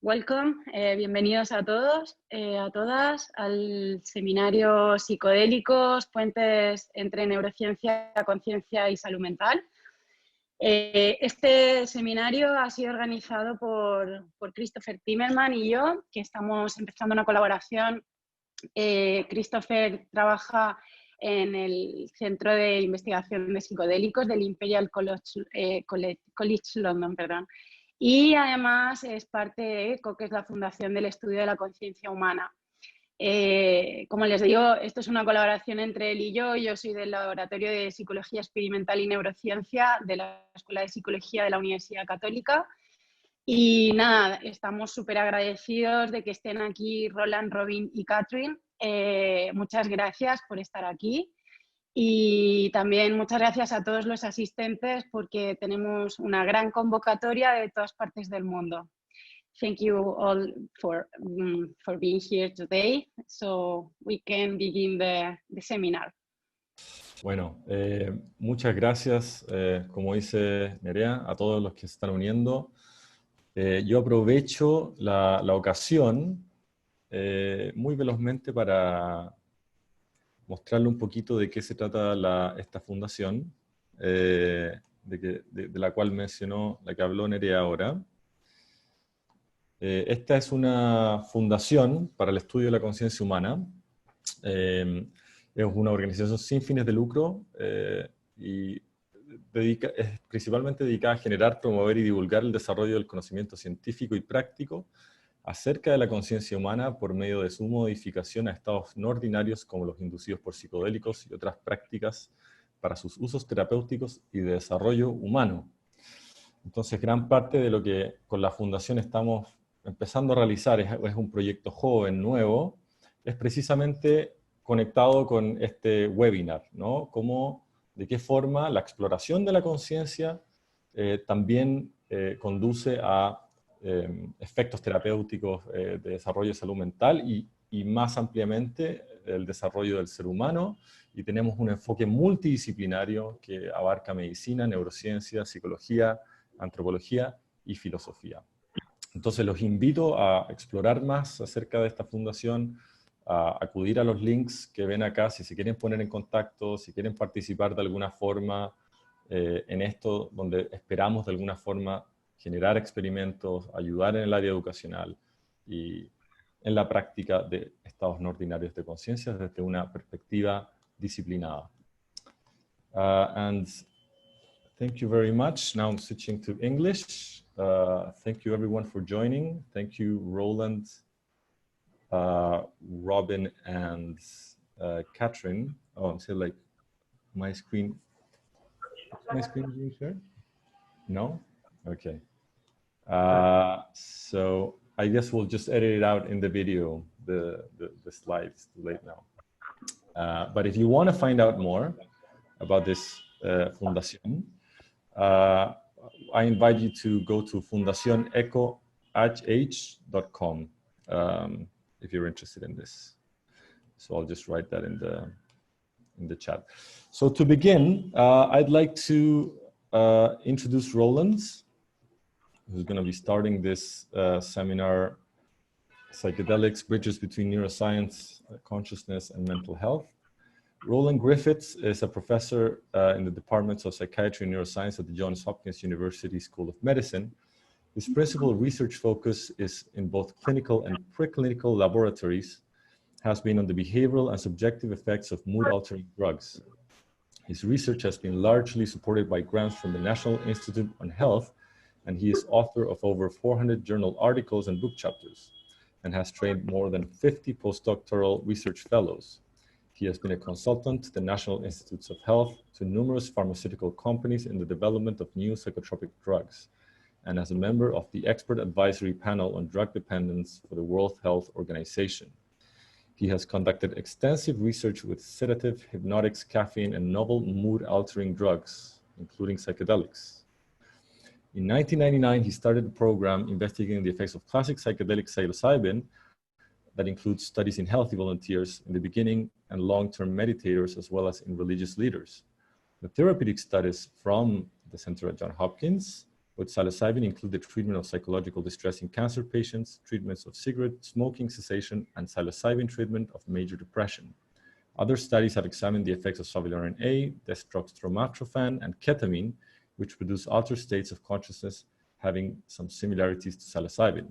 Welcome, bienvenidos a todos, a todas, al seminario Psicodélicos, puentes entre neurociencia, conciencia y salud mental. Este seminario ha sido organizado por Christopher Timmerman y yo, que estamos empezando una colaboración. Christopher trabaja en el Centro de Investigación de Psicodélicos del Imperial College London, perdón. Y además es parte de ECO, que es la Fundación del Estudio de la Conciencia Humana. Como les digo, esto es una colaboración entre él y yo. Yo soy del Laboratorio de Psicología Experimental y Neurociencia de la Escuela de Psicología de la Universidad Católica. Y nada, estamos súper agradecidos de que estén aquí Roland, Robin y Katrin. Muchas gracias por estar aquí. Y también muchas gracias a todos los asistentes porque tenemos una gran convocatoria de todas partes del mundo. Thank you all for being here today, so we can begin the seminar. Bueno, muchas gracias, como dice Nerea, a todos los que se están uniendo. Yo aprovecho la ocasión muy velozmente para mostrarle un poquito de qué se trata esta fundación, de la cual mencionó, la que habló Nerea ahora. Esta es una fundación para el estudio de la conciencia humana. Es una organización sin fines de lucro y es principalmente dedicada a generar, promover y divulgar el desarrollo del conocimiento científico y práctico acerca de la conciencia humana por medio de su modificación a estados no ordinarios como los inducidos por psicodélicos y otras prácticas para sus usos terapéuticos y de desarrollo humano. Entonces, gran parte de lo que con la Fundación estamos empezando a realizar es un proyecto joven, nuevo, es precisamente conectado con este webinar, ¿no? De qué forma la exploración de la conciencia también conduce a efectos terapéuticos de desarrollo de salud mental y más ampliamente el desarrollo del ser humano, y tenemos un enfoque multidisciplinario que abarca medicina, neurociencia, psicología, antropología y filosofía. Entonces los invito a explorar más acerca de esta fundación, a acudir a los links que ven acá si se quieren poner en contacto, si quieren participar de alguna forma en esto, donde esperamos de alguna forma generar experimentos, ayudar en el área educacional y en la práctica de estados no ordinarios de conciencia desde una perspectiva disciplinada. And thank you very much. Now I'm switching to English. Thank you everyone for joining. Thank you Roland, Robin, and Katrin. Oh, I'm still like my screen. My screen being shared? No? Okay. So I guess we'll just edit it out in the video, the slides. Too late now. But if you want to find out more about this fundación, I invite you to go to fundacionecohh.com if you're interested in this. So I'll just write that in the chat. So to begin, I'd like to introduce Roland, who's going to be starting this seminar, Psychedelics, Bridges Between Neuroscience, Consciousness, and Mental Health. Roland Griffiths is a professor in the departments of Psychiatry and Neuroscience at the Johns Hopkins University School of Medicine. His principal research focus is in both clinical and preclinical laboratories, has been on the behavioral and subjective effects of mood-altering drugs. His research has been largely supported by grants from the National Institute on Health, and he is author of over 400 journal articles and book chapters, and has trained more than 50 postdoctoral research fellows. He has been a consultant to the National Institutes of Health, to numerous pharmaceutical companies in the development of new psychotropic drugs, and as a member of the expert advisory panel on drug dependence for the World Health Organization. He has conducted extensive research with sedative, hypnotics, caffeine, and novel mood-altering drugs, including psychedelics. In 1999, he started a program investigating the effects of classic psychedelic psilocybin that includes studies in healthy volunteers in the beginning and long-term meditators, as well as in religious leaders. The therapeutic studies from the center at Johns Hopkins with psilocybin include the treatment of psychological distress in cancer patients, treatments of cigarette smoking cessation, and psilocybin treatment of major depression. Other studies have examined the effects of sovalerian A, dextroastromycophan, and ketamine, which produce altered states of consciousness having some similarities to psilocybin.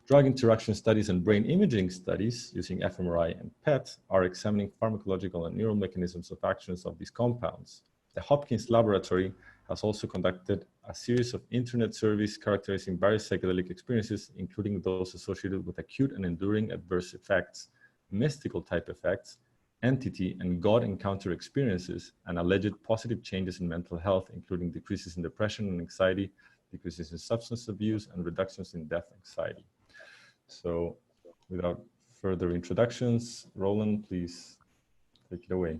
Drug interaction studies and brain imaging studies using fMRI and PET are examining pharmacological and neural mechanisms of actions of these compounds. The Hopkins laboratory has also conducted a series of internet surveys characterizing various psychedelic experiences, including those associated with acute and enduring adverse effects, mystical type effects, entity and God encounter experiences, and alleged positive changes in mental health, including decreases in depression and anxiety, decreases in substance abuse, and reductions in death anxiety. So without further introductions, Roland, please take it away.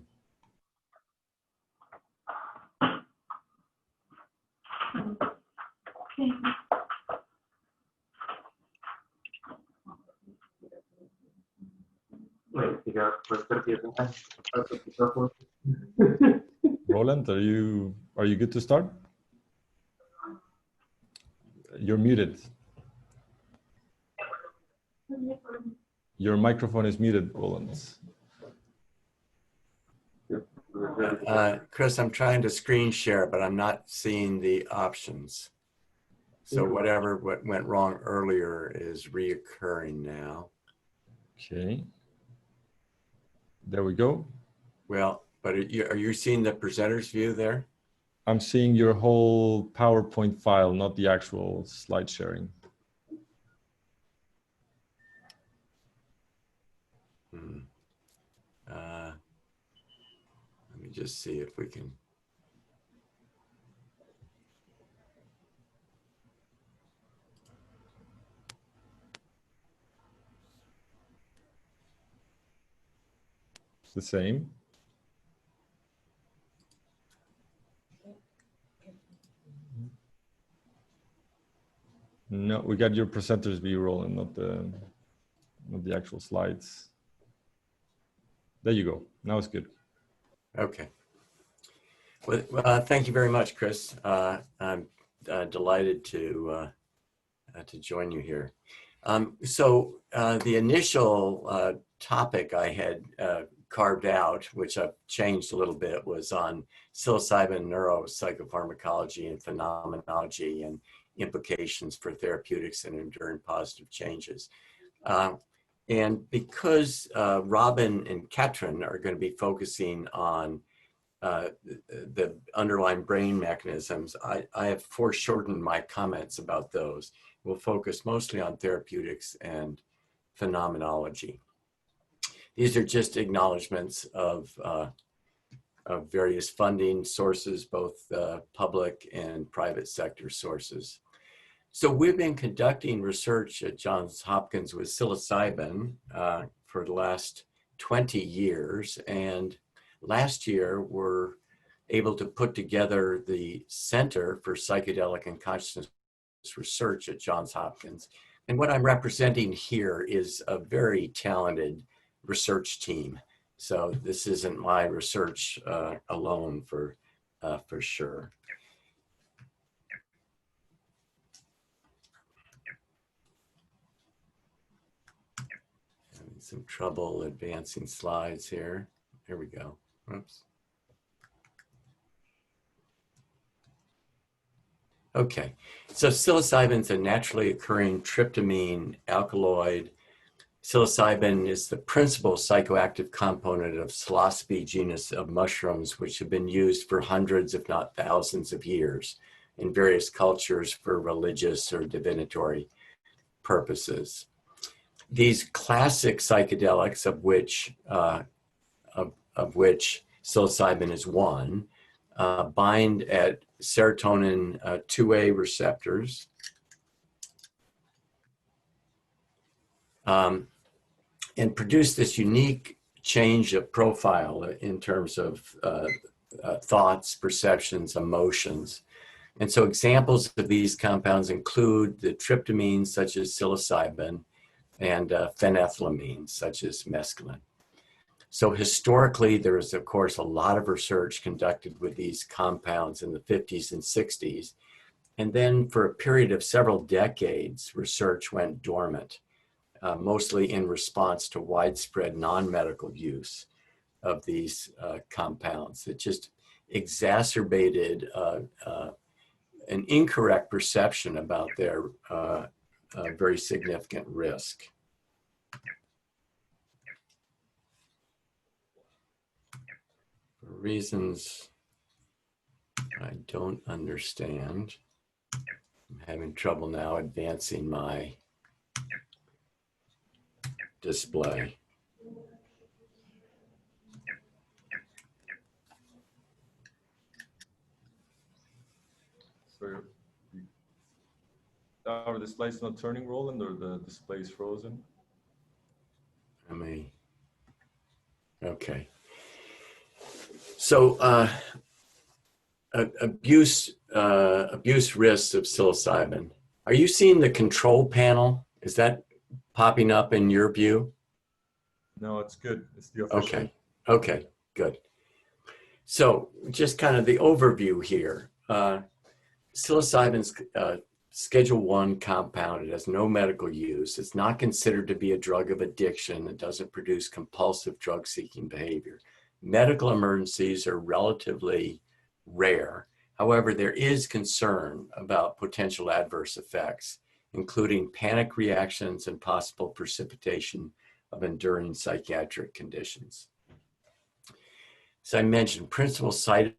Roland, are you good to start? You're muted. Your microphone is muted, Roland. Chris, I'm trying to screen share, but I'm not seeing the options. So what went wrong earlier is reoccurring now. Okay. There we go. Well, but are you seeing the presenter's view there? I'm seeing your whole PowerPoint file, not the actual slide sharing. Let me just see if we can. It's the same. No, we got your presenter's view, Roland, not the actual slides. There you go. Now it's good. Okay. Well, thank you very much, Chris. I'm delighted to join you here. So the initial topic I had carved out, which I've changed a little bit, was on psilocybin neuropsychopharmacology and phenomenology and implications for therapeutics and enduring positive changes. And because Robin and Katrin are going to be focusing on the underlying brain mechanisms, I have foreshortened my comments about those. We'll focus mostly on therapeutics and phenomenology. These are just acknowledgements of various funding sources, both public and private sector sources. So we've been conducting research at Johns Hopkins with psilocybin for the last 20 years. And last year, we're able to put together the Center for Psychedelic and Consciousness Research at Johns Hopkins. And what I'm representing here is a very talented research team. So this isn't my research alone for sure. Having some trouble advancing slides here. Here we go. Oops. Okay, so psilocybin is a naturally occurring tryptamine alkaloid. Psilocybin is the principal psychoactive component of Psilocybe genus of mushrooms, which have been used for hundreds, if not thousands of years in various cultures for religious or divinatory purposes. These classic psychedelics, of which psilocybin is one, bind at serotonin 2A receptors, and produce this unique change of profile in terms of thoughts, perceptions, emotions. And so examples of these compounds include the tryptamines such as psilocybin and phenethylamines such as mescaline. So historically, there is, of course, a lot of research conducted with these compounds in the 50s and 60s. And then for a period of several decades, research went dormant, mostly in response to widespread non-medical use of these compounds. It just exacerbated an incorrect perception about their very significant risk. For reasons I don't understand, I'm having trouble now advancing my display. So are the display's not turning, Roland, or the display is frozen? Okay. So abuse risks of psilocybin. Are you seeing the control panel? Is that popping up in your view? No, it's good. It's the official. Okay, good. So just kind of the overview here. Psilocybin's Schedule 1 compound. It has no medical use. It's not considered to be a drug of addiction. It doesn't produce compulsive drug-seeking behavior. Medical emergencies are relatively rare. However, there is concern about potential adverse effects, including panic reactions and possible precipitation of enduring psychiatric conditions. As I mentioned, principal site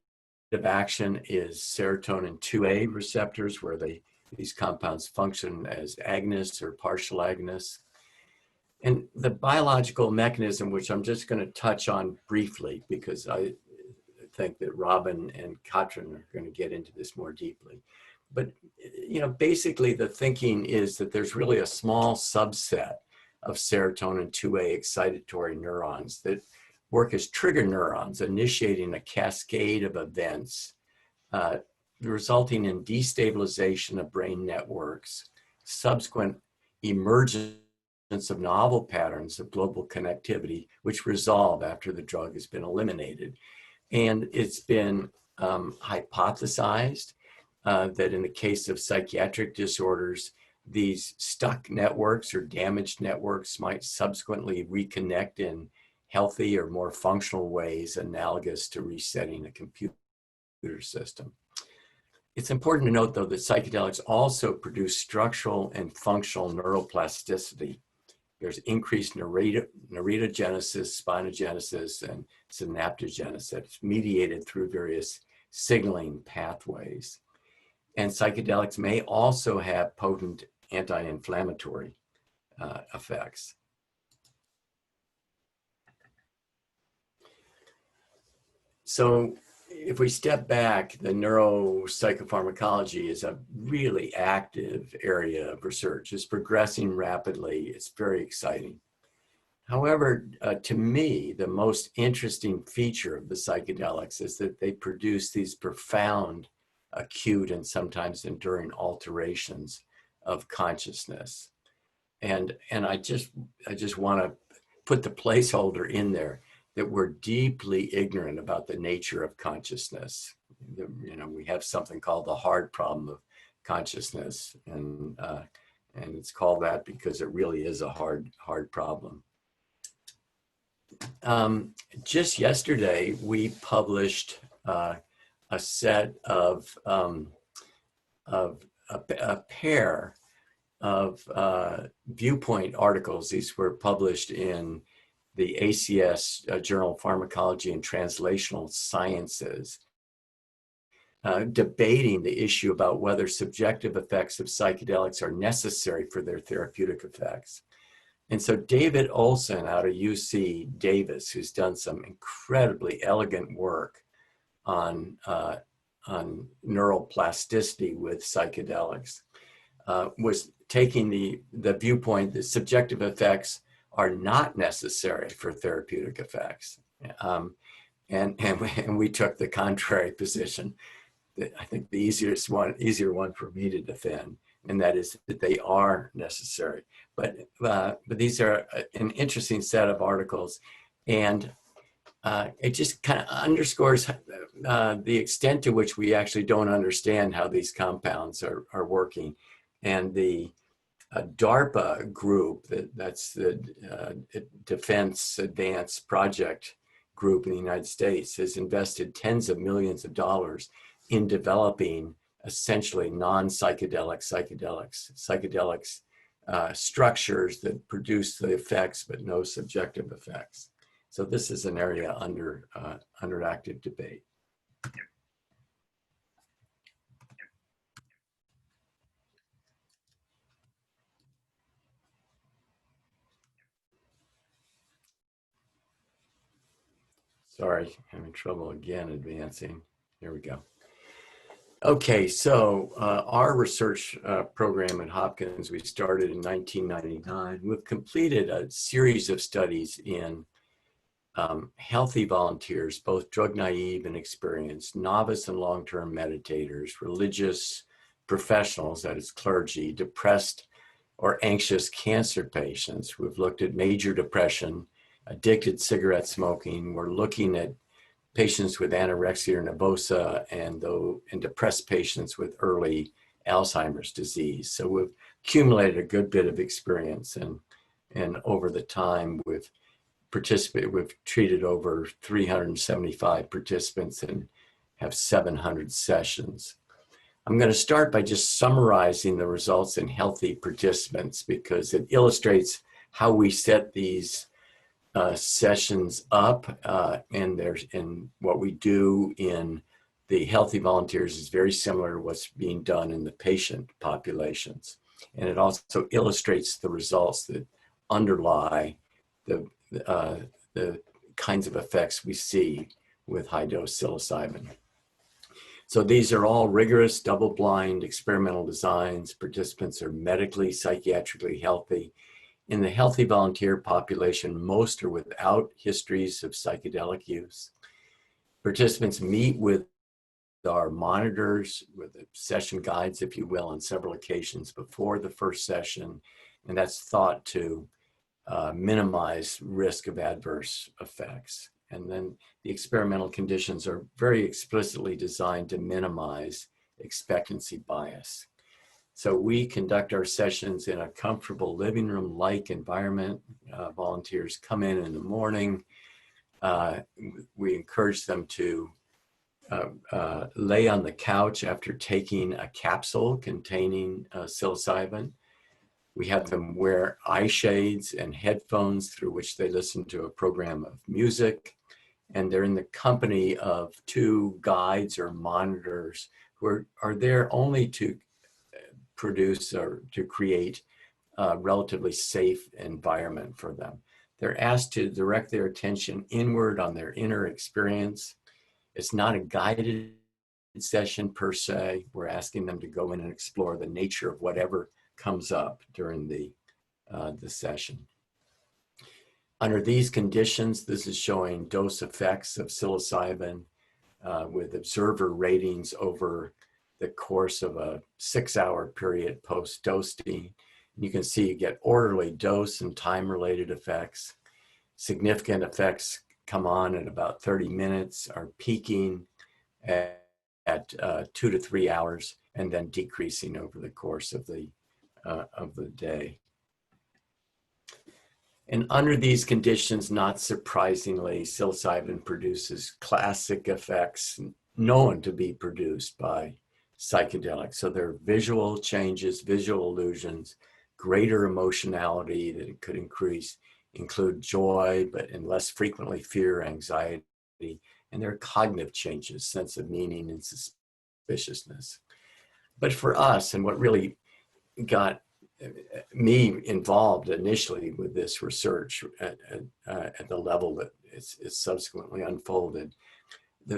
of action is serotonin 2A receptors, where these compounds function as agonists or partial agonists. And the biological mechanism, which I'm just going to touch on briefly, because I think that Robin and Katrin are going to get into this more deeply. But, you know, basically the thinking is that there's really a small subset of serotonin 2A excitatory neurons that work as trigger neurons, initiating a cascade of events, resulting in destabilization of brain networks, subsequent emergence of novel patterns of global connectivity, which resolve after the drug has been eliminated. And it's been hypothesized that in the case of psychiatric disorders, these stuck networks or damaged networks might subsequently reconnect in healthy or more functional ways analogous to resetting a computer system. It's important to note, though, that psychedelics also produce structural and functional neuroplasticity. There's increased neuritogenesis, spinogenesis, and synaptogenesis that's mediated through various signaling pathways. And psychedelics may also have potent anti-inflammatory effects. So if we step back, the neuropsychopharmacology is a really active area of research. It's progressing rapidly. It's very exciting. However, to me, the most interesting feature of the psychedelics is that they produce these profound, acute, and sometimes enduring alterations of consciousness. And I just want to put the placeholder in there that we're deeply ignorant about the nature of consciousness. You know, we have something called the hard problem of consciousness, and it's called that because it really is a hard problem. Just yesterday, we published a set of a pair of viewpoint articles. These were published in the ACS Journal of Pharmacology and Translational Sciences, debating the issue about whether subjective effects of psychedelics are necessary for their therapeutic effects. And so David Olson out of UC Davis, who's done some incredibly elegant work on neuroplasticity with psychedelics, was taking the viewpoint that subjective effects are not necessary for therapeutic effects. And we took the contrary position, that I think the easier one for me to defend, and that is that they are necessary. But these are an interesting set of articles. And it just kind of underscores the extent to which we actually don't understand how these compounds are working. And the DARPA group, that's the Defense Advanced Project group in the United States, has invested tens of millions of dollars in developing essentially non-psychedelic psychedelics structures that produce the effects but no subjective effects. So this is an area under active debate. Sorry, having trouble again advancing. Here we go. Okay, so our research program at Hopkins, we started in 1999. We've completed a series of studies in healthy volunteers, both drug naive and experienced, novice and long-term meditators, religious professionals, that is clergy, depressed or anxious cancer patients. We've looked at major depression, addicted cigarette smoking. We're looking at patients with anorexia nervosa and depressed patients with early Alzheimer's disease. So we've accumulated a good bit of experience, and over the time we've treated over 375 participants and have 700 sessions. I'm going to start by just summarizing the results in healthy participants because it illustrates how we set these sessions up, and what we do in the healthy volunteers is very similar to what's being done in the patient populations. And it also illustrates the results that underlie the kinds of effects we see with high-dose psilocybin. So these are all rigorous, double-blind experimental designs. Participants are medically, psychiatrically healthy. In the healthy volunteer population, most are without histories of psychedelic use. Participants meet with our monitors, with the session guides, if you will, on several occasions before the first session, and that's thought to minimize risk of adverse effects. And then the experimental conditions are very explicitly designed to minimize expectancy bias. So we conduct our sessions in a comfortable living room-like environment. Volunteers come in the morning. We encourage them to lay on the couch after taking a capsule containing psilocybin. We have them wear eye shades and headphones through which they listen to a program of music. And they're in the company of two guides or monitors who are there only to produce or to create a relatively safe environment for them. They're asked to direct their attention inward on their inner experience. It's not a guided session per se. We're asking them to go in and explore the nature of whatever comes up during the session. Under these conditions, this is showing dose effects of psilocybin with observer ratings over the course of a 6-hour period post-dosing. You can see you get orderly dose and time-related effects. Significant effects come on at about 30 minutes, are peaking at 2 to 3 hours, and then decreasing over the course of the day. And under these conditions, not surprisingly, psilocybin produces classic effects known to be produced by psychedelics. So there are visual changes, visual illusions, greater emotionality that it could include joy, but and less frequently fear, anxiety, and there are cognitive changes, sense of meaning and suspiciousness. But for us, and what really got me involved initially with this research at the level that it's subsequently unfolded,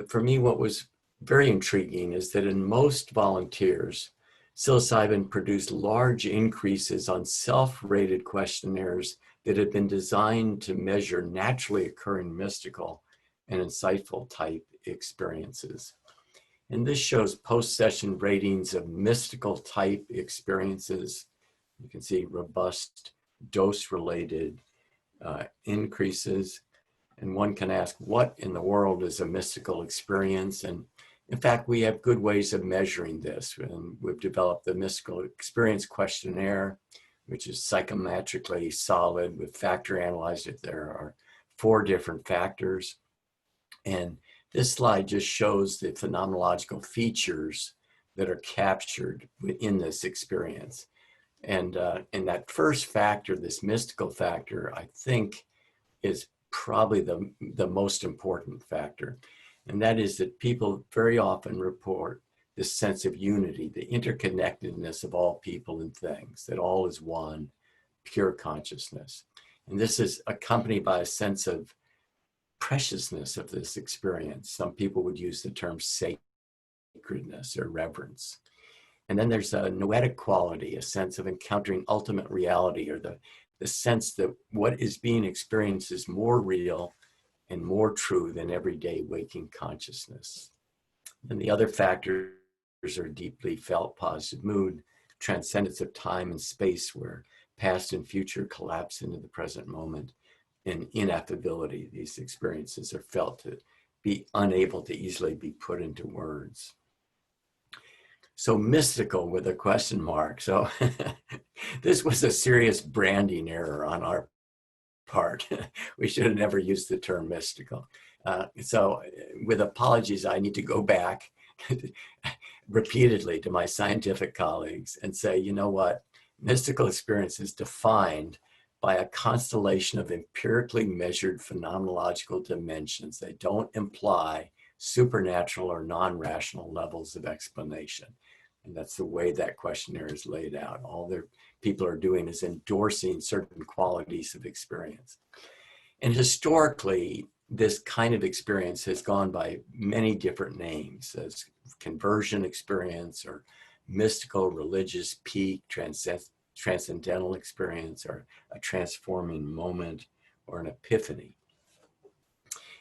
for me what was very intriguing is that in most volunteers, psilocybin produced large increases on self-rated questionnaires that had been designed to measure naturally occurring mystical and insightful type experiences. And this shows post-session ratings of mystical type experiences. You can see robust dose-related increases. And one can ask, what in the world is a mystical experience? And in fact, we have good ways of measuring this. And we've developed the Mystical Experience Questionnaire, which is psychometrically solid with factor analyzed. If there are 4 different factors. And this slide just shows the phenomenological features that are captured in this experience. And that first factor, this mystical factor, I think is probably the most important factor. And that is that people very often report this sense of unity, the interconnectedness of all people and things, that all is one, pure consciousness. And this is accompanied by a sense of preciousness of this experience. Some people would use the term sacredness or reverence. And then there's a noetic quality, a sense of encountering ultimate reality, or the sense that what is being experienced is more real and more true than everyday waking consciousness. And the other factors are deeply felt positive mood, transcendence of time and space where past and future collapse into the present moment, and ineffability. These experiences are felt to be unable to easily be put into words. So mystical with a question mark. So this was a serious branding error on our part. We should have never used the term mystical. So with apologies, I need to go back repeatedly to my scientific colleagues and say, you know what? Mystical experience is defined by a constellation of empirically measured phenomenological dimensions. They don't imply supernatural or non-rational levels of explanation. And that's the way that questionnaire is laid out. All their people are doing is endorsing certain qualities of experience. And historically, this kind of experience has gone by many different names, as conversion experience, or mystical religious peak, transcendental experience, or a transforming moment, or an epiphany.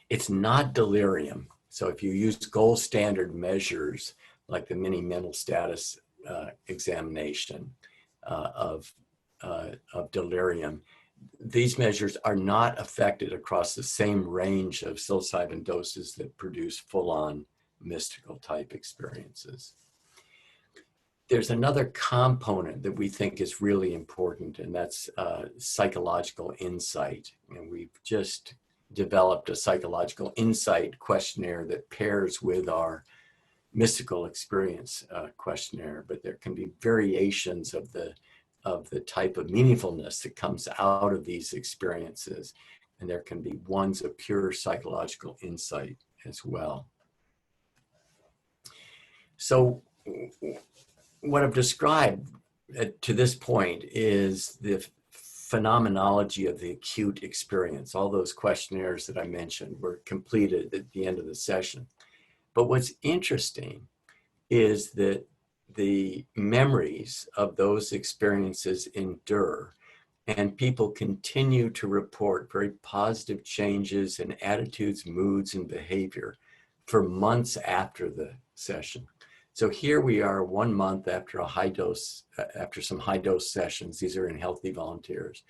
It's not delirium. So if you use gold standard measures like the mini mental status examination of delirium, these measures are not affected across the same range of psilocybin doses that produce full-on mystical type experiences. There's another component that we think is really important, and that's psychological insight. And we've just developed a psychological insight questionnaire that pairs with our mystical experience questionnaire, but there can be variations of the type of meaningfulness that comes out of these experiences. And there can be ones of pure psychological insight as well. So what I've described to this point is the phenomenology of the acute experience. All those questionnaires that I mentioned were completed at the end of the session. But what's interesting is that the memories of those experiences endure, and people continue to report very positive changes in attitudes, moods, and behavior for months after the session. So here we are 1 month after after some high dose sessions. These are in healthy volunteers.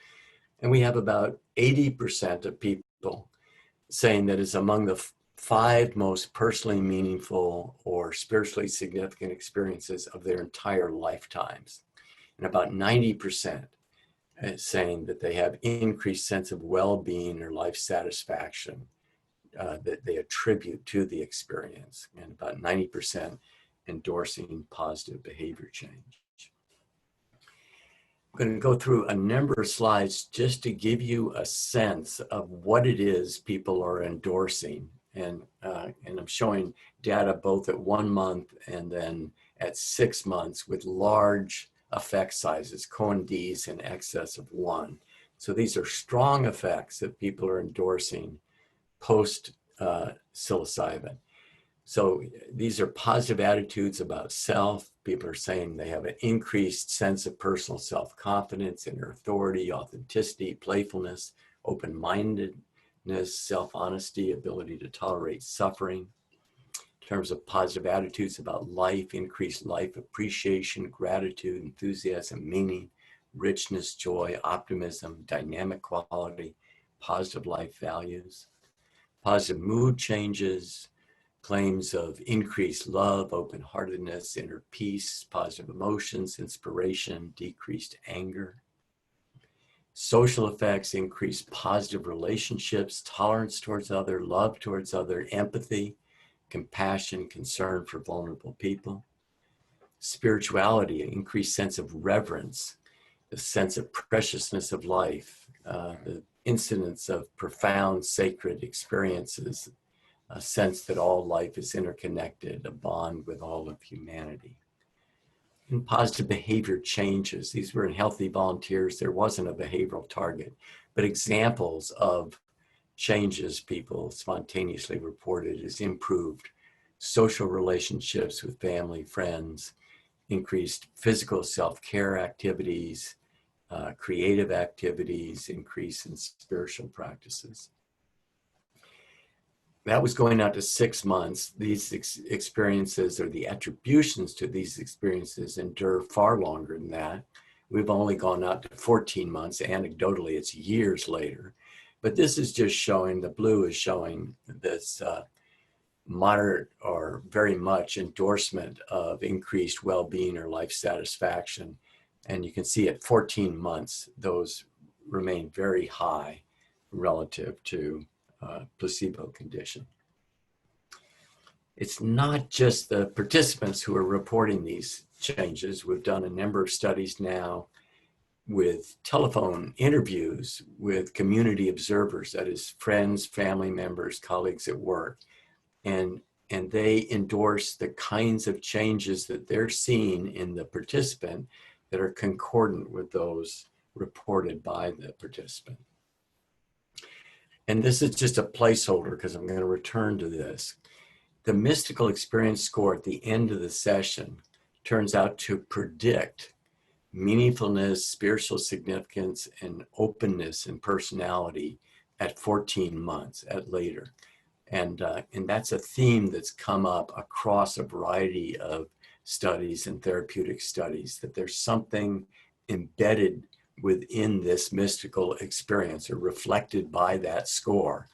And we have about 80% of people saying that it's among the 5 most personally meaningful or spiritually significant experiences of their entire lifetimes. And about 90% saying that they have increased sense of well-being or life satisfaction that they attribute to the experience. And about 90% endorsing positive behavior change. I'm going to go through a number of slides just to give you a sense of what it is people are endorsing. And I'm showing data both at 1 month and then at 6 months with large effect sizes, Cohen-D's in excess of 1. So these are strong effects that people are endorsing post psilocybin. So these are positive attitudes about self. People are saying they have an increased sense of personal self-confidence, inner authority, authenticity, playfulness, open-mindedness, self-honesty, ability to tolerate suffering. In terms of positive attitudes about life, increased life appreciation, gratitude, enthusiasm, meaning, richness, joy, optimism, dynamic quality, positive life values. positive mood changes, claims of increased love, open-heartedness, inner peace, positive emotions, inspiration, decreased anger. Social effects, increased positive relationships, tolerance towards other, love towards other, empathy, compassion, concern for vulnerable people. Spirituality, an increased sense of reverence, the sense of preciousness of life, the incidence of profound sacred experiences, a sense that all life is interconnected, a bond with all of humanity. And positive behavior changes. These were in healthy volunteers. There wasn't a behavioral target, but examples of changes people spontaneously reported is improved social relationships with family, friends, increased physical self-care activities, creative activities, increase in spiritual practices. That was going out to 6 months. These experiences, or the attributions to these experiences, endure far longer than that. We've only gone out to 14 months. Anecdotally, it's years later. But this is just showing, the blue is showing this moderate or very much endorsement of increased well-being or life satisfaction. And you can see at 14 months, those remain very high relative to placebo condition. It's not just the participants who are reporting these changes. We've done a number of studies now with telephone interviews with community observers, that is friends, family members, colleagues at work, and they endorse the kinds of changes that they're seeing in the participant that are concordant with those reported by the participant. And this is just a placeholder because I'm going to return to this. The mystical experience score at the end of the session turns out to predict meaningfulness, spiritual significance, and openness and personality at 14 months, at later. And that's a theme that's come up across a variety of studies and therapeutic studies, that there's something embedded within this mystical experience or reflected by that score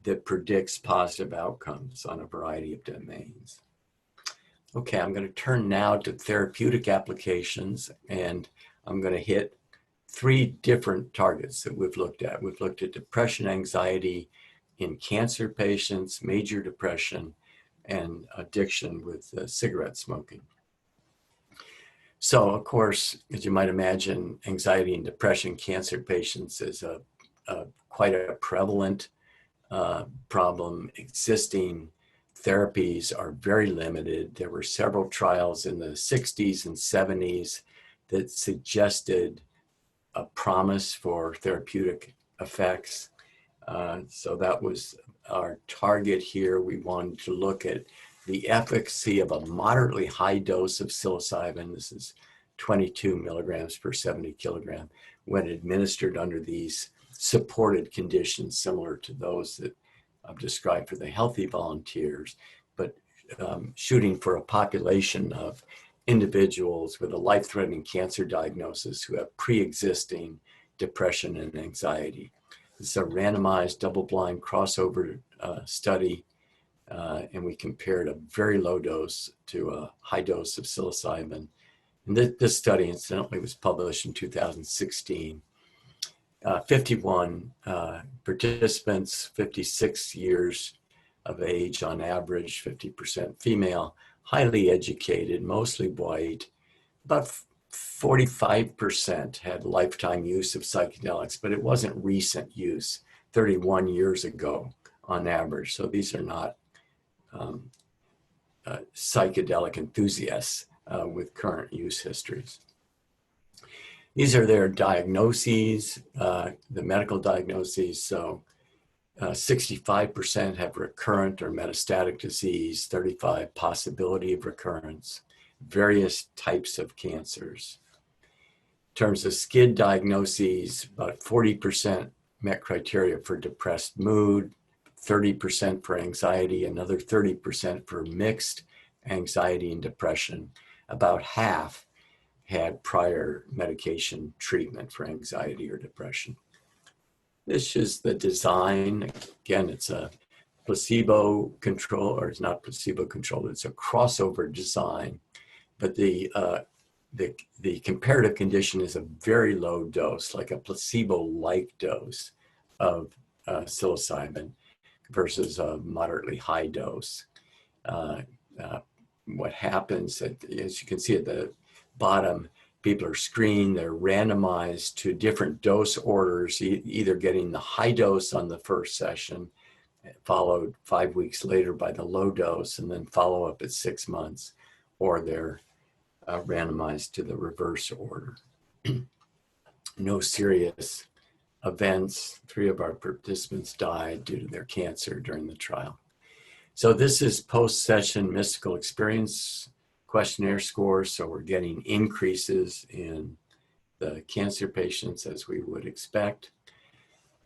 that predicts positive outcomes on a variety of domains. Okay, I'm going to turn now to therapeutic applications, and I'm going to hit 3 different targets that we've looked at. We've looked at depression, anxiety in cancer patients, major depression, and addiction with cigarette smoking. So, of course, as you might imagine, anxiety and depression in cancer patients is quite a prevalent problem. Existing therapies are very limited. There were several trials in the 60s and 70s that suggested a promise for therapeutic effects. So that was our target here. We wanted to look at the efficacy of a moderately high dose of psilocybin. This is 22 milligrams per 70 kilogram when administered under these supported conditions similar to those that I've described for the healthy volunteers, but shooting for a population of individuals with a life-threatening cancer diagnosis who have pre-existing depression and anxiety. This is a randomized double-blind crossover study, and we compared a very low dose to a high dose of psilocybin. And this study, incidentally, was published in 2016. 51 participants, 56 years of age on average, 50% female, highly educated, mostly white. About 45% had lifetime use of psychedelics, but it wasn't recent use, 31 years ago on average. So these are not psychedelic enthusiasts with current use histories. These are their diagnoses, the medical diagnoses. So 65% have recurrent or metastatic disease, 35% possibility of recurrence, various types of cancers. In terms of SCID diagnoses, about 40% met criteria for depressed mood, 30% for anxiety, another 30% for mixed anxiety and depression. About half had prior medication treatment for anxiety or depression. This is the design. Again, it's a placebo control, or it's not placebo controlled, it's a crossover design, but the comparative condition is a very low dose, like a placebo-like dose of psilocybin versus a moderately high dose. What happens, as you can see at the bottom, people are screened, they're randomized to different dose orders, either getting the high dose on the first session, followed 5 weeks later by the low dose, and then follow up at 6 months, or they're randomized to the reverse order. No serious events. 3 of our participants died due to their cancer during the trial. So this is post-session mystical experience questionnaire scores. So we're getting increases in the cancer patients as we would expect.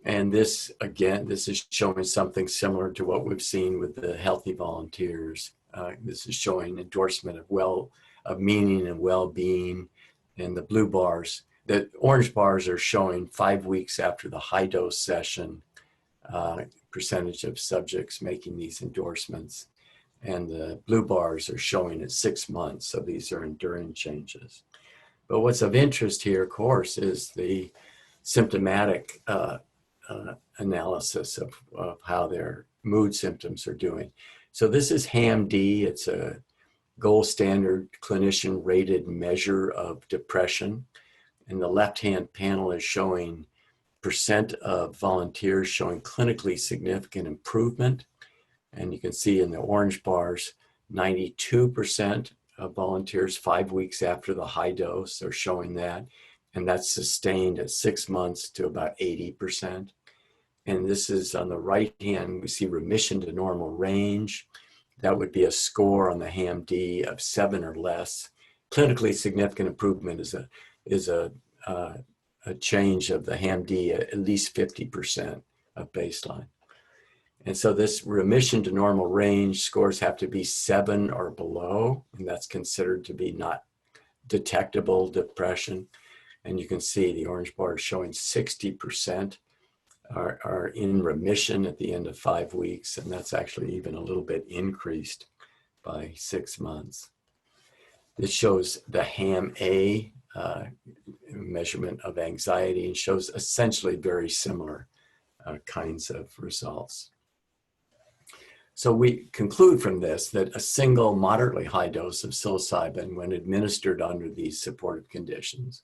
And this, again, this is showing something similar to what we've seen with the healthy volunteers. This is showing endorsement of meaning and well-being. And the blue bars, the orange bars are showing 5 weeks after the high dose session, percentage of subjects making these endorsements. And the blue bars are showing at 6 months. So these are enduring changes. But what's of interest here, of course, is the symptomatic analysis of how their mood symptoms are doing. So this is HAM-D. It's a gold standard clinician rated measure of depression. And the left-hand panel is showing percent of volunteers showing clinically significant improvement. And you can see in the orange bars, 92% of volunteers 5 weeks after the high dose are showing that. And that's sustained at 6 months to about 80%. And this is on the right hand, we see remission to normal range. That would be a score on the HAM-D of 7 or less. Clinically significant improvement is a change of the HAM-D at least 50% of baseline. And so this remission to normal range scores have to be 7 or below, and that's considered to be not detectable depression. And you can see the orange bar is showing 60% are in remission at the end of 5 weeks, and that's actually even a little bit increased by 6 months. This shows the HAM-A measurement of anxiety and shows essentially very similar kinds of results. So we conclude from this that a single moderately high dose of psilocybin, when administered under these supportive conditions,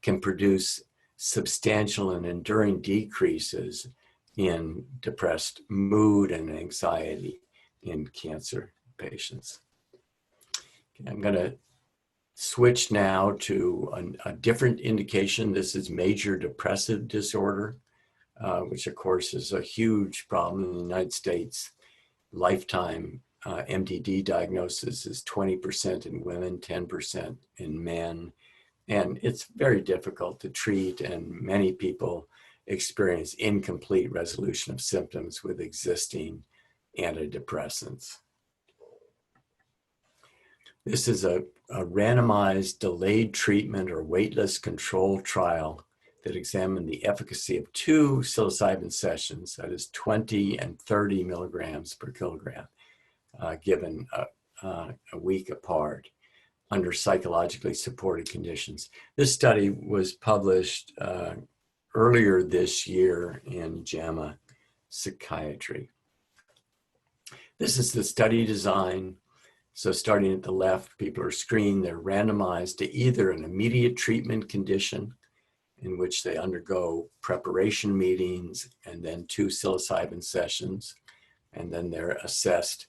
can produce substantial and enduring decreases in depressed mood and anxiety in cancer patients. Okay, I'm going to switch now to a different indication. This is major depressive disorder, which of course is a huge problem in the United States. Lifetime MDD diagnosis is 20% in women, 10% in men. And it's very difficult to treat, and many people experience incomplete resolution of symptoms with existing antidepressants. This is a randomized delayed treatment or waitlist control trial that examined the efficacy of 2 psilocybin sessions, that is 20 and 30 milligrams per kilogram, given a week apart, under psychologically supported conditions. This study was published earlier this year in JAMA Psychiatry. This is the study design. So starting at the left, people are screened, they're randomized to either an immediate treatment condition in which they undergo preparation meetings and then 2 psilocybin sessions, and then they're assessed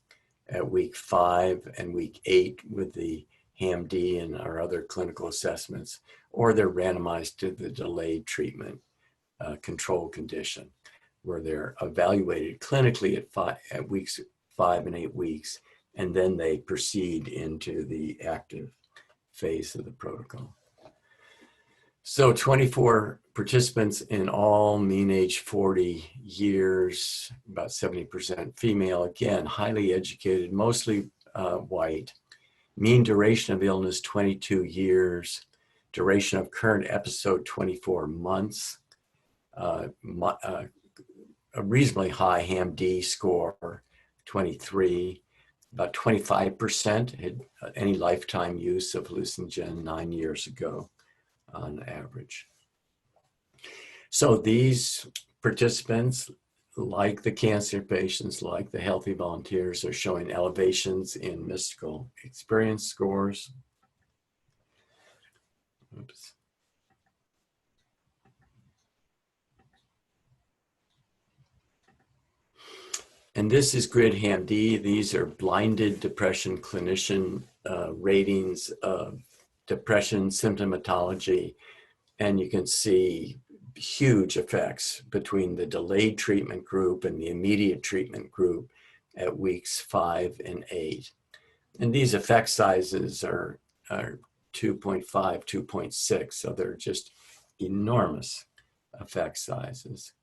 at week 5 and week 8 with the HAM-D and our other clinical assessments, or they're randomized to the delayed treatment control condition, where they're evaluated clinically at weeks 5 and 8 weeks, and then they proceed into the active phase of the protocol. So 24 participants in all, mean age 40 years, about 70% female, again, highly educated, mostly white. Mean duration of illness, 22 years. Duration of current episode, 24 months. A reasonably high HAM-D score, 23. About 25% had any lifetime use of hallucinogen 9 years ago on average. So these participants, like the cancer patients, like the healthy volunteers, are showing elevations in mystical experience scores. Oops. And this is GRID-HAM-D. These are blinded depression clinician ratings of depression symptomatology. And you can see huge effects between the delayed treatment group and the immediate treatment group at weeks 5 and 8. And these effect sizes are 2.5, 2.6, so they're just enormous effect sizes.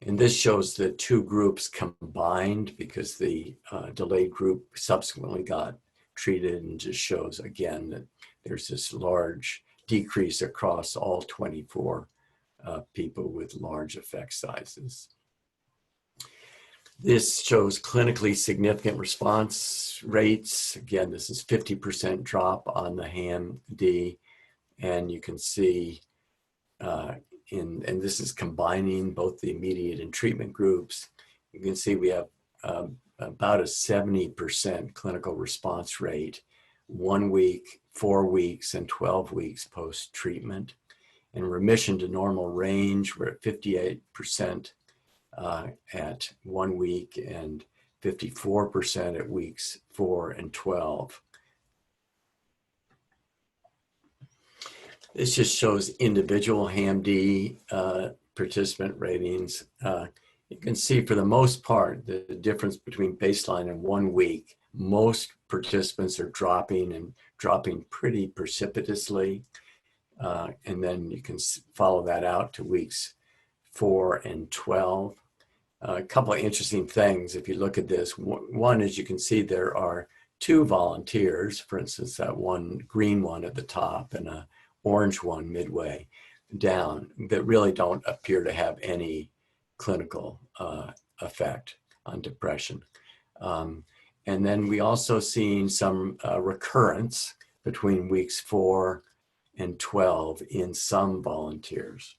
And this shows the two groups combined because the delayed group subsequently got treated, and just shows again that there's this large decrease across all 24 people with large effect sizes. This shows clinically significant response rates. Again, this is 50% drop on the HAM-D, and you can see and this is combining both the immediate and treatment groups. You can see we have about a 70% clinical response rate 1 week, 4 weeks, and 12 weeks post-treatment. In remission to normal range, we're at 58% at 1 week and 54% at weeks 4 and 12. This just shows individual HAM-D participant ratings. You can see for the most part, the difference between baseline and 1 week, most participants are dropping and dropping pretty precipitously. And then you can follow that out to weeks 4 and 12. A couple of interesting things if you look at this. One is you can see there are 2 volunteers, for instance, that one green one at the top and a orange one midway down, that really don't appear to have any clinical effect on depression. And then we also seen some recurrence between weeks 4 and 12 in some volunteers.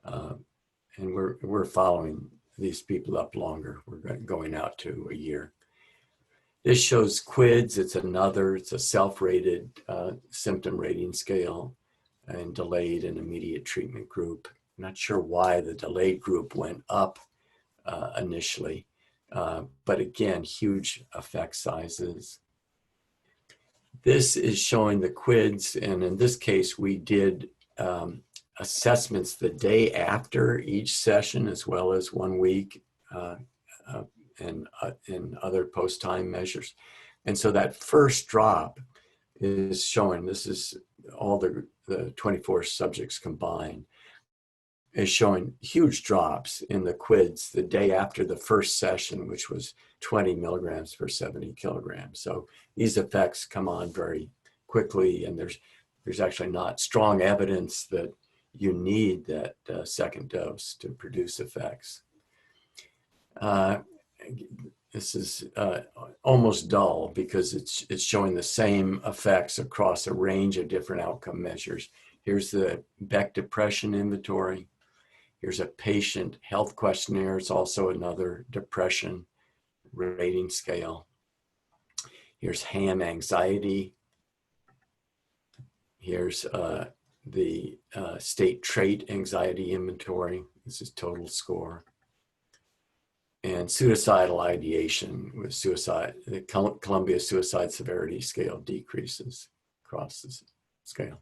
And we're following these people up longer. We're going out to a year. This shows QIDS. It's a self-rated symptom rating scale and delayed and immediate treatment group. I'm not sure why the delayed group went up initially, but again, huge effect sizes. This is showing the QIDS, and in this case, we did assessments the day after each session, as well as 1 week and other post-time measures. And so that first drop is showing, this is all the 24 subjects combined, is showing huge drops in the QIDS the day after the first session, which was 20 milligrams per 70 kilograms. So these effects come on very quickly, and there's actually not strong evidence that you need that second dose to produce effects. This is almost dull because it's showing the same effects across a range of different outcome measures. Here's the Beck Depression Inventory. Here's a patient health questionnaire. It's also another depression rating scale. Here's HAM anxiety. Here's the state trait anxiety inventory. This is total score. And suicidal ideation with suicide, the Columbia Suicide Severity Scale decreases across the scale.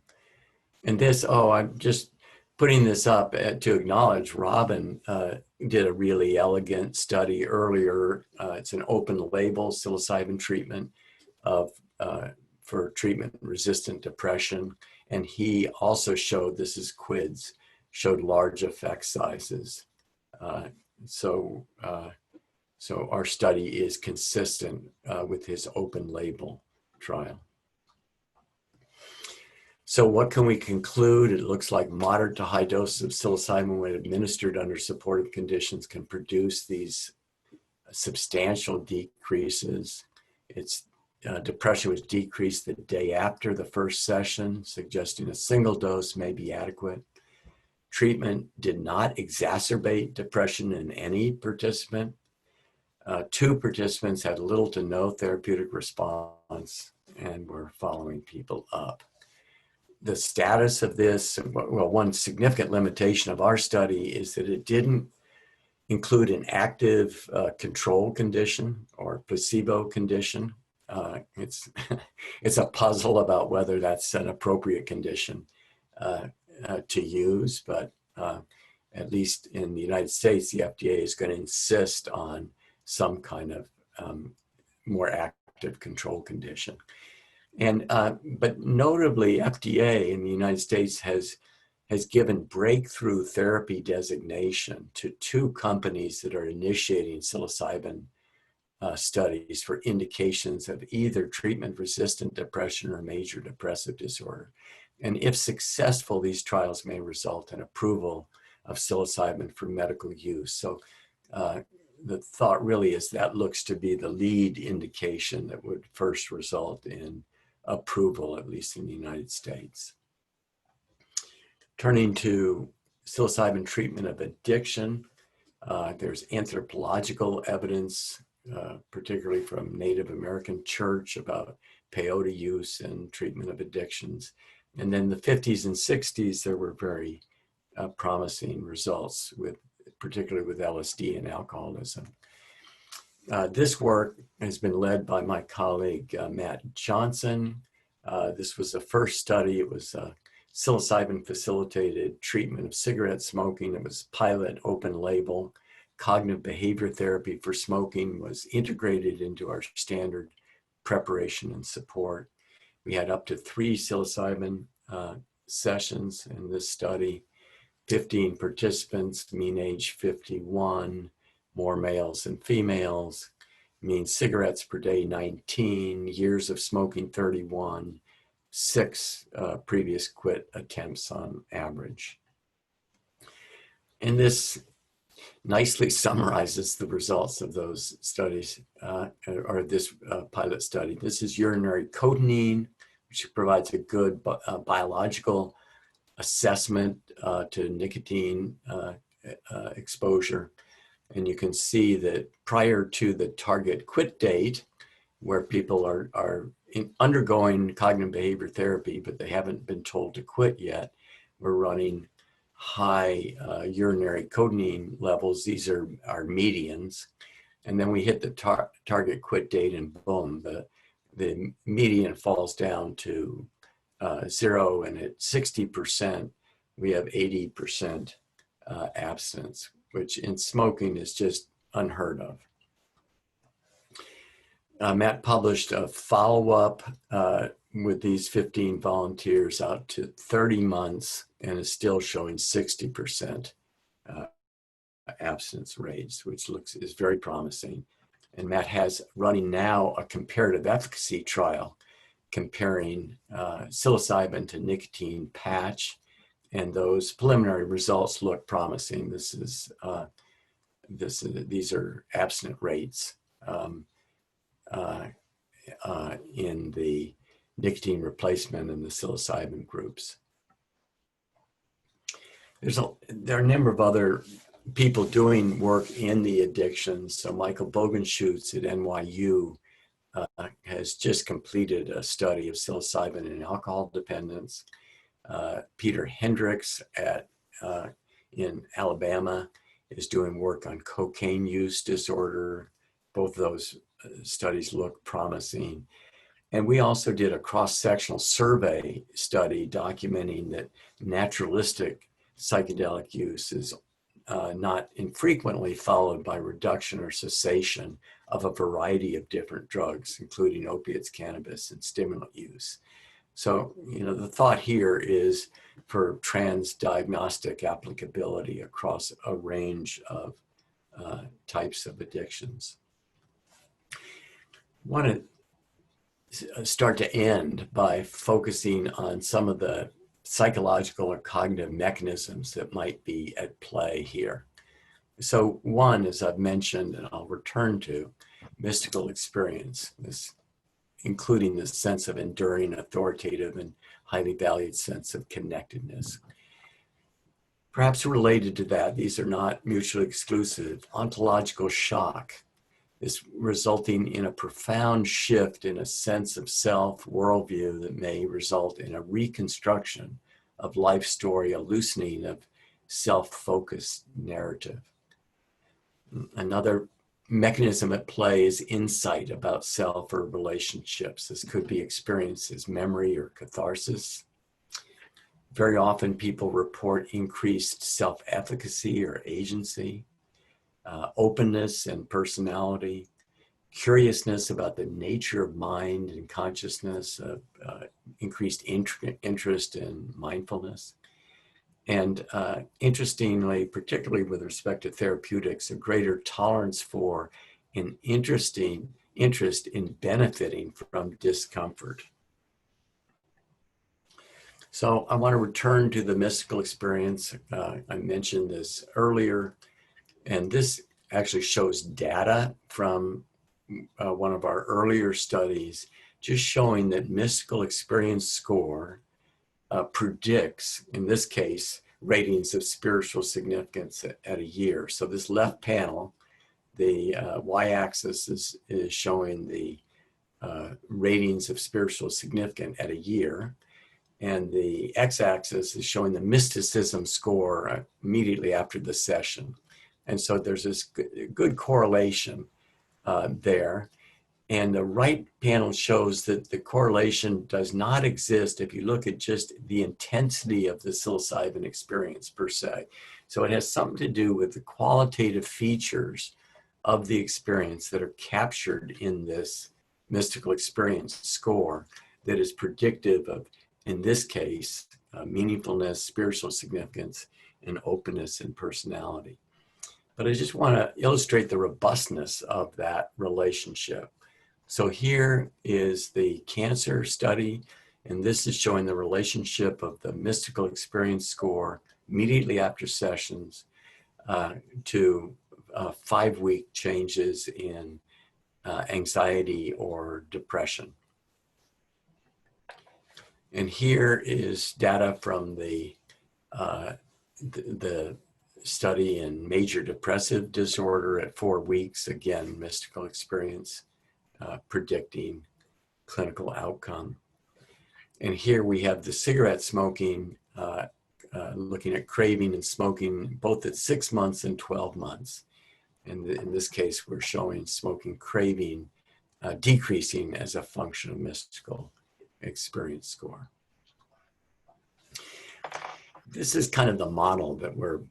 And this, I'm just putting this up to acknowledge Robin did a really elegant study earlier. It's an open label psilocybin treatment for treatment-resistant depression. And he also showed, this is QIDS, showed large effect sizes. So our study is consistent with his open label trial. So what can we conclude? It looks like moderate to high doses of psilocybin when administered under supportive conditions can produce these substantial decreases. Depression was decreased the day after the first session, suggesting a single dose may be adequate. Treatment did not exacerbate depression in any participant. 2 participants had little to no therapeutic response and were following people up. The status of this, well, one significant limitation of our study is that it didn't include an active control condition or placebo condition. It's it's a puzzle about whether that's an appropriate condition to use, but at least in the United States, the FDA is going to insist on some kind of more active control condition. And but notably, FDA in the United States has given breakthrough therapy designation to 2 companies that are initiating psilocybin studies for indications of either treatment-resistant depression or major depressive disorder. And if successful, these trials may result in approval of psilocybin for medical use. So the thought really is that looks to be the lead indication that would first result in approval, at least in the United States. Turning to psilocybin treatment of addiction, there's anthropological evidence, particularly from Native American church, about peyote use and treatment of addictions. And then the 50s and 60s, there were very promising results, particularly with LSD and alcoholism. This work has been led by my colleague, Matt Johnson. This was the first study. It was psilocybin facilitated treatment of cigarette smoking. It was pilot open label. Cognitive behavior therapy for smoking was integrated into our standard preparation and support. We had up to 3 psilocybin sessions in this study, 15 participants, mean age 51, more males than females, mean cigarettes per day 19, years of smoking 31, 6 previous quit attempts on average. And this nicely summarizes the results of those studies, or this pilot study. This is urinary cotinine, which provides a good biological assessment to nicotine exposure. And you can see that prior to the target quit date, where people are undergoing cognitive behavior therapy, but they haven't been told to quit yet, we're running high urinary cotinine levels. These are our medians. And then we hit the target quit date and boom, the median falls down to 0. And at 60%, we have 80% abstinence, which in smoking is just unheard of. Matt published a follow-up with these 15 volunteers out to 30 months and is still showing 60% abstinence rates, which is very promising. And Matt has running now a comparative efficacy trial comparing psilocybin to nicotine patch, and those preliminary results look promising. These are abstinent rates in the nicotine replacement and the psilocybin groups. There are a number of other people doing work in the addictions. So Michael Bogenschutz at NYU has just completed a study of psilocybin and alcohol dependence. Peter Hendricks in Alabama is doing work on cocaine use disorder. Both of those studies look promising. And we also did a cross-sectional survey study documenting that naturalistic psychedelic use is not infrequently followed by reduction or cessation of a variety of different drugs, including opiates, cannabis, and stimulant use. So, the thought here is for trans-diagnostic applicability across a range of types of addictions. I want to start to end by focusing on some of the psychological or cognitive mechanisms that might be at play here. So one, as I've mentioned, and I'll return to, mystical experience, including this sense of enduring, authoritative, and highly valued sense of connectedness. Perhaps related to that, these are not mutually exclusive. Ontological shock is resulting in a profound shift in a sense of self worldview that may result in a reconstruction of life story, a loosening of self-focused narrative. Another mechanism at play is insight about self or relationships. This could be experienced as memory or catharsis. Very often people report increased self-efficacy or agency, openness and personality, curiousness about the nature of mind and consciousness, increased interest in mindfulness. And interestingly, particularly with respect to therapeutics, a greater tolerance for an interest in benefiting from discomfort. So I want to return to the mystical experience. I mentioned this earlier, and this actually shows data from one of our earlier studies, just showing that mystical experience score predicts, in this case, ratings of spiritual significance at a year. So this left panel, the y-axis is showing the ratings of spiritual significance at a year, and the x-axis is showing the mysticism score immediately after the session. And so there's this good correlation there. And the right panel shows that the correlation does not exist if you look at just the intensity of the psilocybin experience per se. So it has something to do with the qualitative features of the experience that are captured in this mystical experience score that is predictive of, in this case, meaningfulness, spiritual significance, and openness and personality. But I just want to illustrate the robustness of that relationship. So here is the cancer study, and this is showing the relationship of the mystical experience score immediately after sessions to 5-week changes in anxiety or depression. And here is data from the study in major depressive disorder at 4 weeks, again, mystical experience. Predicting clinical outcome. And here we have the cigarette smoking, looking at craving and smoking both at 6 months and 12 months. And in this case, we're showing smoking craving decreasing as a function of mystical experience score. This is kind of the model that we're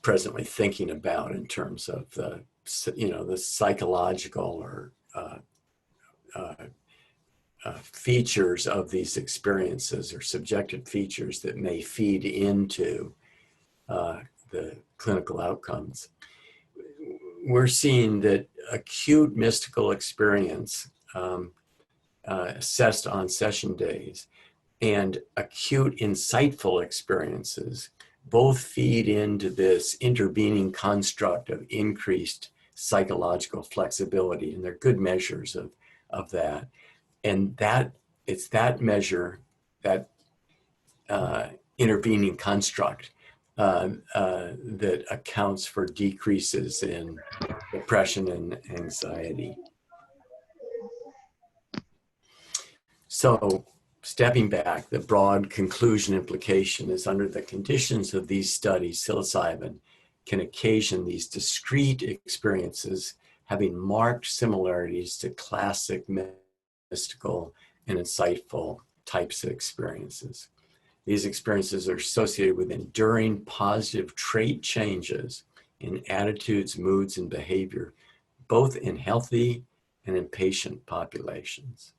presently thinking about in terms of the, the psychological or features of these experiences or subjective features that may feed into the clinical outcomes. We're seeing that acute mystical experience assessed on session days and acute insightful experiences both feed into this intervening construct of increased psychological flexibility, and they're good measures of that. And it's that measure, that intervening construct that accounts for decreases in depression and anxiety. So stepping back, the broad conclusion implication is under the conditions of these studies, psilocybin can occasion these discrete experiences having marked similarities to classic mystical and insightful types of experiences. These experiences are associated with enduring positive trait changes in attitudes, moods, and behavior, both in healthy and in patient populations.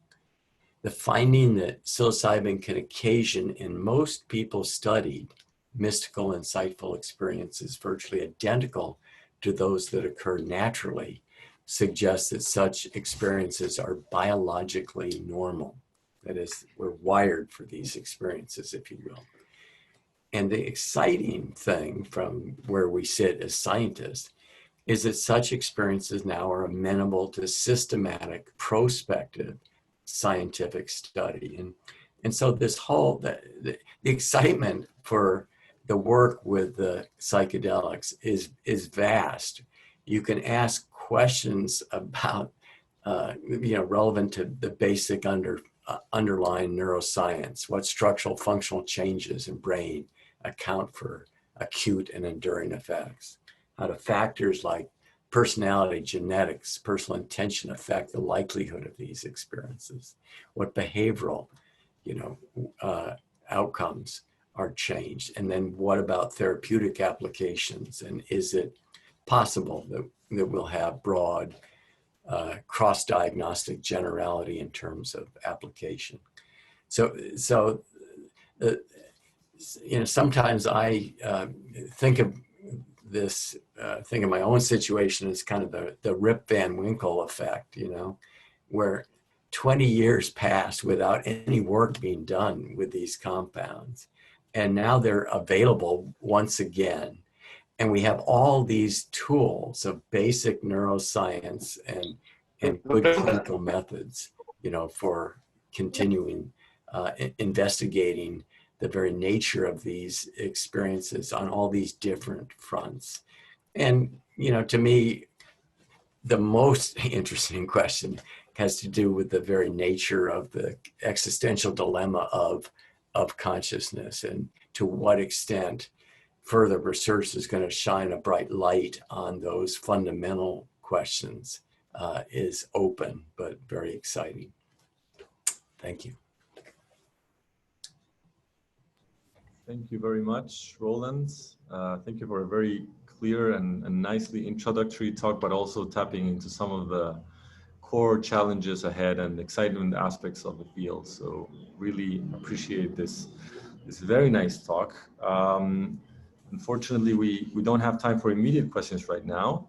The finding that psilocybin can occasion in most people studied mystical, insightful experiences virtually identical to those that occur naturally suggests that such experiences are biologically normal. That is, we're wired for these experiences, if you will. And the exciting thing from where we sit as scientists is that such experiences now are amenable to systematic, prospective scientific study. And so this whole, the excitement for the work with the psychedelics is vast. You can ask questions about, relevant to the basic underlying neuroscience. What structural functional changes in brain account for acute and enduring effects? How do factors like personality, genetics, personal intention affect the likelihood of these experiences? What behavioral, outcomes are changed? And then what about therapeutic applications? And is it possible that we'll have broad cross-diagnostic generality in terms of application? So sometimes I think of this, think of my own situation as kind of the Rip Van Winkle effect, where 20 years passed without any work being done with these compounds. And now they're available once again. And we have all these tools of basic neuroscience and good clinical methods, for continuing investigating the very nature of these experiences on all these different fronts. And, to me, the most interesting question has to do with the very nature of the existential dilemma of consciousness, and to what extent further research is going to shine a bright light on those fundamental questions is open, but very exciting. Thank you. Thank you very much, Roland. Thank you for a very clear and nicely introductory talk, but also tapping into some of the core challenges ahead and excitement aspects of the field. So really appreciate this very nice talk. Unfortunately, we don't have time for immediate questions right now,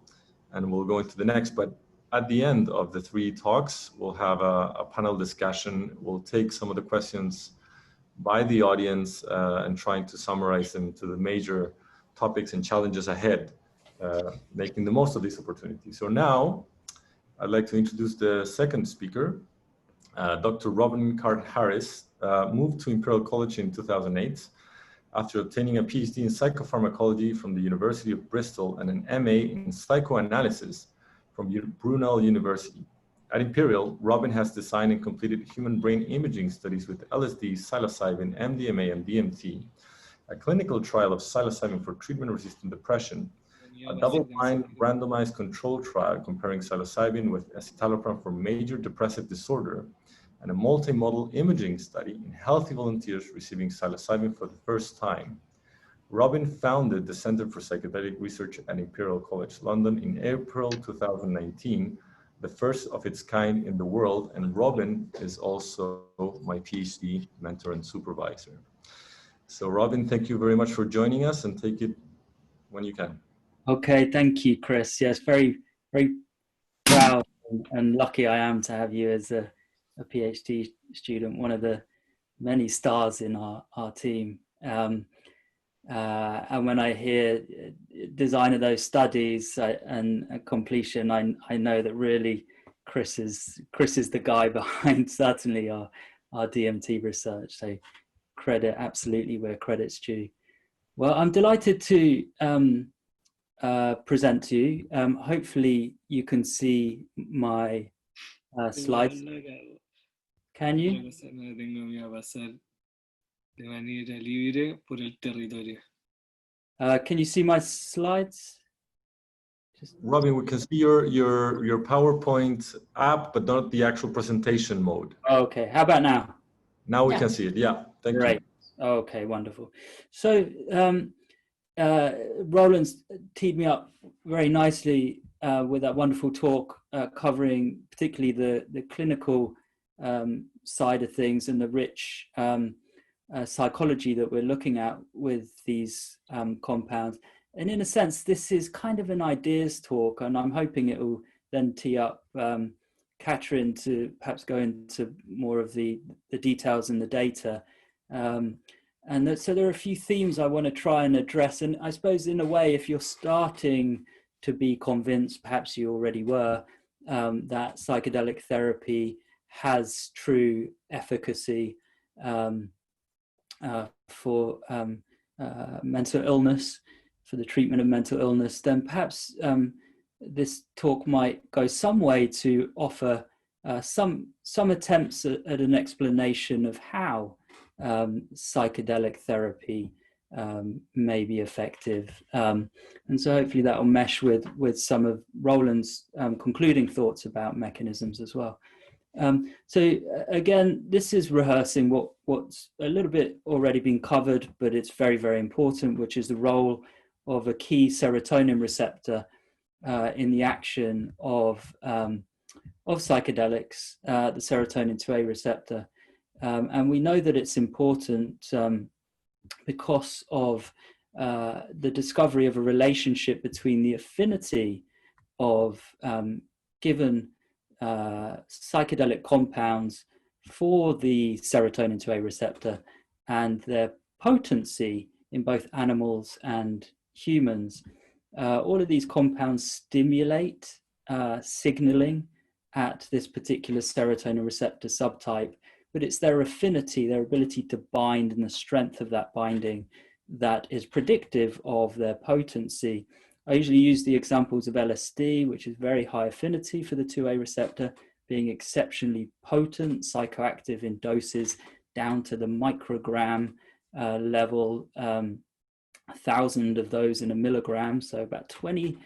and we'll go into the next, but at the end of the 3 talks, we'll have a panel discussion. We'll take some of the questions by the audience and trying to summarize them to the major topics and challenges ahead, making the most of this opportunity. So now, I'd like to introduce the second speaker. Dr. Roland Carhart-Harris moved to Imperial College in 2008 after obtaining a PhD in psychopharmacology from the University of Bristol and an MA in psychoanalysis from Brunel University. At Imperial, Robin has designed and completed human brain imaging studies with LSD, psilocybin, MDMA, and DMT, a clinical trial of psilocybin for treatment-resistant depression, a double-blind randomized control trial comparing psilocybin with escitalopram for major depressive disorder, and a multimodal imaging study in healthy volunteers receiving psilocybin for the first time. Robin founded the Center for Psychedelic Research at Imperial College London in April 2019, the first of its kind in the world, and Robin is also my PhD mentor and supervisor. So Robin, thank you very much for joining us, and take it when you can. Okay, thank you, Chris. Yes, very, very proud and lucky I am to have you as a PhD student, one of the many stars in our team. And when I hear design of those studies and completion, I know that really Chris is the guy behind certainly our DMT research. So credit absolutely where credit's due. Well, I'm delighted to present to you. Hopefully you can see my slides. Can you? Can you see my slides? Robin, we can see your PowerPoint app, but not the actual presentation mode. Okay, how about now? Now we can see it, yeah. Thank you. Okay, wonderful. So Roland's teed me up very nicely with that wonderful talk covering particularly the clinical side of things and the rich psychology that we're looking at with these compounds. And in a sense, this is kind of an ideas talk, and I'm hoping it will then tee up Katrin to perhaps go into more of the details and the data. And so there are a few themes I want to try and address. And I suppose in a way, if you're starting to be convinced, perhaps you already were, that psychedelic therapy has true efficacy for mental illness, for the treatment of mental illness, then perhaps this talk might go some way to offer some attempts at an explanation of how psychedelic therapy may be effective. And so hopefully that will mesh with some of Roland's concluding thoughts about mechanisms as well. So again, this is rehearsing what's a little bit already been covered, but it's very, very important, which is the role of a key serotonin receptor in the action of psychedelics, the serotonin 2A receptor. And we know that it's important because of the discovery of a relationship between the affinity of given psychedelic compounds for the serotonin 2A receptor and their potency in both animals and humans. All of these compounds stimulate signaling at this particular serotonin receptor subtype, but it's their affinity, their ability to bind, and the strength of that binding that is predictive of their potency. I usually use the examples of LSD, which is very high affinity for the 2A receptor, being exceptionally potent, psychoactive in doses down to the microgram level, 1,000 of those in a milligram, so about 20,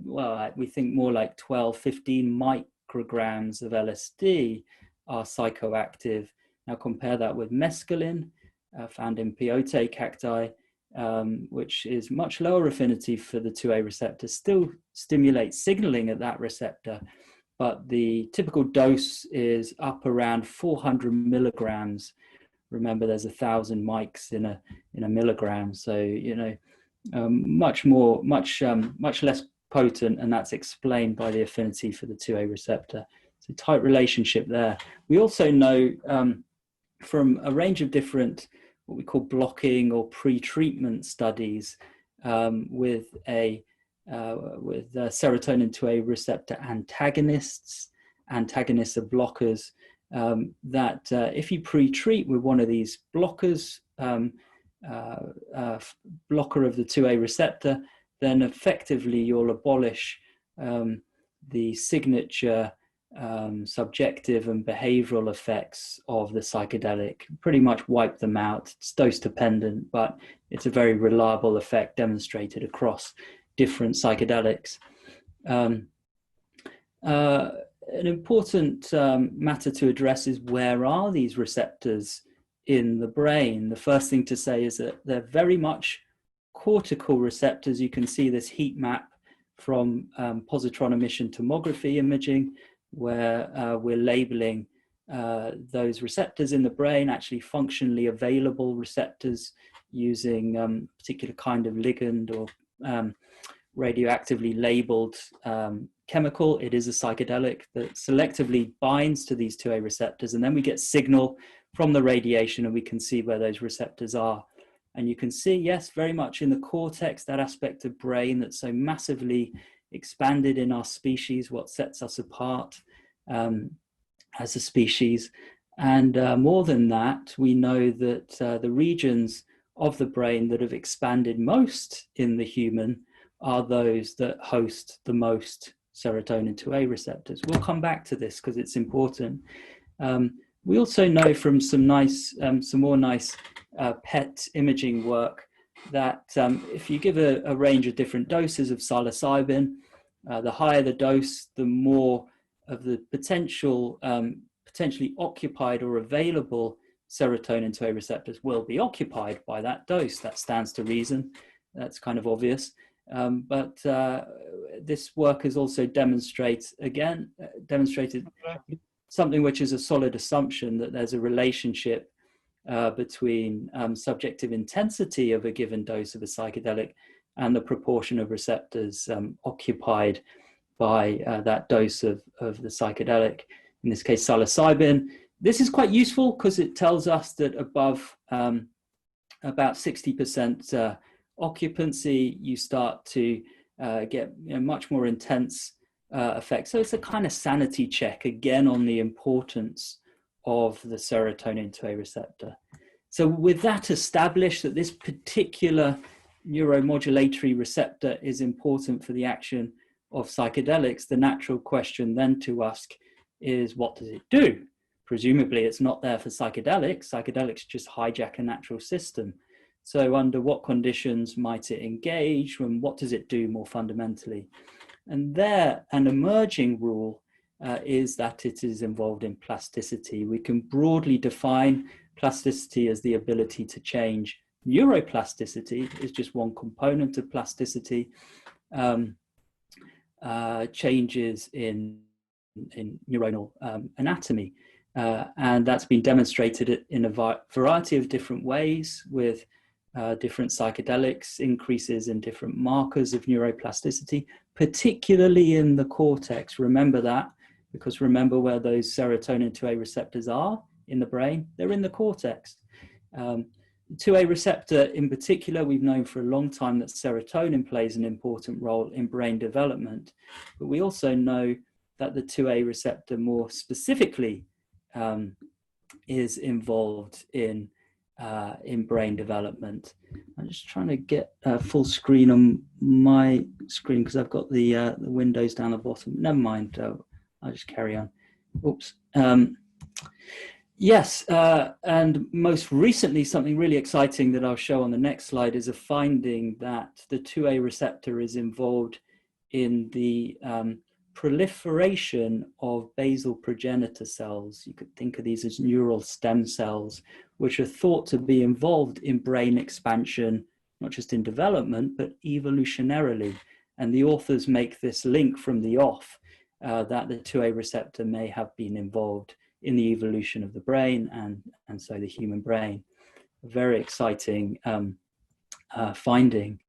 well, we think more like 12, 15 micrograms of LSD are psychoactive. Now compare that with mescaline, found in peyote cacti, which is much lower affinity for the 2A receptor, still stimulates signaling at that receptor, but the typical dose is up around 400 milligrams. Remember, there's 1,000 mics in a milligram, so you know, much less potent, and that's explained by the affinity for the 2A receptor. It's a tight relationship there. We also know from a range of different what we call blocking or pre-treatment studies with serotonin 2A receptor antagonists. Antagonists are blockers. That if you pre-treat with one of these blockers, blocker of the 2A receptor, then effectively you'll abolish the signature subjective and behavioral effects of the psychedelic, pretty much wipe them out. It's dose dependent, but it's a very reliable effect demonstrated across different psychedelics. An important matter to address is, where are these receptors in the brain? The first thing to say is that they're very much cortical receptors. You can see this heat map from positron emission tomography imaging, where we're labeling those receptors in the brain, actually functionally available receptors, using a particular kind of ligand or radioactively labeled chemical. It is a psychedelic that selectively binds to these 2A receptors, and then we get signal from the radiation and we can see where those receptors are. And you can see, yes, very much in the cortex, that aspect of brain that's so massively expanded in our species, what sets us apart as a species. And more than that, we know that the regions of the brain that have expanded most in the human are those that host the most serotonin 2A receptors. We'll come back to this because it's important. We also know from some more nice PET imaging work that if you give a range of different doses of psilocybin, the higher the dose, the more of the potentially occupied or available serotonin 2A receptors will be occupied by that dose. That stands to reason. That's kind of obvious. But this work has also demonstrated something which is a solid assumption, that there's a relationship between subjective intensity of a given dose of a psychedelic and the proportion of receptors occupied by that dose of the psychedelic, in this case psilocybin. This is quite useful because it tells us that above about 60% occupancy, you start to get much more intense effects. So it's a kind of sanity check again on the importance of the serotonin 2A receptor. So with that established, that this particular neuromodulatory receptor is important for the action of psychedelics, the natural question then to ask is, what does it do? Presumably it's not there for psychedelics. Psychedelics just hijack a natural system. So under what conditions might it engage, and what does it do more fundamentally? And there, an emerging rule is that it is involved in plasticity. We can broadly define plasticity as the ability to change. Neuroplasticity is just one component of plasticity. Changes in neuronal anatomy. And that's been demonstrated in a variety of different ways with different psychedelics, increases in different markers of neuroplasticity, particularly in the cortex. Remember that, because remember where those serotonin 2A receptors are in the brain? They're in the cortex. 2A receptor in particular, we've known for a long time that serotonin plays an important role in brain development, but we also know that the 2A receptor more specifically is involved in brain development. I'm just trying to get full screen on my screen because I've got the windows down the bottom. Never mind, I'll just carry on. Oops. Yes, and most recently, something really exciting that I'll show on the next slide is a finding that the 2A receptor is involved in the proliferation of basal progenitor cells. You could think of these as neural stem cells, which are thought to be involved in brain expansion, not just in development, but evolutionarily. And the authors make this link from the off that the 2A receptor may have been involved in the evolution of the brain and so the human brain. A very exciting finding.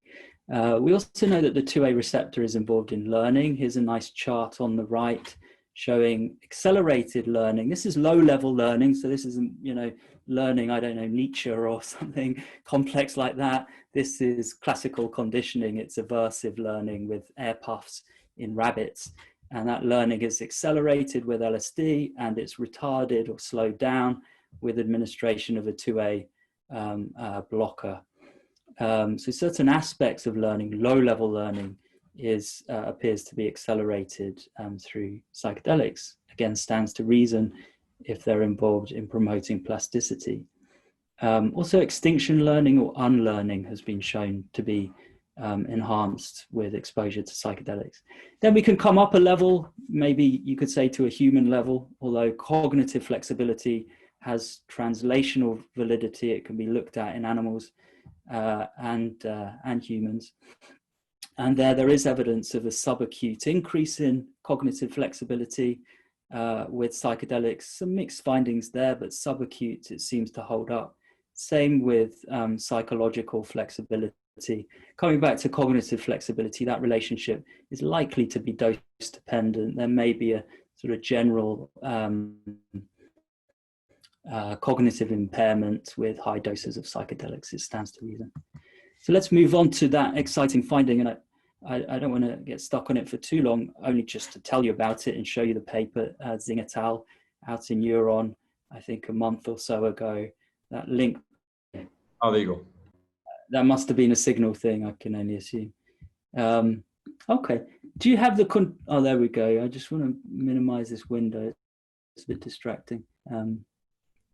We also know that the 2A receptor is involved in learning. Here's a nice chart on the right showing accelerated learning. This is low-level learning, so this isn't, learning, I don't know, Nietzsche or something complex like that. This is classical conditioning. It's aversive learning with air puffs in rabbits. And that learning is accelerated with LSD, and it's retarded or slowed down with administration of a 2A blocker. So certain aspects of learning, low-level learning, appears to be accelerated through psychedelics. Again, stands to reason if they're involved in promoting plasticity. Also, extinction learning or unlearning has been shown to be enhanced with exposure to psychedelics. Then we can come up a level, maybe you could say to a human level, although cognitive flexibility has translational validity. It can be looked at in animals and humans. And there is evidence of a subacute increase in cognitive flexibility with psychedelics. Some mixed findings there, but subacute, it seems to hold up. Same with psychological flexibility. Coming back to cognitive flexibility, that relationship is likely to be dose dependent. There may be a sort of general cognitive impairment with high doses of psychedelics. It stands to reason. So let's move on to that exciting finding. And I don't want to get stuck on it for too long, only just to tell you about it and show you the paper, Zing et al. Out in Neuron, I think a month or so ago. That link. Oh, there you go. That must have been a signal thing, I can only assume. Okay, do you have the, oh, there we go. I just want to minimize this window. It's a bit distracting.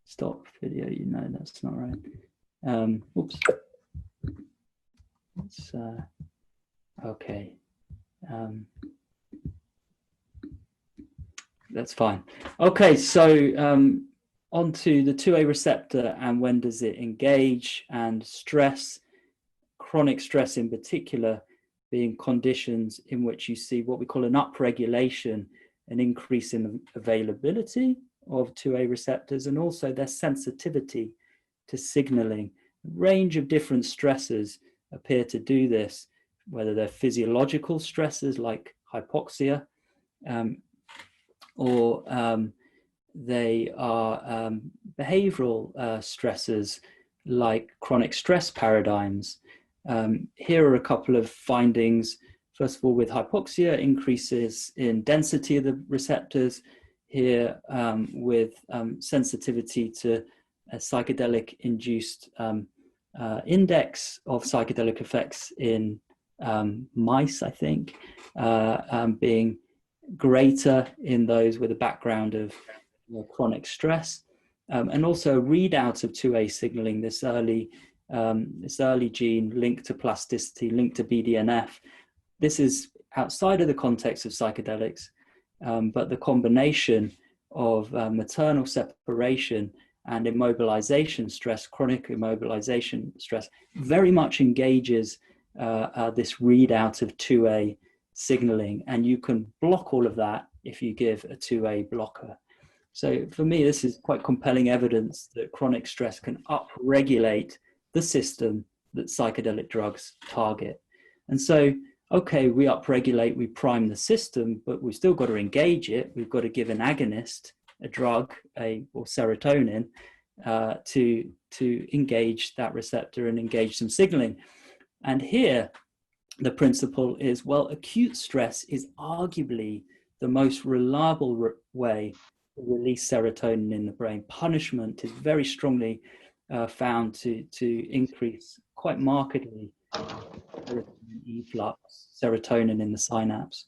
Stop video, that's not right. Oops. Let's, okay. That's fine. Okay, so onto the 2A receptor and when does it engage, and stress, chronic stress in particular, being conditions in which you see what we call an upregulation, an increase in availability of 2A receptors and also their sensitivity to signaling. A range of different stressors appear to do this, whether they're physiological stressors like hypoxia, or they are behavioral stressors like chronic stress paradigms. Here are a couple of findings. First of all, with hypoxia, increases in density of the receptors. Here with sensitivity to a psychedelic-induced index of psychedelic effects in mice, I think, being greater in those with a background of chronic stress. And also a readout of 2A signaling, this early gene linked to plasticity, linked to BDNF. This is outside of the context of psychedelics, but the combination of maternal separation and immobilization stress, chronic immobilization stress, very much engages this readout of 2A signaling, and you can block all of that if you give a 2A blocker. So for me, this is quite compelling evidence that chronic stress can upregulate the system that psychedelic drugs target. And so, okay, we upregulate, we prime the system, but we've still got to engage it. We've got to give an agonist, a drug, or serotonin, to engage that receptor and engage some signaling. And here, the principle is, well, acute stress is arguably the most reliable way to release serotonin in the brain. Punishment is very strongly found to increase quite markedly serotonin efflux, serotonin in the synapse.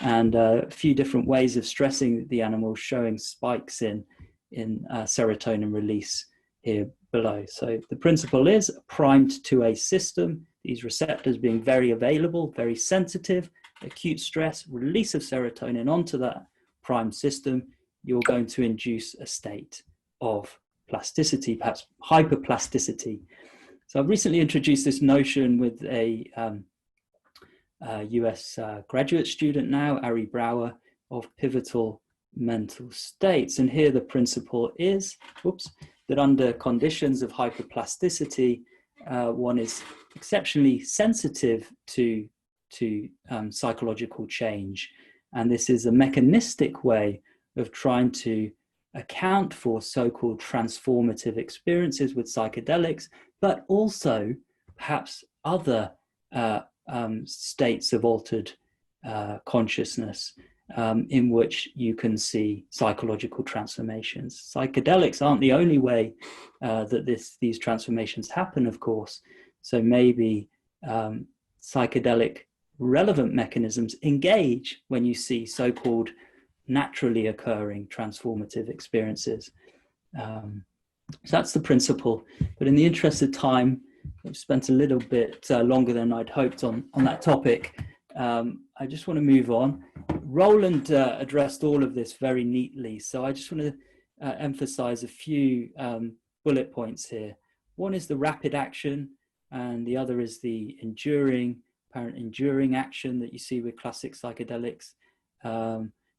And a few different ways of stressing the animal showing spikes in serotonin release here below. So the principle is primed to a system, these receptors being very available, very sensitive, acute stress, release of serotonin onto that primed system, you're going to induce a state of plasticity, perhaps hyperplasticity. So I've recently introduced this notion with a US graduate student now, Ari Brower, of pivotal mental states. And here the principle is, that under conditions of hyperplasticity, one is exceptionally sensitive to psychological change. And this is a mechanistic way of trying to account for so-called transformative experiences with psychedelics, but also perhaps other states of altered consciousness in which you can see psychological transformations. Psychedelics aren't the only way that these transformations happen, of course. So maybe psychedelic relevant mechanisms engage when you see so-called naturally occurring transformative experiences. So that's the principle. But in the interest of time, I've spent a little bit longer than I'd hoped on that topic. I just want to move on. Roland addressed all of this very neatly. So I just want to emphasize a few bullet points here. One is the rapid action, and the other is the apparent enduring action that you see with classic psychedelics.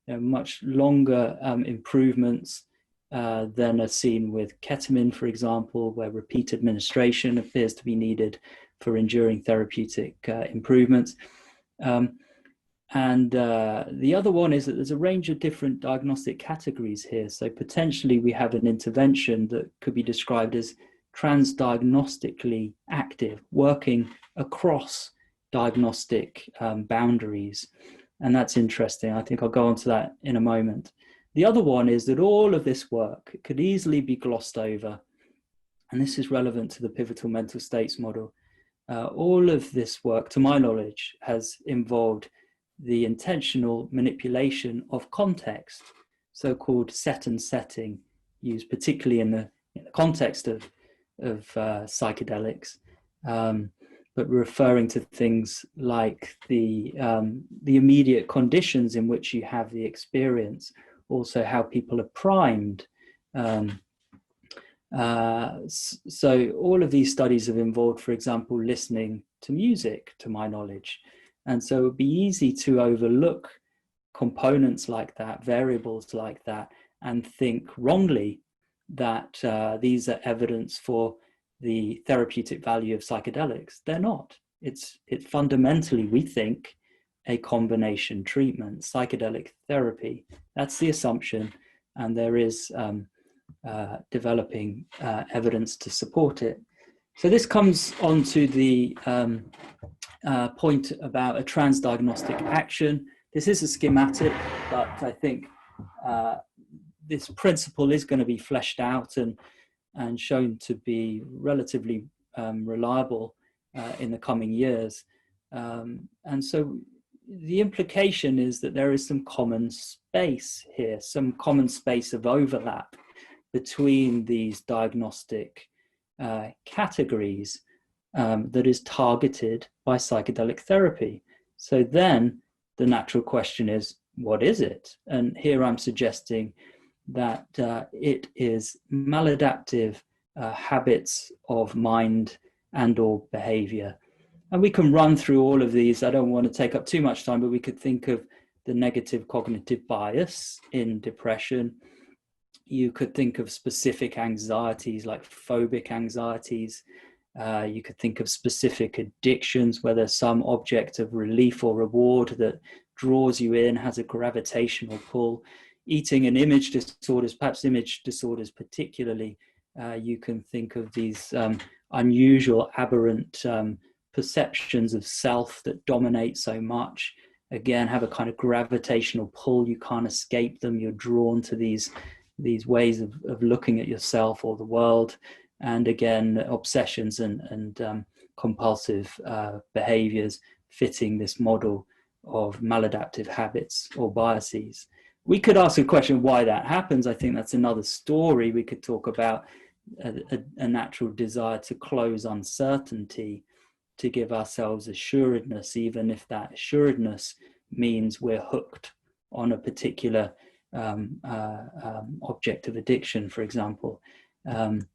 Much longer improvements than are seen with ketamine, for example, where repeat administration appears to be needed for enduring therapeutic improvements. And the other one is that there's a range of different diagnostic categories here. So potentially we have an intervention that could be described as transdiagnostically active, working across diagnostic boundaries. And that's interesting. I think I'll go on to that in a moment. The other one is that all of this work could easily be glossed over. And this is relevant to the pivotal mental states model. All of this work, to my knowledge, has involved the intentional manipulation of context, so-called set and setting, used particularly in the context of psychedelics. But referring to things like the immediate conditions in which you have the experience, also how people are primed. So all of these studies have involved, for example, listening to music, to my knowledge. And so it would be easy to overlook components like that, variables like that, and think wrongly that these are evidence for the therapeutic value of psychedelics. They're not. It's fundamentally, we think, a combination treatment, psychedelic therapy. That's the assumption, and there is developing evidence to support it. So this comes on to the point about a transdiagnostic action. This is a schematic, but I think this principle is going to be fleshed out and shown to be relatively reliable in the coming years. And so the implication is that there is some common space here, some common space of overlap between these diagnostic categories that is targeted by psychedelic therapy. So then the natural question is, what is it? And here I'm suggesting that it is maladaptive habits of mind and or behavior. And we can run through all of these. I don't want to take up too much time, but we could think of the negative cognitive bias in depression. You could think of specific anxieties like phobic anxieties. You could think of specific addictions, where there's some object of relief or reward that draws you in, has a gravitational pull. Eating and image disorders, perhaps image disorders particularly, you can think of these unusual, aberrant perceptions of self that dominate so much. Again, have a kind of gravitational pull. You can't escape them. You're drawn to these ways of looking at yourself or the world. And again, obsessions and compulsive behaviors fitting this model of maladaptive habits or biases. We could ask a question why that happens. I think that's another story. We could talk about a natural desire to close uncertainty, to give ourselves assuredness, even if that assuredness means we're hooked on a particular object of addiction, for example. And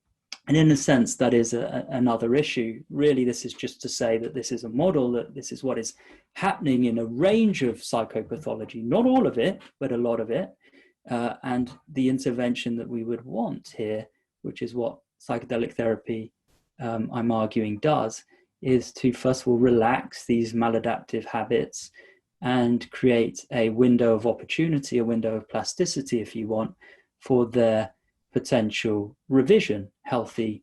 in a sense, that is another issue. Really, this is just to say that this is a model, that this is what is happening in a range of psychopathology, not all of it, but a lot of it. And the intervention that we would want here, which is what psychedelic therapy, I'm arguing, does, is to first of all relax these maladaptive habits and create a window of opportunity, a window of plasticity, if you want, for their potential revision, healthy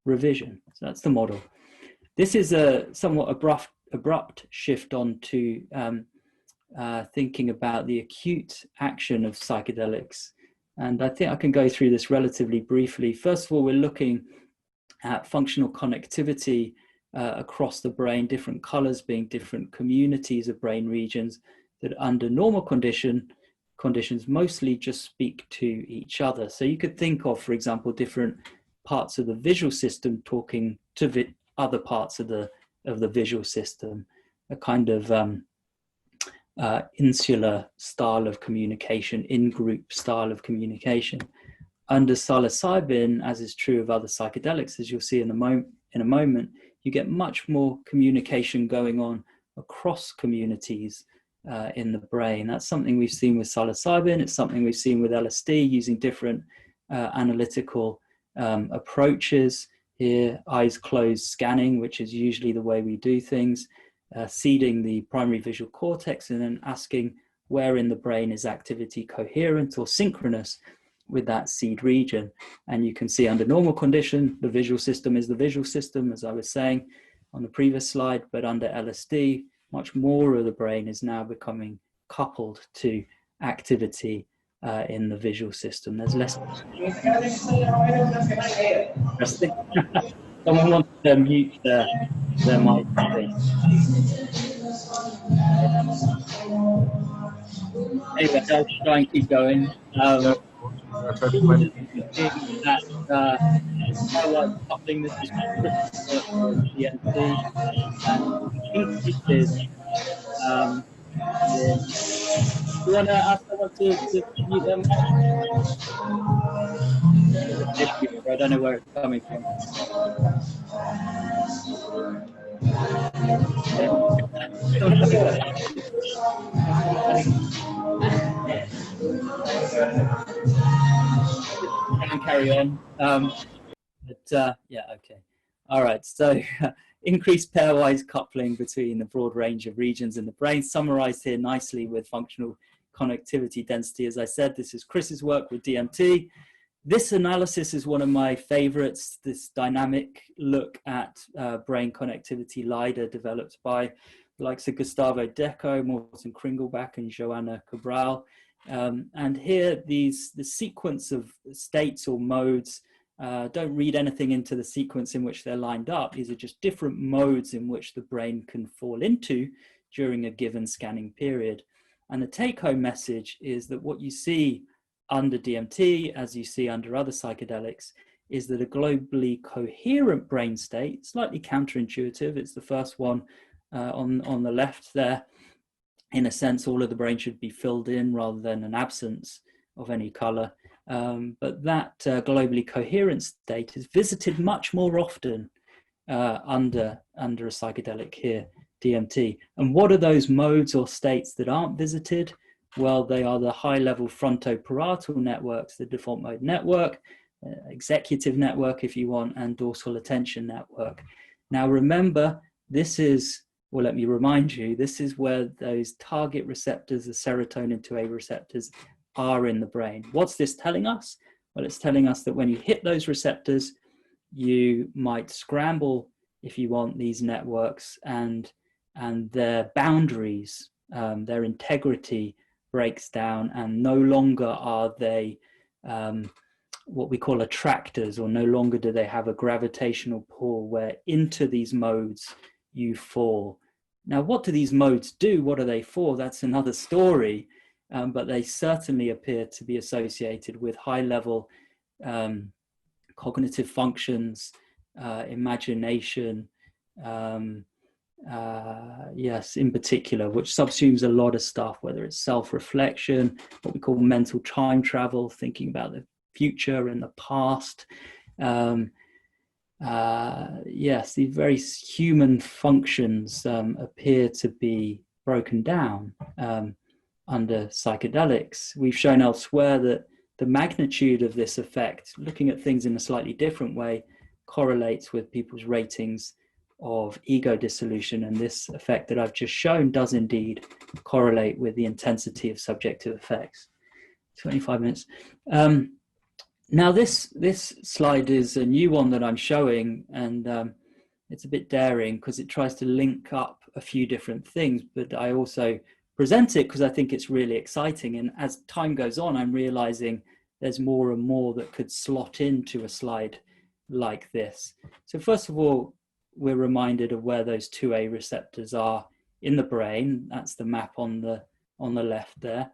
revision. So that's the model. This is a somewhat abrupt shift on to thinking about the acute action of psychedelics. And I think I can go through this relatively briefly. First of all, we're looking at functional connectivity across the brain, different colors being different communities of brain regions that under normal conditions mostly just speak to each other. So you could think of, for example, different parts of the visual system talking to other parts of the visual system, a kind of insular style of communication, in-group style of communication. Under psilocybin, as is true of other psychedelics, as you'll see in a moment, you get much more communication going on across communities in the brain. That's something we've seen with psilocybin. It's something we've seen with LSD, using different analytical approaches. Here, eyes closed scanning, which is usually the way we do things, seeding the primary visual cortex and then asking where in the brain is activity coherent or synchronous with that seed region. And you can see under normal condition, the visual system is the visual system, as I was saying on the previous slide, but under LSD, much more of the brain is now becoming coupled to activity in the visual system. There's less. Someone wants to mute their mic. Anyway, I'll try and keep going. Coupling this is for DMT and increases. You want to ask someone to mute them? I don't know where it's coming from. Can carry on. Yeah, okay. All right, so increased pairwise coupling between the broad range of regions in the brain, summarized here nicely with functional connectivity density. As I said, this is Chris's work with DMT. This analysis is one of my favorites, this dynamic look at brain connectivity LIDAR developed by the likes of Gustavo Deco, Morten Kringelbach, and Joanna Cabral. And here, the sequence of states or modes, don't read anything into the sequence in which they're lined up. These are just different modes in which the brain can fall into during a given scanning period. And the take-home message is that what you see under DMT, as you see under other psychedelics, is that a globally coherent brain state, slightly counterintuitive. It's the first one on the left there. In a sense, all of the brain should be filled in rather than an absence of any color. But that globally coherent state is visited much more often under a psychedelic here, DMT. And what are those modes or states that aren't visited? Well, they are the high-level frontoparietal networks, the default mode network, executive network if you want, and dorsal attention network. Now remember, this is, well, let me remind you, this is where those target receptors, the serotonin 2A receptors, are in the brain. What's this telling us? Well, it's telling us that when you hit those receptors, you might scramble, if you want, these networks, and their boundaries, their integrity breaks down, and no longer are they what we call attractors, or no longer do they have a gravitational pull where into these modes you fall. Now, what do these modes do? What are they for? That's another story, but they certainly appear to be associated with high-level cognitive functions, imagination, yes, in particular, which subsumes a lot of stuff, whether it's self-reflection, what we call mental time travel, thinking about the future and the past. Yes, these very human functions appear to be broken down under psychedelics. We've shown elsewhere that the magnitude of this effect, looking at things in a slightly different way, correlates with people's ratings of ego dissolution, and this effect that I've just shown does indeed correlate with the intensity of subjective effects. 25 minutes. Now this slide is a new one that I'm showing, and it's a bit daring because it tries to link up a few different things, but I also present it because I think it's really exciting, and as time goes on, I'm realizing there's more and more that could slot into a slide like this. So first of all, we're reminded of where those 2A receptors are in the brain. That's the map on the left there.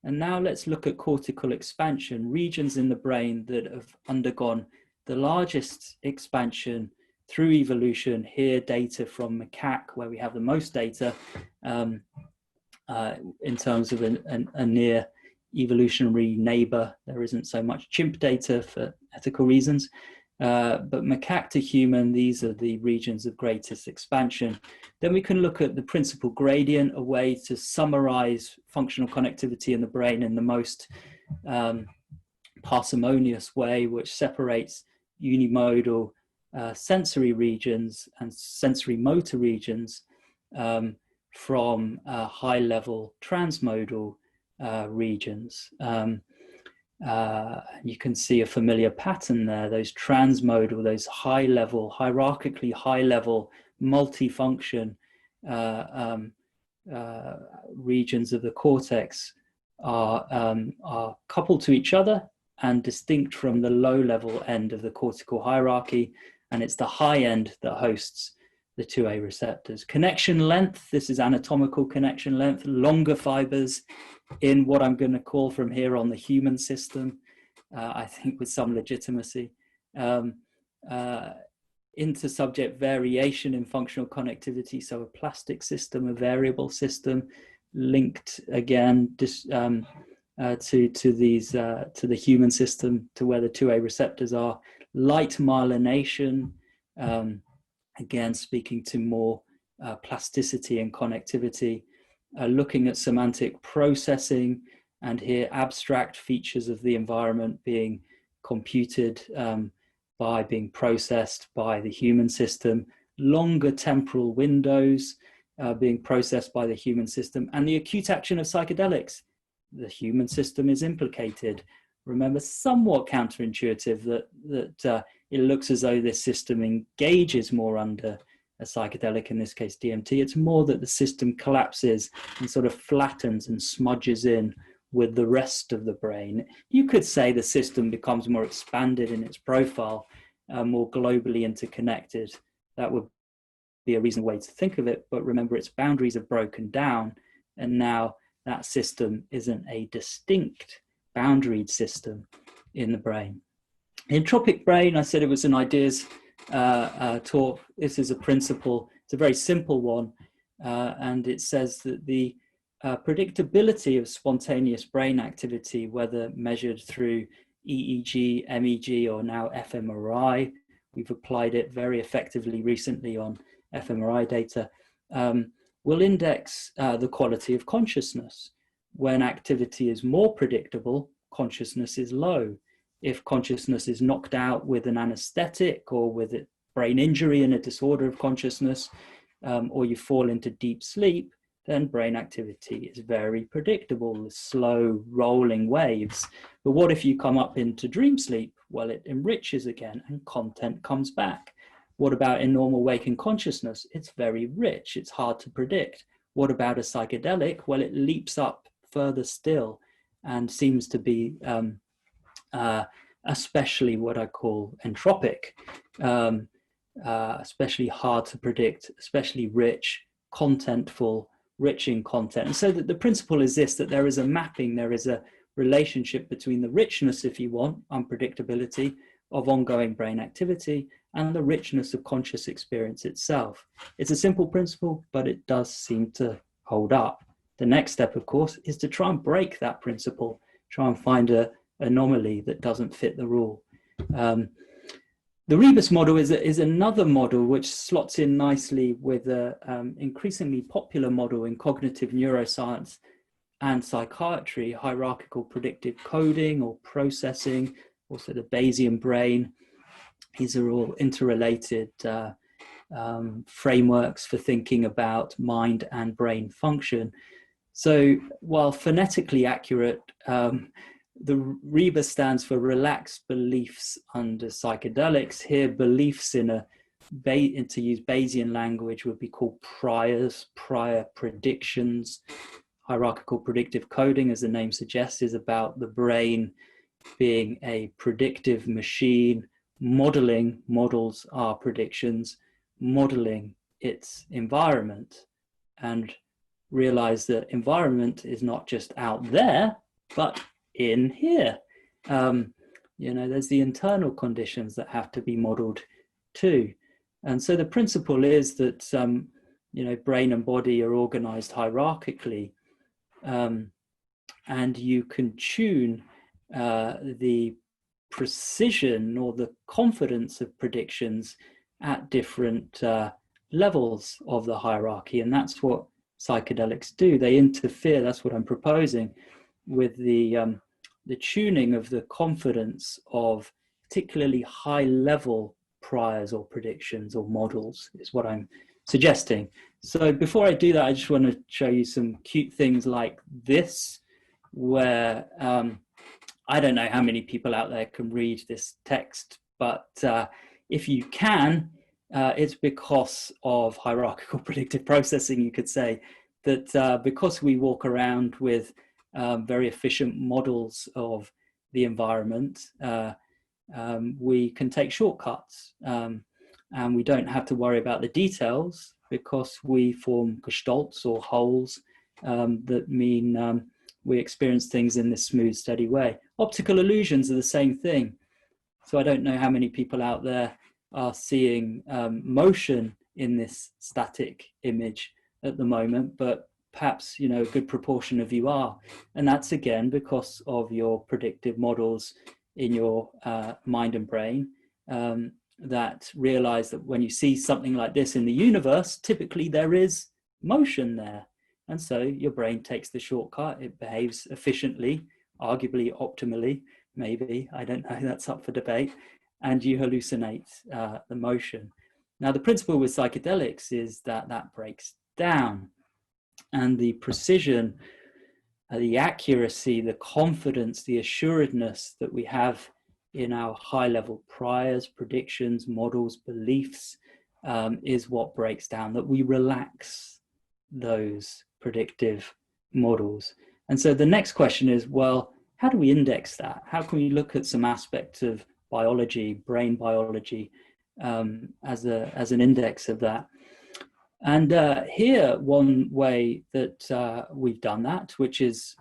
And now let's look at cortical expansion, regions in the brain that have undergone the largest expansion through evolution. Here, data from macaque, where we have the most data in terms of a near evolutionary neighbor. There isn't so much chimp data for ethical reasons. But macaque to human, these are the regions of greatest expansion. Then we can look at the principal gradient, a way to summarize functional connectivity in the brain in the most parsimonious way, which separates unimodal sensory regions and sensory motor regions from high-level transmodal regions. You can see a familiar pattern there, those transmodal, those high-level, hierarchically high-level, multifunction regions of the cortex are coupled to each other and distinct from the low-level end of the cortical hierarchy, and it's the high end that hosts the 2A receptors. Connection length, this is anatomical connection length, longer fibers in what I'm going to call from here on the human system, I think with some legitimacy. Inter-subject variation in functional connectivity, so a plastic system, a variable system, linked again to the human system, to where the 2A receptors are. Light myelination, again speaking to more plasticity and connectivity. Looking at semantic processing, and here abstract features of the environment being computed by being processed by the human system, longer temporal windows being processed by the human system, and the acute action of psychedelics. The human system is implicated. remember, somewhat counterintuitive, that it looks as though this system engages more under a psychedelic, in this case DMT. It's more that the system collapses and sort of flattens and smudges in with the rest of the brain. You could say the system becomes more expanded in its profile, more globally interconnected. That would be a reasonable way to think of it, but remember, its boundaries are broken down, and now that system isn't a distinct boundaried system in the brain. Entropic brain, I said it was an ideas talk. This is a principle. It's a very simple one, and it says that the predictability of spontaneous brain activity, whether measured through EEG, MEG, or now fMRI, we've applied it very effectively recently on fMRI data, will index the quality of consciousness. When activity is more predictable, consciousness is low. If consciousness is knocked out with an anesthetic or with a brain injury and a disorder of consciousness, or you fall into deep sleep, then brain activity is very predictable, slow rolling waves. But what if you come up into dream sleep? Well, it enriches again and content comes back. What about in normal waking consciousness? It's very rich, it's hard to predict. What about a psychedelic? Well, it leaps up further still and seems to be especially what I call entropic, especially hard to predict, especially rich, contentful, rich in content. And so that the principle is this, that there is a mapping, there is a relationship between the richness, if you want, unpredictability of ongoing brain activity and the richness of conscious experience itself. It's a simple principle, but it does seem to hold up. The next step, of course, is to try and break that principle, try and find an anomaly that doesn't fit the rule. The Rebus model is another model which slots in nicely with an increasingly popular model in cognitive neuroscience and psychiatry, hierarchical predictive coding or processing, also the Bayesian brain. These are all interrelated frameworks for thinking about mind and brain function. So while phonetically accurate, the Rebus stands for relaxed beliefs under psychedelics. Here, beliefs in to use Bayesian language would be called priors, prior predictions. Hierarchical predictive coding, as the name suggests, is about the brain being a predictive machine, modeling, models are predictions, modeling its environment, and realize that environment is not just out there, but in here. There's the internal conditions that have to be modeled too. And so the principle is that, brain and body are organized hierarchically, and you can tune the precision or the confidence of predictions at different levels of the hierarchy. And that's what psychedelics do. They interfere, that's what I'm proposing, with the tuning of the confidence of particularly high level priors or predictions or models is what I'm suggesting. So before I do that, I just want to show you some cute things like this, where I don't know how many people out there can read this text, but if you can, it's because of hierarchical predictive processing, you could say, that because we walk around with very efficient models of the environment, we can take shortcuts, and we don't have to worry about the details because we form gestalts or wholes that mean we experience things in this smooth, steady way. Optical illusions are the same thing. So I don't know how many people out there are seeing motion in this static image at the moment, but perhaps a good proportion of you are. And that's again because of your predictive models in your mind and brain that realize that when you see something like this in the universe, typically there is motion there. And so your brain takes the shortcut, it behaves efficiently, arguably optimally, maybe, I don't know, that's up for debate, and you hallucinate the motion. Now the principle with psychedelics is that that breaks down, and the precision the accuracy, the confidence, the assuredness that we have in our high-level priors, predictions, models, beliefs, is what breaks down, that we relax those predictive models. And so the next question is, well, how do we index that? How can we look at some aspects of biology, brain biology, as an index of that? And here, one way that we've done that, which is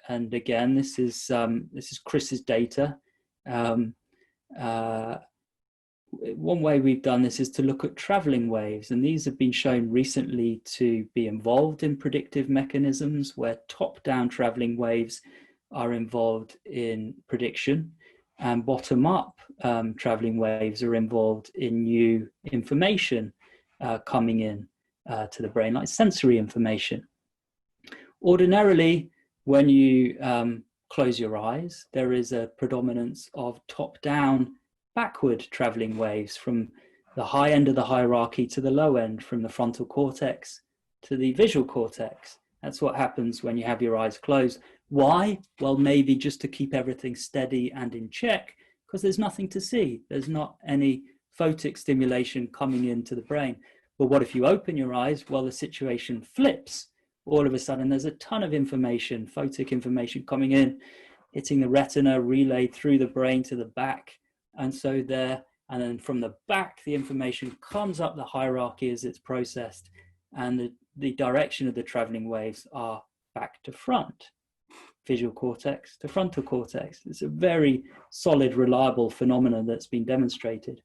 and again, this is Chris's data. One way we've done this is to look at traveling waves, and these have been shown recently to be involved in predictive mechanisms where top-down traveling waves are involved in prediction, and bottom-up traveling waves are involved in new information coming in to the brain, like sensory information. Ordinarily, when you close your eyes, there is a predominance of top-down backward traveling waves from the high end of the hierarchy to the low end, from the frontal cortex to the visual cortex. That's what happens when you have your eyes closed. Why? Well, maybe just to keep everything steady and in check, because there's nothing to see. There's not any photic stimulation coming into the brain. But what if you open your eyes? Well, the situation flips. All of a sudden, there's a ton of information, photic information coming in, hitting the retina, relayed through the brain to the back. And so there, and then from the back, the information comes up the hierarchy as it's processed, and the direction of the traveling waves are back to front, visual cortex to frontal cortex. It's a very solid, reliable phenomenon that's been demonstrated.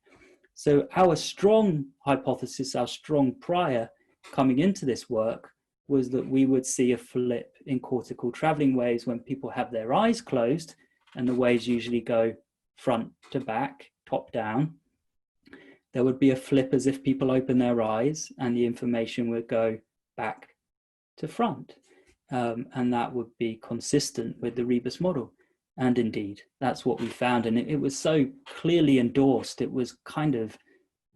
So our strong hypothesis, our strong prior coming into this work, was that we would see a flip in cortical traveling waves when people have their eyes closed, and the waves usually go front to back, top down. There would be a flip as if people open their eyes, and the information would go back to front. And that would be consistent with the Rebus model. And indeed, that's what we found. And it was so clearly endorsed. It was kind of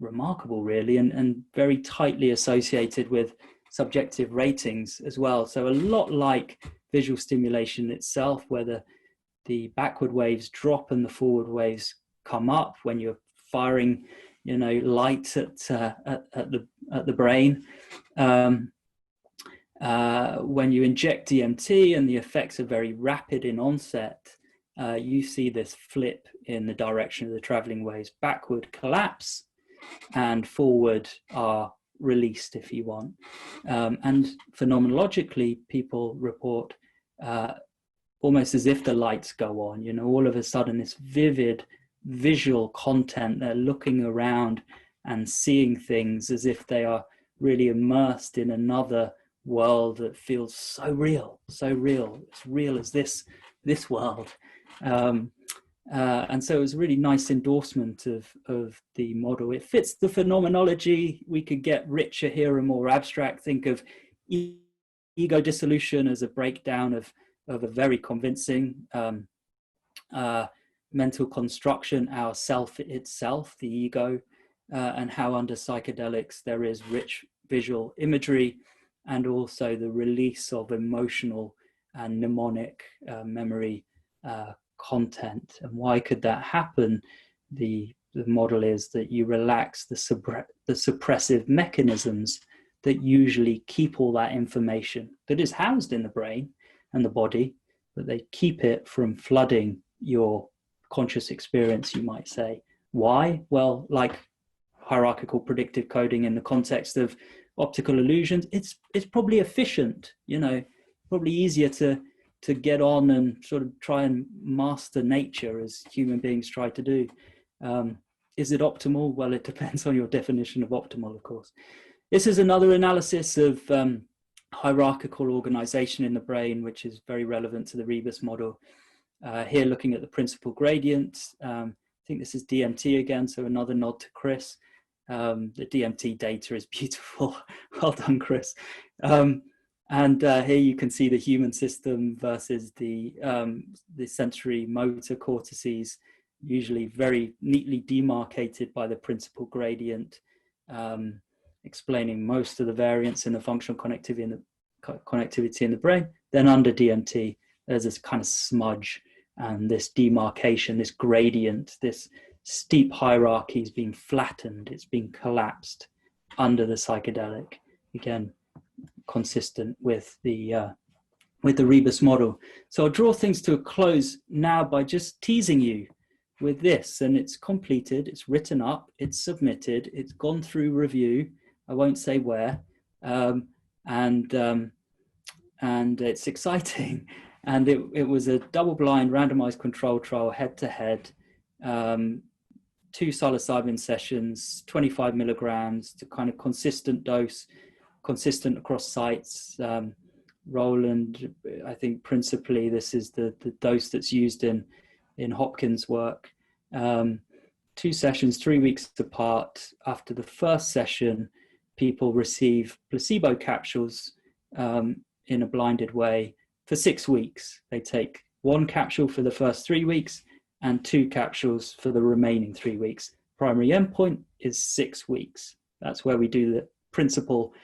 remarkable, really, and very tightly associated with subjective ratings as well. So a lot like visual stimulation itself, where the backward waves drop and the forward waves come up when you're firing, light at the brain. When you inject DMT and the effects are very rapid in onset, you see this flip in the direction of the traveling waves. Backward collapse and forward are released, if you want. And phenomenologically, people report almost as if the lights go on, all of a sudden this vivid visual content, they're looking around and seeing things as if they are really immersed in another world that feels so real, as real as this world. And so it was a really nice endorsement of the model. It fits the phenomenology. We could get richer here and more abstract. Think of ego dissolution as a breakdown of a very convincing mental construction, our self itself, the ego, and how under psychedelics there is rich visual imagery, and also the release of emotional and mnemonic memory content. And why could that happen? The model is that you relax the suppressive mechanisms that usually keep all that information that is housed in the brain and the body, but they keep it from flooding your conscious experience, you might say. Why? Well, like hierarchical predictive coding in the context of optical illusions, it's probably efficient, probably easier to get on and sort of try and master nature as human beings try to do. Is it optimal? Well, it depends on your definition of optimal, of course. This is another analysis of hierarchical organization in the brain, which is very relevant to the Rebus model. Here, looking at the principal gradient. I think this is DMT again, so another nod to Chris. The DMT data is beautiful. Well done, Chris. And here you can see the human system versus the sensory motor cortices, usually very neatly demarcated by the principal gradient, explaining most of the variance in the functional connectivity connectivity in the brain. Then under DMT, there's this kind of smudge and this demarcation, this gradient, this steep hierarchy is being flattened, it's being collapsed under the psychedelic. Again, consistent with the Rebus model. So I'll draw things to a close now by just teasing you with this, and it's completed, it's written up, it's submitted, it's gone through review. I won't say where, and it's exciting. And it was a double-blind, randomized control trial, head-to-head, 2 psilocybin sessions, 25 milligrams, to kind of consistent dose, consistent across sites. Roland, I think principally this is the dose that's used in Hopkins' work. 2 sessions, 3 weeks apart. After the first session, people receive placebo capsules in a blinded way for 6 weeks. They take 1 capsule for the first 3 weeks and 2 capsules for the remaining 3 weeks. Primary endpoint is 6 weeks. That's where we do the principal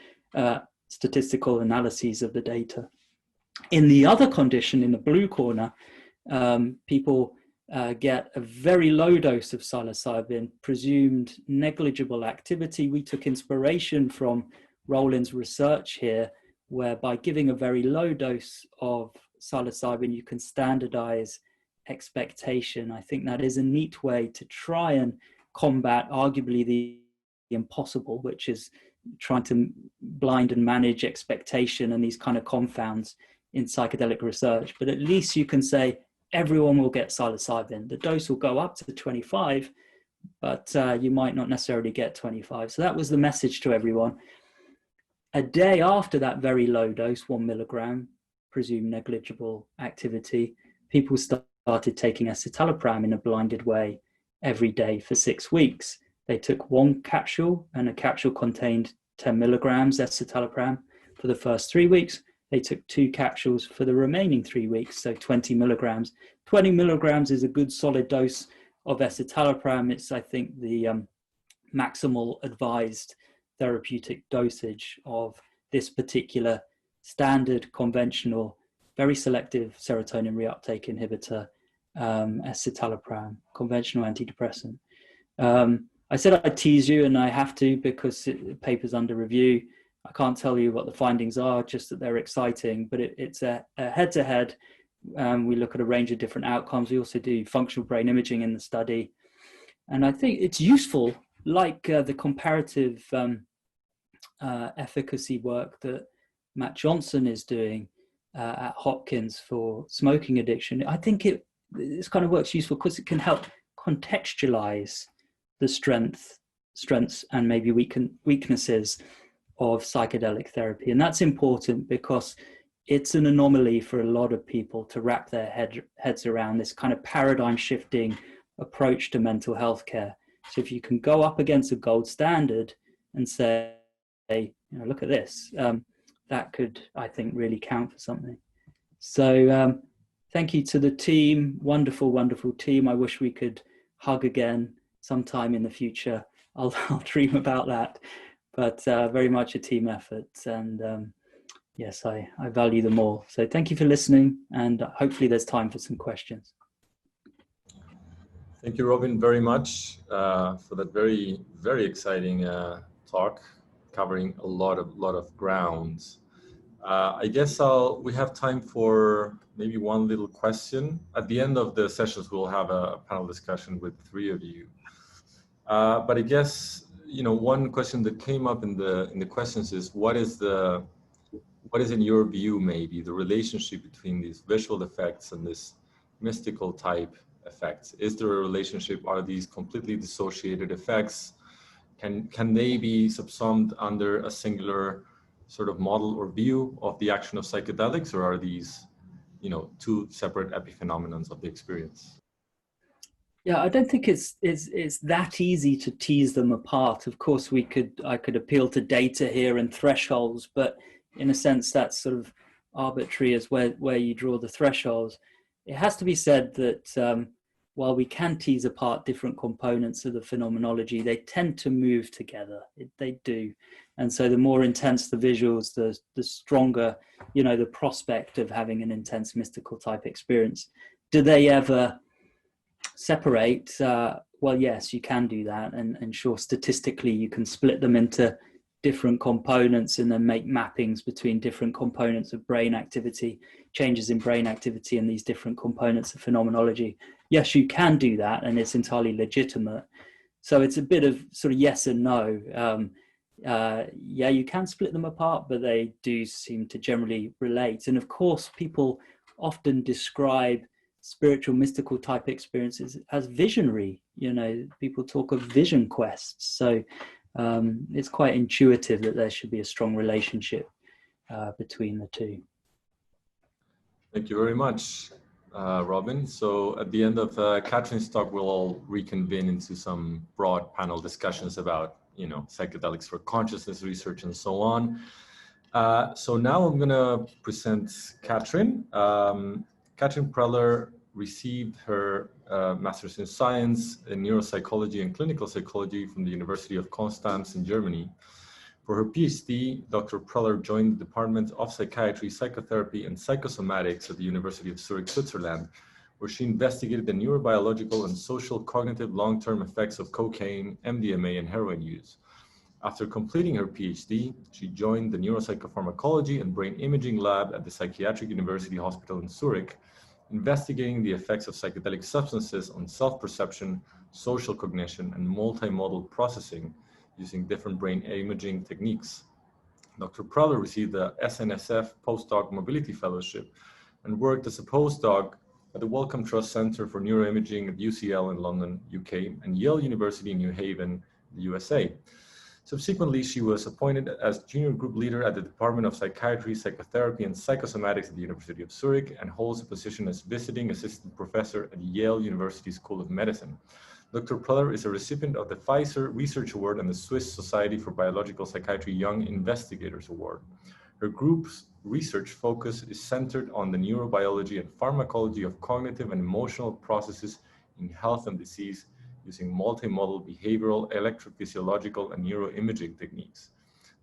statistical analyses of the data. In the other condition, in the blue corner, people get a very low dose of psilocybin, presumed negligible activity. We took inspiration from Roland's research here, where by giving a very low dose of psilocybin, you can standardize expectation. I think that is a neat way to try and combat arguably the impossible, which is trying to blind and manage expectation and these kind of confounds in psychedelic research. But at least you can say everyone will get psilocybin. The dose will go up to 25, but you might not necessarily get 25. So that was the message to everyone. A day after that very low dose, 1 milligram, presumed negligible activity, people started taking escitalopram in a blinded way every day for 6 weeks. They took 1 capsule, and a capsule contained 10 milligrams escitalopram for the first 3 weeks. They took 2 capsules for the remaining 3 weeks, so 20 milligrams. 20 milligrams is a good solid dose of escitalopram. It's, I think, the maximal advised therapeutic dosage of this particular standard, conventional, very selective serotonin reuptake inhibitor, escitalopram, conventional antidepressant. I said I'd tease you, and I have to because the paper's under review. I can't tell you what the findings are, just that they're exciting, but it's a head-to-head. We look at a range of different outcomes. We also do functional brain imaging in the study. And I think it's useful, like the comparative efficacy work that Matt Johnson is doing at Hopkins for smoking addiction. I think this kind of work's useful because it can help contextualize the strengths and maybe weaknesses of psychedelic therapy. And that's important because it's an anomaly for a lot of people to wrap their heads around this kind of paradigm shifting approach to mental health care. So if you can go up against a gold standard and say, look at this, that could, I think, really count for something. So thank you to the team, wonderful, wonderful team. I wish we could hug again sometime in the future. I'll dream about that, but very much a team effort. And yes, I value them all. So thank you for listening, and hopefully there's time for some questions. Thank you, Robin, very much for that very, very exciting talk, covering a lot of ground. I guess we have time for maybe one little question. At the end of the sessions, we'll have a panel discussion with 3 of you. But I guess, one question that came up in the questions is, what is in your view maybe the relationship between these visual effects and this mystical type effects? Is there a relationship? Are these completely dissociated effects? Can they be subsumed under a singular sort of model or view of the action of psychedelics, or are these, 2 separate epiphenomenons of the experience? Yeah, I don't think it's that easy to tease them apart. Of course, I could appeal to data here and thresholds, but in a sense, that's sort of arbitrary as where you draw the thresholds. It has to be said that while we can tease apart different components of the phenomenology, they tend to move together. They do. And so the more intense the visuals, the stronger, you know, the prospect of having an intense mystical type experience. Do they ever separate? Well, yes, you can do that. And sure, statistically, you can split them into different components and then make mappings between different components of brain activity, changes in brain activity and these different components of phenomenology. Yes, you can do that, and it's entirely legitimate. So it's a bit of sort of yes and no. Yeah, you can split them apart, but they do seem to generally relate. And of course, people often describe spiritual, mystical type experiences as visionary. You know, people talk of vision quests. So it's quite intuitive that there should be a strong relationship between the two. Thank you very much, Robin. So at the end of Katrin's talk, we'll all reconvene into some broad panel discussions about, you know, psychedelics for consciousness research and so on. So now I'm going to present Katrin. Katrin Preller received her Master's in Science in Neuropsychology and Clinical Psychology from the University of Constance in Germany. For her PhD, Dr. Preller joined the Department of Psychiatry, Psychotherapy, and Psychosomatics at the University of Zurich, Switzerland, where she investigated the neurobiological and social cognitive long-term effects of cocaine, MDMA, and heroin use. After completing her PhD, she joined the Neuropsychopharmacology and Brain Imaging Lab at the Psychiatric University Hospital in Zurich, investigating the effects of psychedelic substances on self-perception, social cognition, and multimodal processing using different brain imaging techniques. Dr. Preller received the SNSF Postdoc Mobility Fellowship and worked as a postdoc at the Wellcome Trust Center for Neuroimaging at UCL in London, UK, and Yale University in New Haven, the USA. Subsequently, she was appointed as junior group leader at the Department of Psychiatry, Psychotherapy, and Psychosomatics at the University of Zurich, and holds a position as visiting assistant professor at Yale University School of Medicine. Dr. Preller is a recipient of the Pfizer Research Award and the Swiss Society for Biological Psychiatry Young Investigators Award. Her group's research focus is centered on the neurobiology and pharmacology of cognitive and emotional processes in health and disease using multimodal behavioral, electrophysiological, and neuroimaging techniques,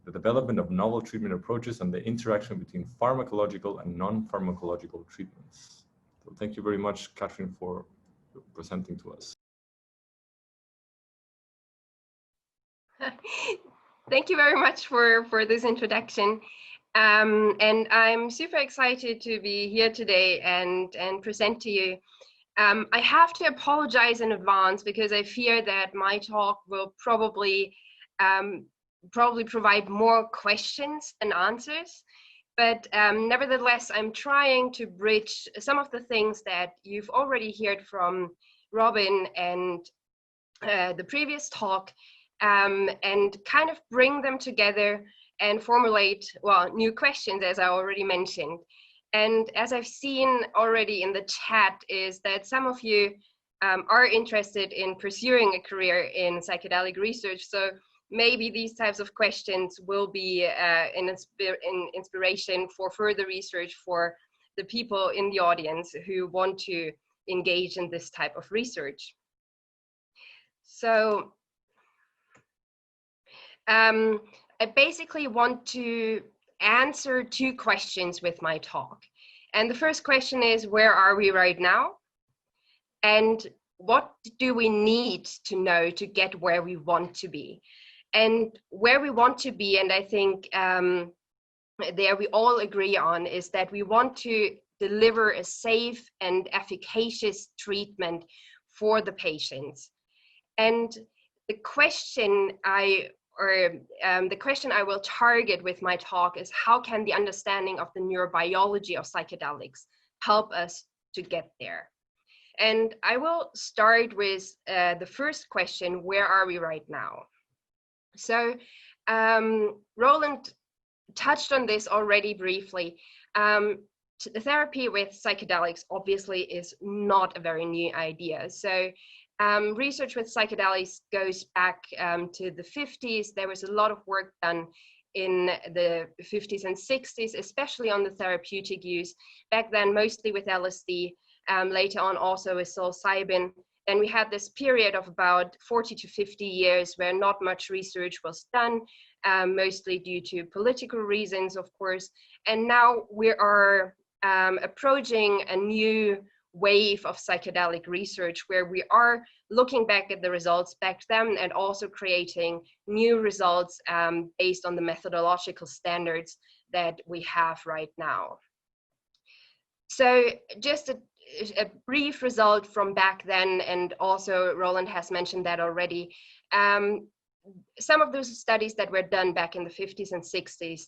the development of novel treatment approaches, and the interaction between pharmacological and non-pharmacological treatments. So thank you very much, Katrin, for presenting to us. Thank you very much for this introduction. And I'm super excited to be here today and present to you. I have to apologize in advance because I fear that my talk will probably provide more questions than answers. But nevertheless, I'm trying to bridge some of the things that you've already heard from Robin and the previous talk, and kind of bring them together and formulate, well, new questions, as I already mentioned. And as I've seen already in the chat, is that some of you are interested in pursuing a career in psychedelic research. So maybe these types of questions will be an inspiration for further research for the people in the audience who want to engage in this type of research. So I basically want to answer two questions with my talk. And the first question is, where are we right now? And what do we need to know to get where we want to be? And where we want to be, and I think there we all agree on, is that we want to deliver a safe and efficacious treatment for the patients. And the question I will target with my talk is, how can the understanding of the neurobiology of psychedelics help us to get there? And I will start with the first question, where are we right now? So Roland touched on this already briefly. The therapy with psychedelics obviously is not a very new idea. So research with psychedelics goes back to the 50s. There was a lot of work done in the 50s and 60s, especially on the therapeutic use. Back then, mostly with LSD, later on also with psilocybin. Then we had this period of about 40 to 50 years where not much research was done, mostly due to political reasons, of course. And now we are approaching a new wave of psychedelic research where we are looking back at the results back then and also creating new results based on the methodological standards that we have right now. So just a brief result from back then, and also Roland has mentioned that already. Some of those studies that were done back in the 50s and 60s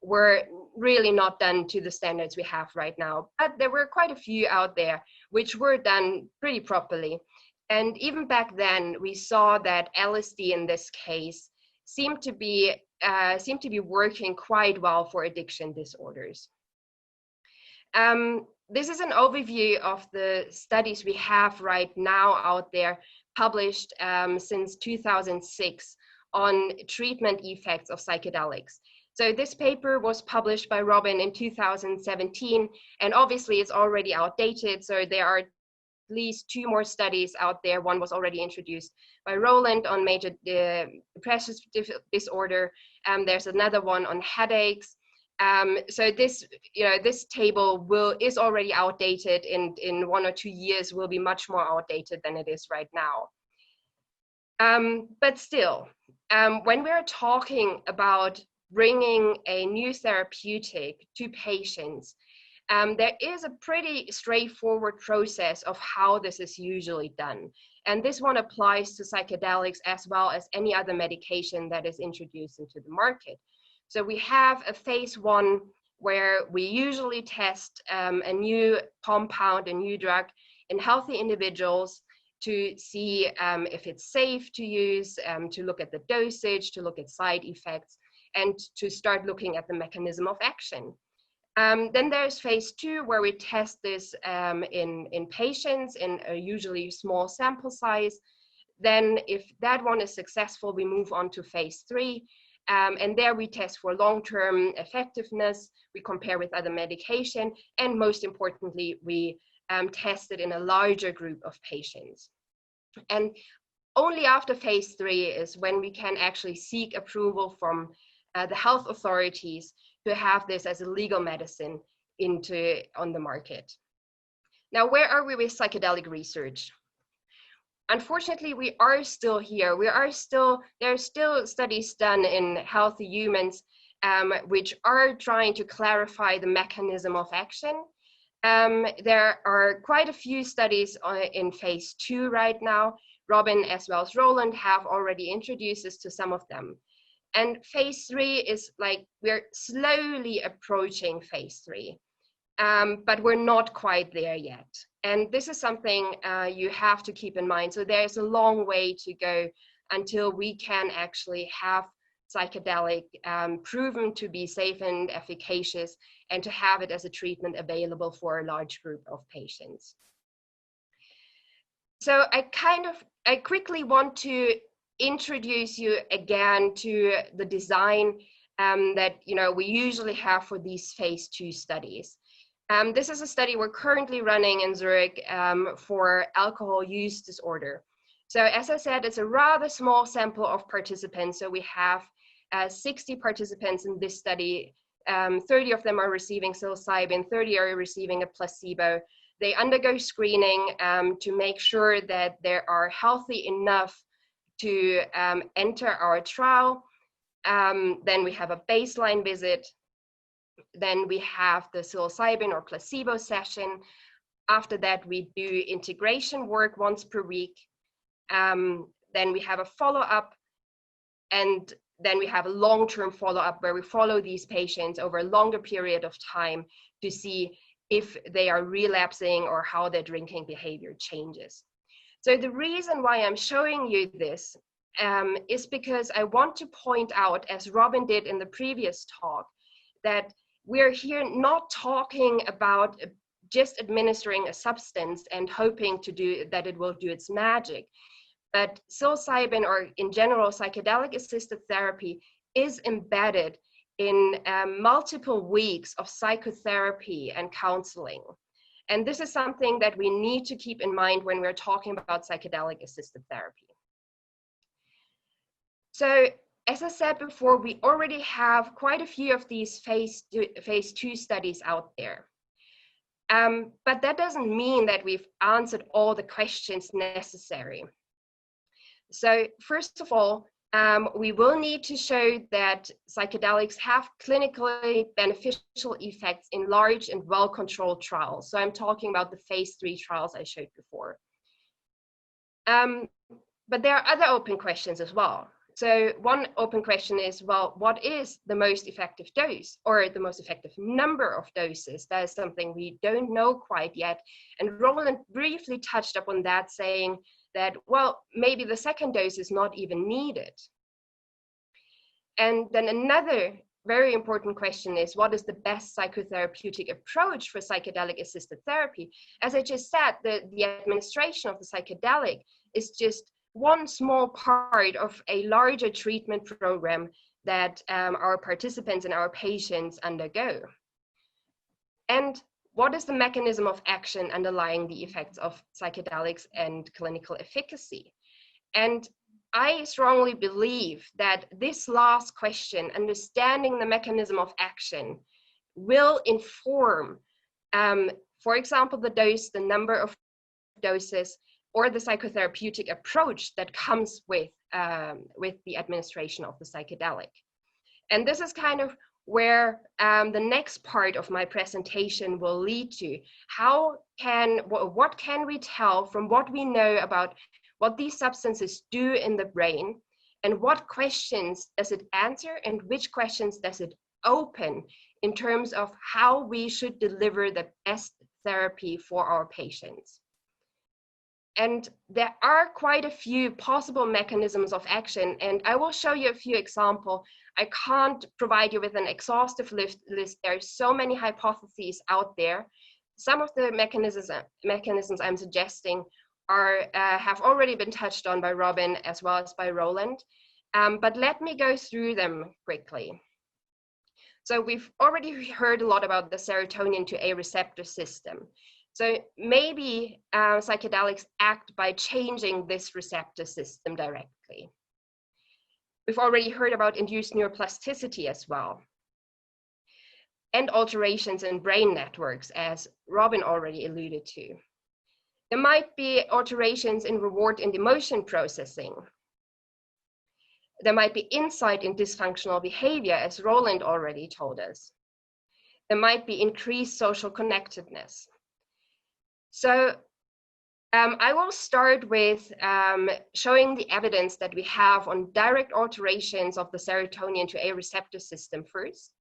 were really not done to the standards we have right now, but there were quite a few out there which were done pretty properly. And even back then, we saw that LSD in this case seemed to be working quite well for addiction disorders. This is an overview of the studies we have right now out there, published since 2006 on treatment effects of psychedelics. So this paper was published by Robin in 2017, and obviously it's already outdated. So there are at least 2 more studies out there. One was already introduced by Roland on major depressive disorder. There's another one on headaches. So this, this table is already outdated, and in 1 or 2 years will be much more outdated than it is right now. But still, when we're talking about bringing a new therapeutic to patients, there is a pretty straightforward process of how this is usually done. And this one applies to psychedelics as well as any other medication that is introduced into the market. So we have a phase 1 where we usually test a new compound, a new drug in healthy individuals to see if it's safe to use, to look at the dosage, to look at side effects, and to start looking at the mechanism of action. Then there's phase 2 where we test this in patients in a usually small sample size. Then if that one is successful, we move on to phase 3. And there we test for long-term effectiveness, we compare with other medication, and most importantly, we test it in a larger group of patients. And only after phase 3 is when we can actually seek approval from the health authorities to have this as a legal medicine on the market. Now, where are we with psychedelic research? Unfortunately, we are still here. There are still studies done in healthy humans which are trying to clarify the mechanism of action. There are quite a few studies in phase 2 right now. Robin as well as Roland have already introduced us to some of them. And phase 3 is like, we're slowly approaching phase 3, but we're not quite there yet. And this is something you have to keep in mind. So there's a long way to go until we can actually have psychedelic proven to be safe and efficacious, and to have it as a treatment available for a large group of patients. So I quickly want to introduce you again to the design that we usually have for these phase 2 studies. This is a study we're currently running in Zurich for alcohol use disorder. So as I said, it's a rather small sample of participants. So we have 60 participants in this study. 30 of them are receiving psilocybin, 30 are receiving a placebo. They undergo screening to make sure that they are healthy enough to enter our trial. Then we have a baseline visit. Then we have the psilocybin or placebo session. After that, we do integration work once per week. Then we have a follow-up, and then we have a long-term follow-up where we follow these patients over a longer period of time to see if they are relapsing or how their drinking behavior changes. So the reason why I'm showing you this is because I want to point out, as Robin did in the previous talk, that we're here not talking about just administering a substance and hoping that it will do its magic. But psilocybin, or in general, psychedelic assisted therapy, is embedded in multiple weeks of psychotherapy and counseling. And this is something that we need to keep in mind when we're talking about psychedelic assisted therapy. So, as I said before, we already have quite a few of these phase 2 studies out there. But that doesn't mean that we've answered all the questions necessary. So first of all, we will need to show that psychedelics have clinically beneficial effects in large and well-controlled trials. So I'm talking about the phase 3 trials I showed before. But there are other open questions as well. So one open question is, well, what is the most effective dose or the most effective number of doses? That is something we don't know quite yet. And Roland briefly touched upon that, saying that, well, maybe the second dose is not even needed. And then another very important question is, what is the best psychotherapeutic approach for psychedelic assisted therapy? As I just said, the administration of the psychedelic is just one small part of a larger treatment program that our participants and our patients undergo. And what is the mechanism of action underlying the effects of psychedelics and clinical efficacy? And I strongly believe that this last question, understanding the mechanism of action, will inform, for example, the dose, the number of doses, or the psychotherapeutic approach that comes with the administration of the psychedelic. And this is kind of where the next part of my presentation will lead to. What can we tell from what we know about what these substances do in the brain, and what questions does it answer, and which questions does it open in terms of how we should deliver the best therapy for our patients. And there are quite a few possible mechanisms of action, and I will show you a few examples. I can't provide you with an exhaustive list. There are so many hypotheses out there. Some of the mechanisms I'm suggesting have already been touched on by Robin as well as by Roland, but let me go through them quickly. So we've already heard a lot about the serotonin to A receptor system. So maybe psychedelics act by changing this receptor system directly. We've already heard about induced neuroplasticity as well, and alterations in brain networks, as Robin already alluded to. There might be alterations in reward and emotion processing. There might be insight in dysfunctional behavior, as Roland already told us. There might be increased social connectedness. So I will start with showing the evidence that we have on direct alterations of the serotonin to A receptor system first,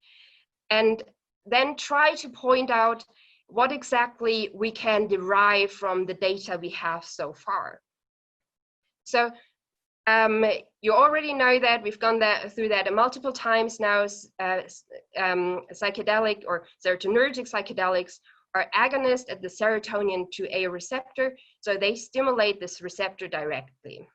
and then try to point out what exactly we can derive from the data we have so far. So you already know that we've gone through that multiple times now. Psychedelic or serotonergic psychedelics are agonists at the serotonin to A receptor, so they stimulate this receptor directly.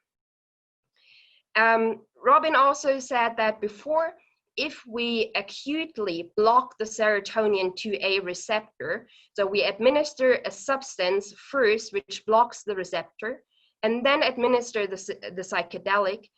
Robin also said that before, if we acutely block the serotonin to A receptor, so we administer a substance first which blocks the receptor, and then administer the psychedelic,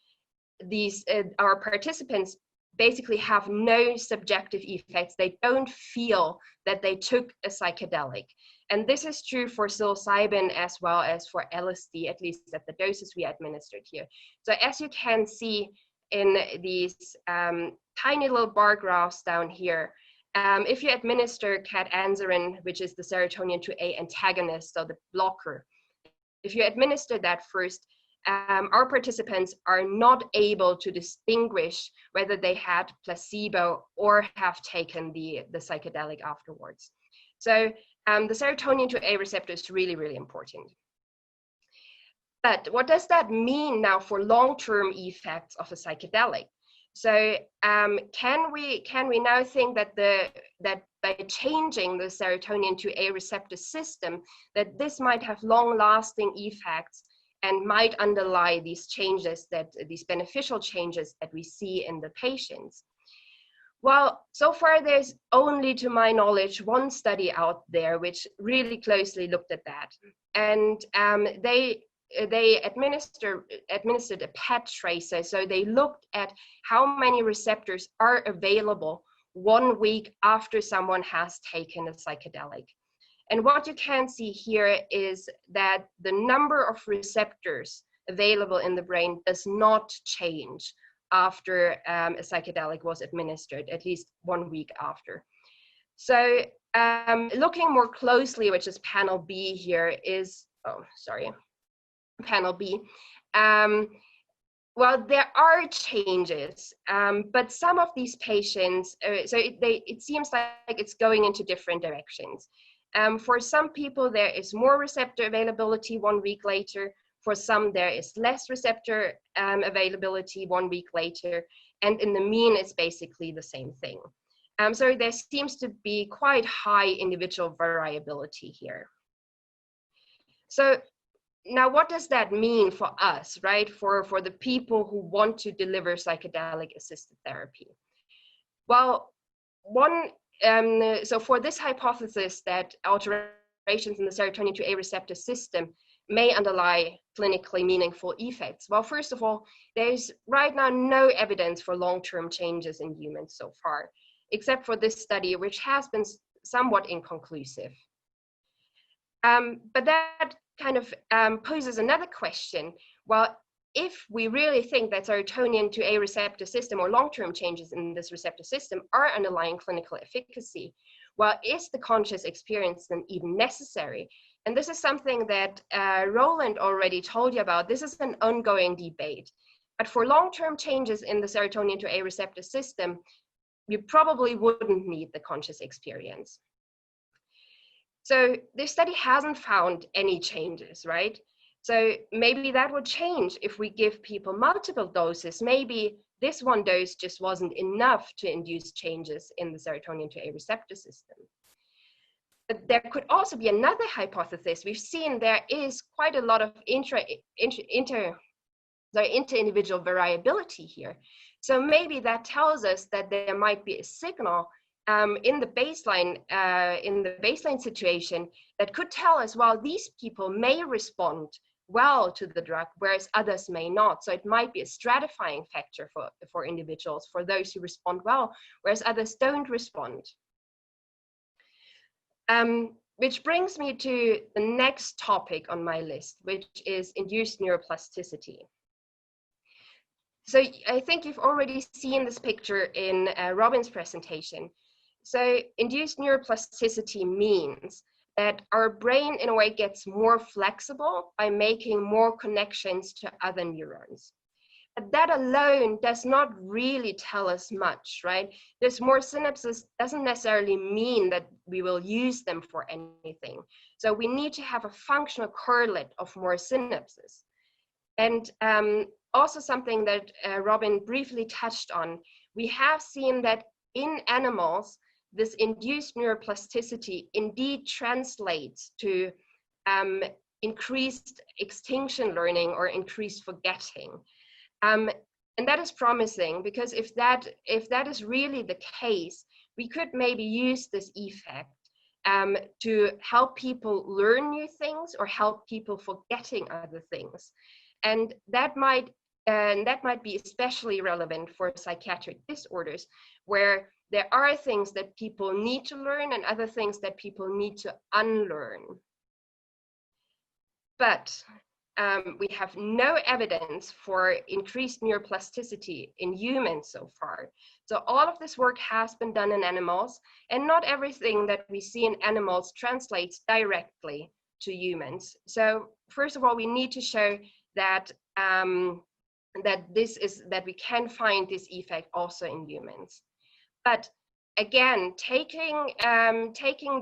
our participants basically have no subjective effects. They don't feel that they took a psychedelic. And this is true for psilocybin as well as for LSD, at least at the doses we administered here. So as you can see in these tiny little bar graphs down here, if you administer catanserin, which is the serotonin to A antagonist, so the blocker, if you administer that first, our participants are not able to distinguish whether they had placebo or have taken the psychedelic afterwards. So the serotonin to A receptor is really, really important. But what does that mean now for long-term effects of a psychedelic? So can we now think that by changing the serotonin to A receptor system, that this might have long-lasting effects and might underlie these changes, these beneficial changes that we see in the patients? Well, so far there's only, to my knowledge, one study out there which really closely looked at that. And they administered a PET tracer. So they looked at how many receptors are available 1 week after someone has taken a psychedelic. And what you can see here is that the number of receptors available in the brain does not change after a psychedelic was administered, at least 1 week after. So looking more closely, which is panel B here, is, panel B. Well, there are changes, but some of these patients, it seems like it's going into different directions. For some people, there is more receptor availability 1 week later. For some, there is less receptor availability 1 week later. And in the mean, it's basically the same thing. So there seems to be quite high individual variability here. So now what does that mean for us, right? For the people who want to deliver psychedelic assisted therapy? Well, so for this hypothesis that alterations in the serotonin 2A receptor system may underlie clinically meaningful effects. Well, first of all, there's right now no evidence for long-term changes in humans so far, except for this study, which has been somewhat inconclusive. But that kind of poses another question. Well, if we really think that serotonin 2A receptor system or long-term changes in this receptor system are underlying clinical efficacy, well, is the conscious experience then even necessary? And this is something that Roland already told you about. This is an ongoing debate. But for long-term changes in the serotonin 2A receptor system, you probably wouldn't need the conscious experience. So this study hasn't found any changes, right? So maybe that would change if we give people multiple doses. Maybe this one dose just wasn't enough to induce changes in the serotonin 2A receptor system. But there could also be another hypothesis. We've seen there is quite a lot of inter-individual variability here. So maybe that tells us that there might be a signal in the baseline situation that could tell us, well, these people may respond well to the drug, whereas others may not. So it might be a stratifying factor for individuals, for those who respond well, whereas others don't respond. Which brings me to the next topic on my list, which is induced neuroplasticity. So I think you've already seen this picture in Robin's presentation. So induced neuroplasticity means that our brain in a way gets more flexible by making more connections to other neurons. But that alone does not really tell us much, right? There's more synapses doesn't necessarily mean that we will use them for anything. So we need to have a functional correlate of more synapses. And also something that Robin briefly touched on, we have seen that in animals, this induced neuroplasticity indeed translates to increased extinction learning or increased forgetting. And that is promising, because if that is really the case, we could maybe use this effect to help people learn new things or help people forgetting other things. And that might be especially relevant for psychiatric disorders, where there are things that people need to learn and other things that people need to unlearn. But we have no evidence for increased neuroplasticity in humans so far. So all of this work has been done in animals, and not everything that we see in animals translates directly to humans. So first of all, we need to show that that we can find this effect also in humans. But again, taking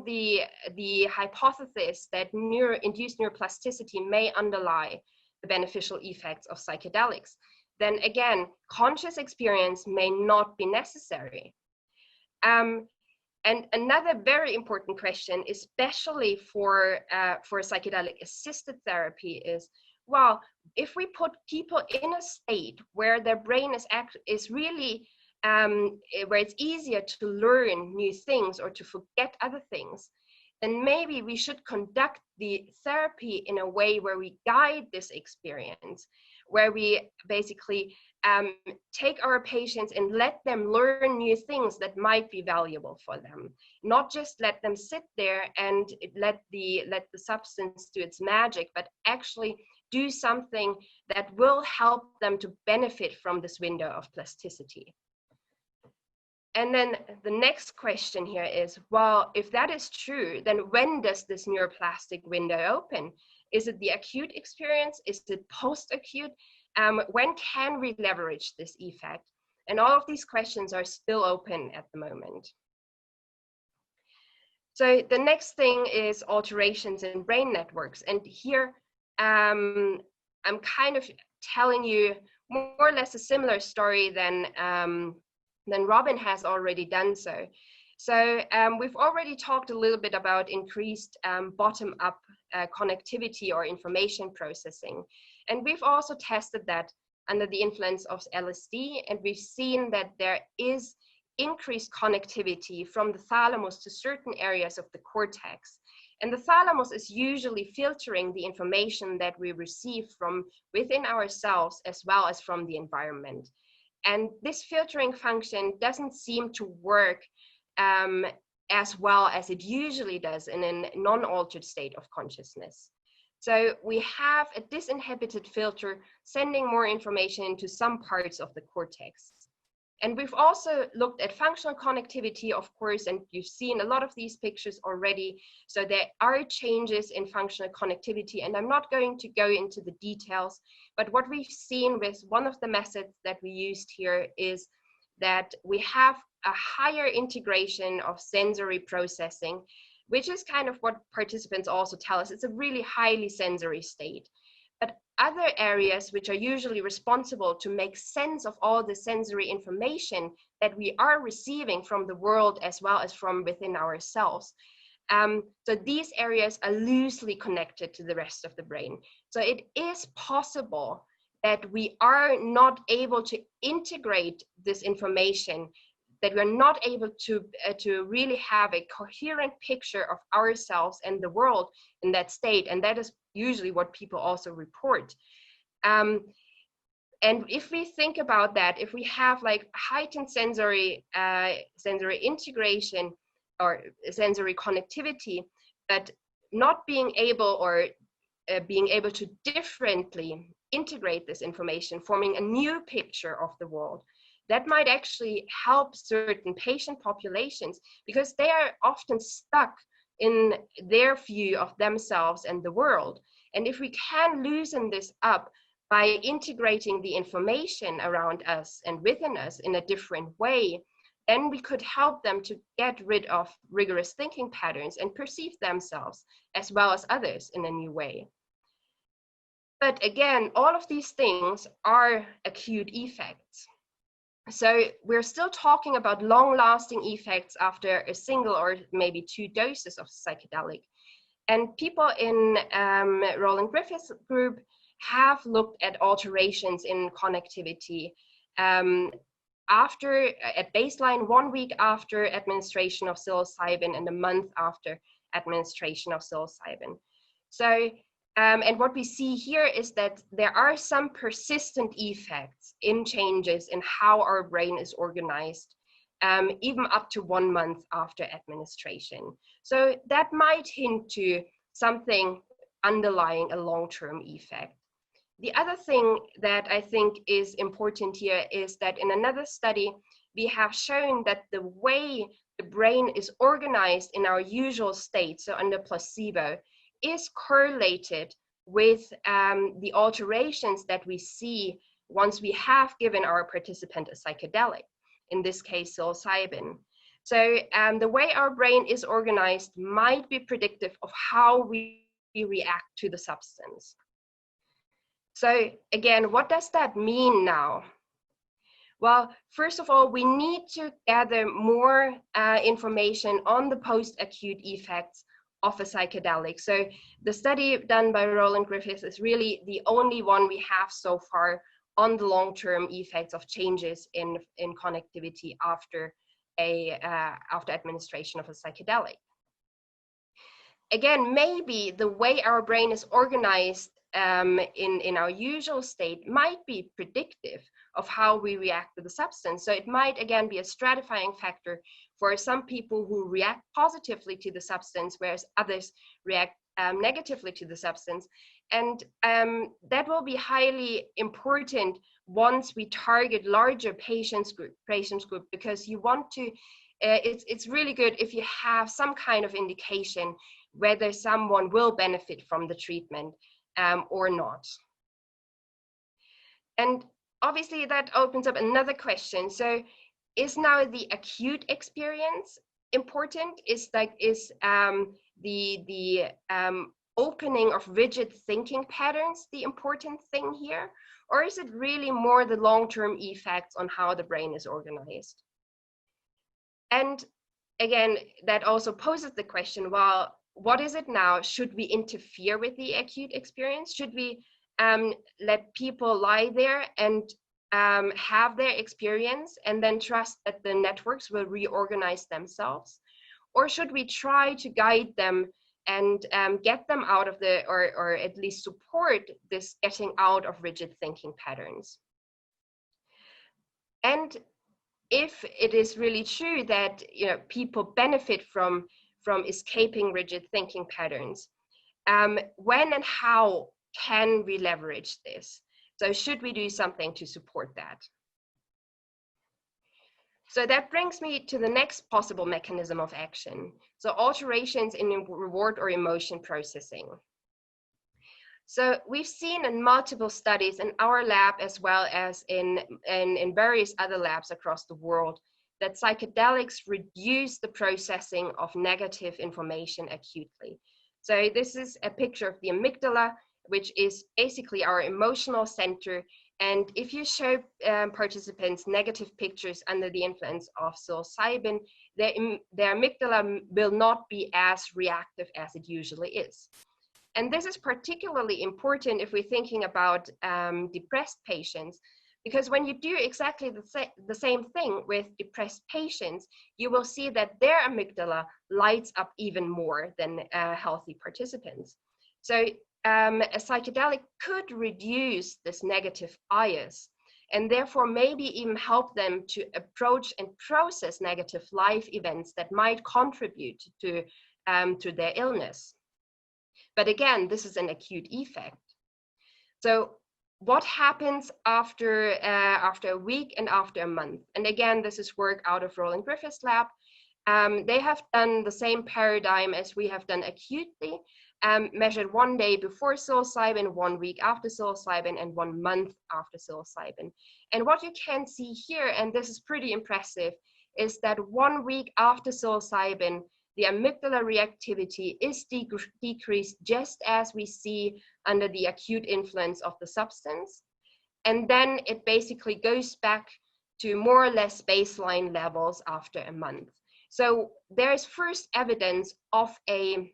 the hypothesis that induced neuroplasticity may underlie the beneficial effects of psychedelics, then again, conscious experience may not be necessary. And another very important question, especially for psychedelic assisted therapy, is, well, if we put people in a state where their brain is really where it's easier to learn new things or to forget other things, then maybe we should conduct the therapy in a way where we guide this experience, where we basically take our patients and let them learn new things that might be valuable for them, not just let them sit there and let the substance do its magic, but actually do something that will help them to benefit from this window of plasticity. And then the next question here is, well, if that is true, then when does this neuroplastic window open? Is it the acute experience? Is it post-acute? When can we leverage this effect? And all of these questions are still open at the moment. So the next thing is alterations in brain networks. And here I'm kind of telling you more or less a similar story than Robin has already done so. So we've already talked a little bit about increased bottom-up connectivity or information processing. And we've also tested that under the influence of LSD, and we've seen that there is increased connectivity from the thalamus to certain areas of the cortex. And the thalamus is usually filtering the information that we receive from within ourselves as well as from the environment. And this filtering function doesn't seem to work as well as it usually does in a non-altered state of consciousness. So we have a disinhibited filter sending more information into some parts of the cortex. And we've also looked at functional connectivity, of course, and you've seen a lot of these pictures already. So there are changes in functional connectivity, and I'm not going to go into the details, but what we've seen with one of the methods that we used here is that we have a higher integration of sensory processing, which is kind of what participants also tell us. It's a really highly sensory state. But other areas which are usually responsible to make sense of all the sensory information that we are receiving from the world as well as from within ourselves. So these areas are loosely connected to the rest of the brain. So it is possible that we are not able to integrate this information, that we're not able to really have a coherent picture of ourselves and the world in that state. And that is usually what people also report. And if we think about that, if we have like heightened sensory integration or sensory connectivity, but not being able or being able to differently integrate this information, forming a new picture of the world, that might actually help certain patient populations because they are often stuck in their view of themselves and the world. And if we can loosen this up by integrating the information around us and within us in a different way, then we could help them to get rid of rigorous thinking patterns and perceive themselves as well as others in a new way. But again, all of these things are acute effects. So we're still talking about long-lasting effects after a single or maybe 2 doses of psychedelic. And people in Roland Griffiths' group have looked at alterations in connectivity at baseline 1 week after administration of psilocybin and a month after administration of psilocybin. So and what we see here is that there are some persistent effects in changes in how our brain is organized, even up to 1 month after administration. So that might hint to something underlying a long-term effect. The other thing that I think is important here is that in another study, we have shown that the way the brain is organized in our usual state, so under placebo, is correlated with the alterations that we see once we have given our participant a psychedelic, in this case psilocybin. So the way our brain is organized might be predictive of how we react to the substance. So again, what does that mean now? Well, first of all, we need to gather more information on the post-acute effects of a psychedelic. So the study done by Roland Griffiths is really the only one we have so far on the long-term effects of changes in connectivity after administration of a psychedelic. Again, maybe the way our brain is organized in our usual state might be predictive of how we react to the substance. So it might again be a stratifying factor for some people who react positively to the substance, whereas others react negatively to the substance. And that will be highly important once we target larger patients group, because you want to, it's really good if you have some kind of indication whether someone will benefit from the treatment or not. And obviously that opens up another question. So is now the acute experience important? Is the opening of rigid thinking patterns the important thing here? Or is it really more the long-term effects on how the brain is organized? And again, that also poses the question, well, what is it now? Should we interfere with the acute experience? Should we let people lie there and have their experience and then trust that the networks will reorganize themselves? Or should we try to guide them and get them out of the, or at least support this getting out of rigid thinking patterns? And if it is really true that people benefit from escaping rigid thinking patterns, when and how can we leverage this? So should we do something to support that? So that brings me to the next possible mechanism of action. So alterations in reward or emotion processing. So we've seen in multiple studies in our lab as well as in various other labs across the world that psychedelics reduce the processing of negative information acutely. So this is a picture of the amygdala, which is basically our emotional center. And if you show participants negative pictures under the influence of psilocybin, their amygdala will not be as reactive as it usually is. And this is particularly important if we're thinking about depressed patients, because when you do exactly the same thing with depressed patients, you will see that their amygdala lights up even more than healthy participants. So a psychedelic could reduce this negative bias and therefore maybe even help them to approach and process negative life events that might contribute to their illness. But again, this is an acute effect. So what happens after a week and after a month? And again, this is work out of Roland Griffiths' lab. They have done the same paradigm as we have done acutely, measured 1 day before psilocybin, 1 week after psilocybin, and 1 month after psilocybin. And what you can see here, and this is pretty impressive, is that 1 week after psilocybin, the amygdala reactivity is decreased just as we see under the acute influence of the substance. And then it basically goes back to more or less baseline levels after a month. So there is first evidence of a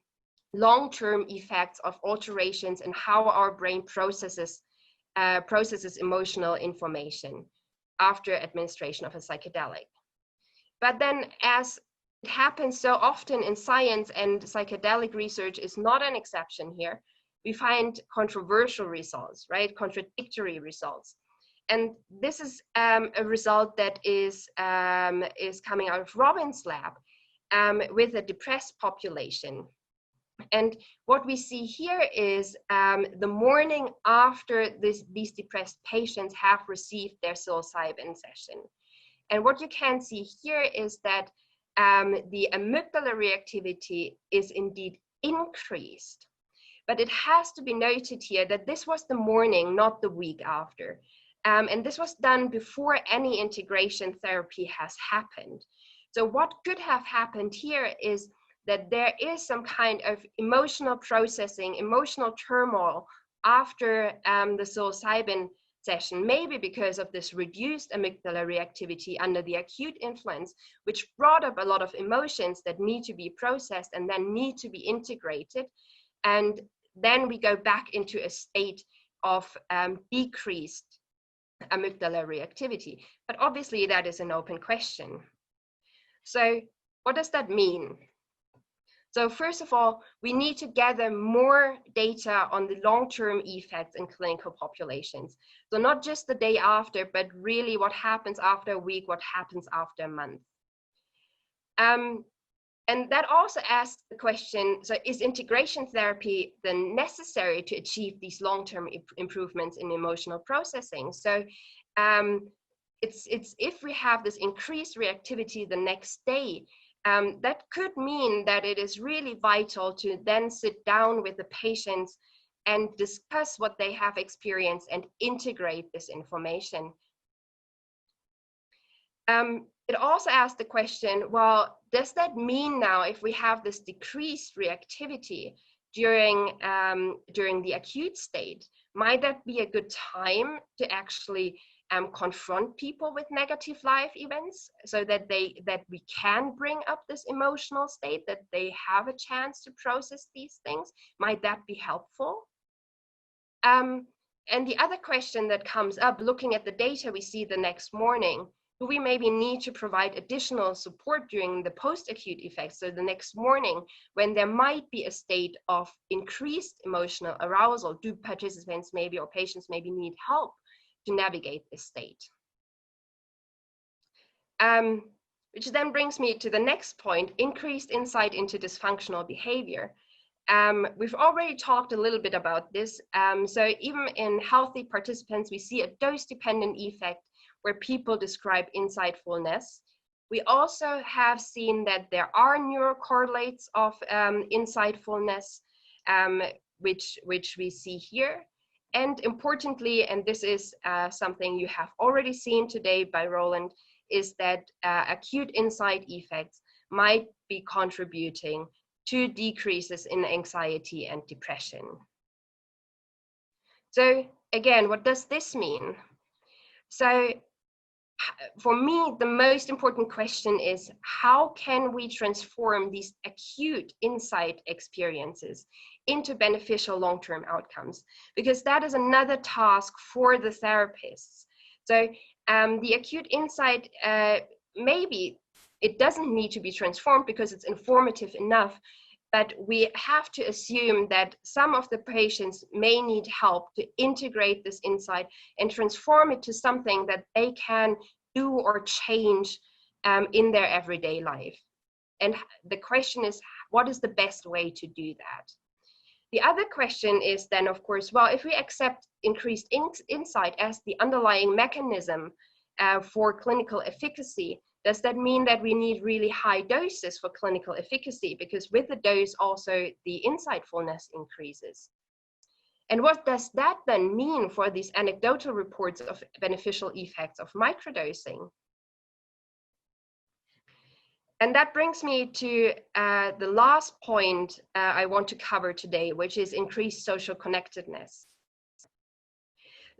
long-term effects of alterations in how our brain processes emotional information after administration of a psychedelic. But then, as it happens so often in science, and psychedelic research is not an exception here, we find controversial results, right? Contradictory results. And this is a result that is coming out of Robin's lab with a depressed population. And what we see here is the morning after these depressed patients have received their psilocybin session. And what you can see here is that the amygdala reactivity is indeed increased. But it has to be noted here that this was the morning, not the week after. And this was done before any integration therapy has happened. So what could have happened here is that there is some kind of emotional processing, emotional turmoil after the psilocybin session, maybe because of this reduced amygdala reactivity under the acute influence, which brought up a lot of emotions that need to be processed and then need to be integrated. And then we go back into a state of decreased amygdala reactivity. But obviously that is an open question. So what does that mean? So first of all, we need to gather more data on the long-term effects in clinical populations. So not just the day after, but really what happens after a week, what happens after a month. And that also asks the question, so is integration therapy then necessary to achieve these long-term improvements in emotional processing? So it's if we have this increased reactivity the next day, that could mean that it is really vital to then sit down with the patients and discuss what they have experienced and integrate this information. It also asks the question, well, does that mean now if we have this decreased reactivity during the acute state, might that be a good time to actually confront people with negative life events so that we can bring up this emotional state, that they have a chance to process these things? Might that be helpful? And the other question that comes up, looking at the data we see the next morning, do we maybe need to provide additional support during the post-acute effects? So the next morning, when there might be a state of increased emotional arousal, do participants maybe or patients maybe need help to navigate this state? Which then brings me to the next point, increased insight into dysfunctional behavior. We've already talked a little bit about this. So even in healthy participants, we see a dose-dependent effect where people describe insightfulness. We also have seen that there are neurocorrelates of insightfulness, which we see here. And importantly, and this is something you have already seen today by Roland, is that acute insight effects might be contributing to decreases in anxiety and depression. So again, what does this mean? So for me, the most important question is, how can we transform these acute insight experiences into beneficial long-term outcomes? Because that is another task for the therapists. So the acute insight, maybe it doesn't need to be transformed because it's informative enough, but we have to assume that some of the patients may need help to integrate this insight and transform it to something that they can do or change in their everyday life. And the question is, what is the best way to do that? The other question is then, of course, well, if we accept increased insight as the underlying mechanism for clinical efficacy, does that mean that we need really high doses for clinical efficacy? Because with the dose also the insightfulness increases. And what does that then mean for these anecdotal reports of beneficial effects of microdosing? And that brings me to the last point I want to cover today, which is increased social connectedness.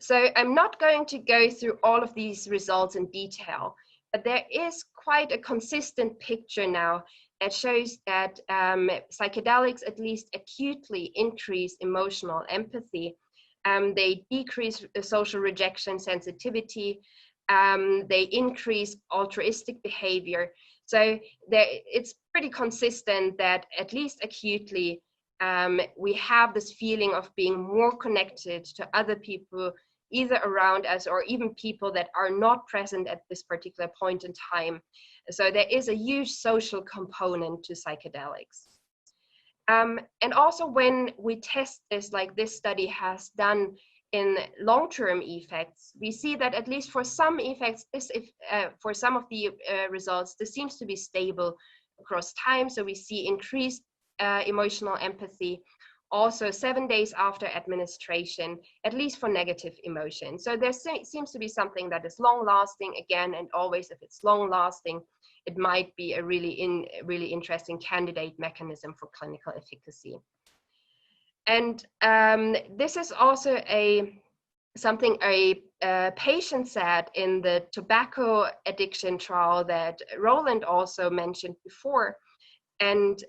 So I'm not going to go through all of these results in detail, but there is quite a consistent picture now that shows that psychedelics at least acutely increase emotional empathy. They decrease social rejection sensitivity. They increase altruistic behavior. So it's pretty consistent that at least acutely, we have this feeling of being more connected to other people, either around us or even people that are not present at this particular point in time. So there is a huge social component to psychedelics. And also when we test this, like this study has done in long-term effects, we see that at least for some effects, for some of the results, this seems to be stable across time. So we see increased emotional empathy, also 7 days after administration, at least for negative emotion. So there seems to be something that is long-lasting again, and always if it's long-lasting, it might be a really interesting candidate mechanism for clinical efficacy. And this is also something a patient said in the tobacco addiction trial that Roland also mentioned before. And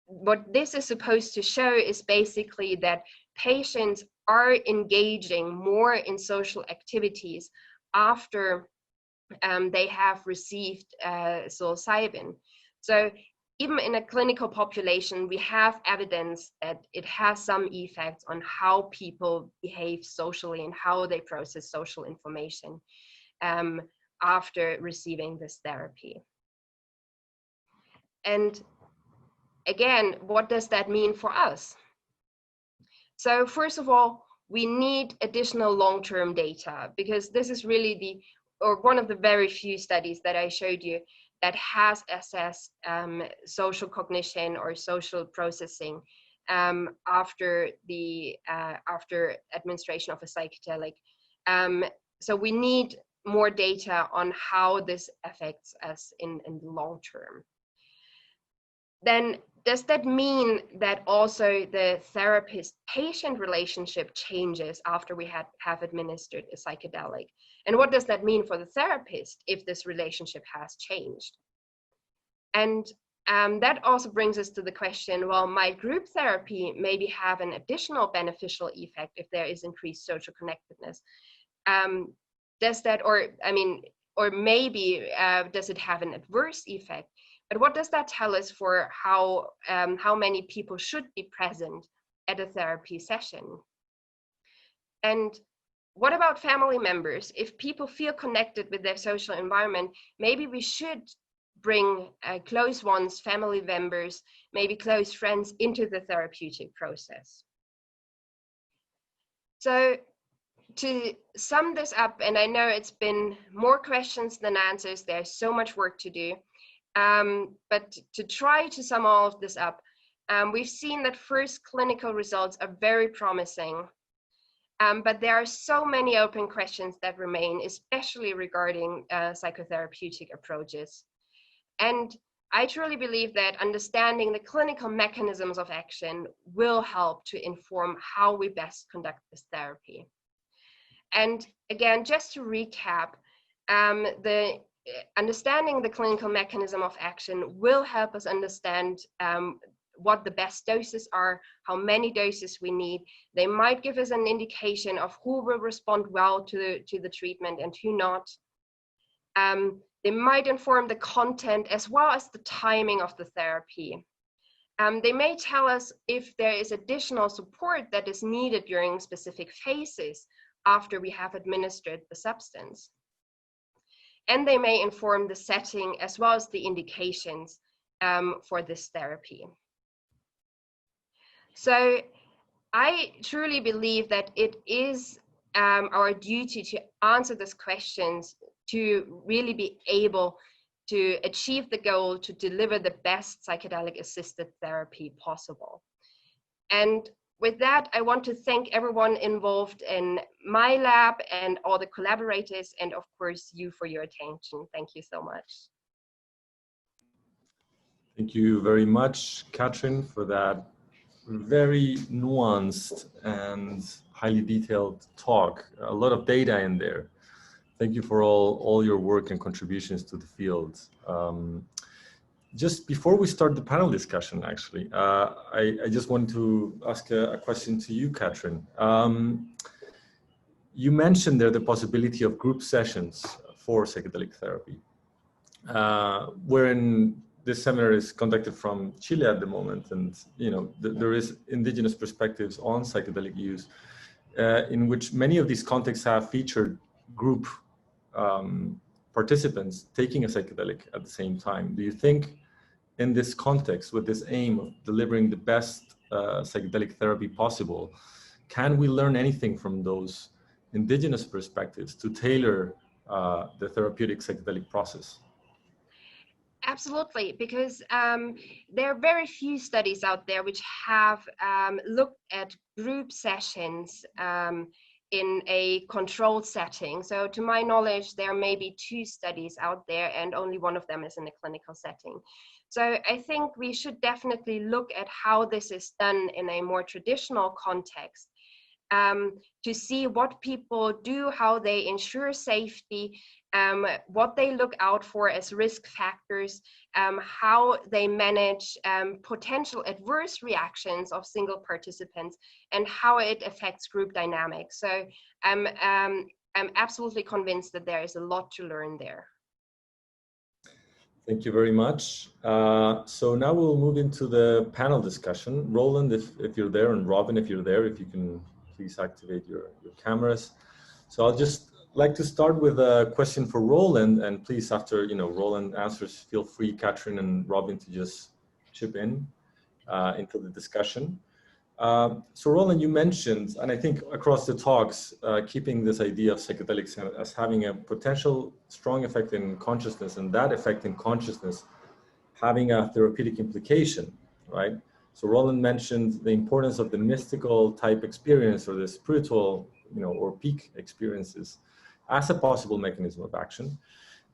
what this is supposed to show is basically that patients are engaging more in social activities after they have received psilocybin. So even in a clinical population, we have evidence that it has some effects on how people behave socially and how they process social information after receiving this therapy. And again, what does that mean for us? So first of all, we need additional long-term data, because this is really one of the very few studies that I showed you that has assessed social cognition or social processing after administration of a psychedelic. So we need more data on how this affects us in the long term. Then does that mean that also the therapist-patient relationship changes after we have administered a psychedelic? And what does that mean for the therapist if this relationship has changed? And that also brings us to the question, well, might group therapy maybe have an additional beneficial effect if there is increased social connectedness? Does that, or maybe does it have an adverse effect? But what does that tell us for how many people should be present at a therapy session? And what about family members? If people feel connected with their social environment, maybe we should bring close ones, family members, maybe close friends into the therapeutic process. So to sum this up, and I know it's been more questions than answers, there's so much work to do. But to try to sum all of this up, we've seen that first clinical results are very promising, but there are so many open questions that remain, especially regarding psychotherapeutic approaches. And I truly believe that understanding the clinical mechanisms of action will help to inform how we best conduct this therapy. And again, just to recap, understanding the clinical mechanism of action will help us understand what the best doses are, how many doses we need. They might give us an indication of who will respond well to the treatment and who not. They might inform the content as well as the timing of the therapy. They may tell us if there is additional support that is needed during specific phases after we have administered the substance. And they may inform the setting as well as the indications for this therapy. So I truly believe that it is our duty to answer these questions to really be able to achieve the goal to deliver the best psychedelic assisted therapy possible. And with that, I want to thank everyone involved in my lab and all the collaborators, and of course you for your attention. Thank you so much. Thank you very much, Katrin, for that very nuanced and highly detailed talk. A lot of data in there. Thank you for all your work and contributions to the field. Just before we start the panel discussion, actually, I just want to ask a question to you, Katrin. You mentioned there the possibility of group sessions for psychedelic therapy, wherein this seminar is conducted from Chile at the moment, and there is indigenous perspectives on psychedelic use, in which many of these contexts have featured group participants taking a psychedelic at the same time. Do you think in this context, with this aim of delivering the best psychedelic therapy possible, can we learn anything from those indigenous perspectives to tailor the therapeutic psychedelic process? Absolutely, because there are very few studies out there which have looked at group sessions in a controlled setting. So to my knowledge, there may be 2 studies out there and only one of them is in a clinical setting. So I think we should definitely look at how this is done in a more traditional context to see what people do, how they ensure safety, what they look out for as risk factors, how they manage potential adverse reactions of single participants, and how it affects group dynamics. So I'm absolutely convinced that there is a lot to learn there. Thank you very much. So now we'll move into the panel discussion. Roland, if you're there, and Robin, if you're there, if you can please activate your cameras. So I'll just like to start with a question for Roland, and please, after Roland answers, feel free, Katrin and Robin, to just chip in into the discussion. So Roland, you mentioned, and I think across the talks, keeping this idea of psychedelics as having a potential strong effect in consciousness, and that effect in consciousness having a therapeutic implication, right? So Roland mentioned the importance of the mystical type experience, or the spiritual, or peak experiences, as a possible mechanism of action.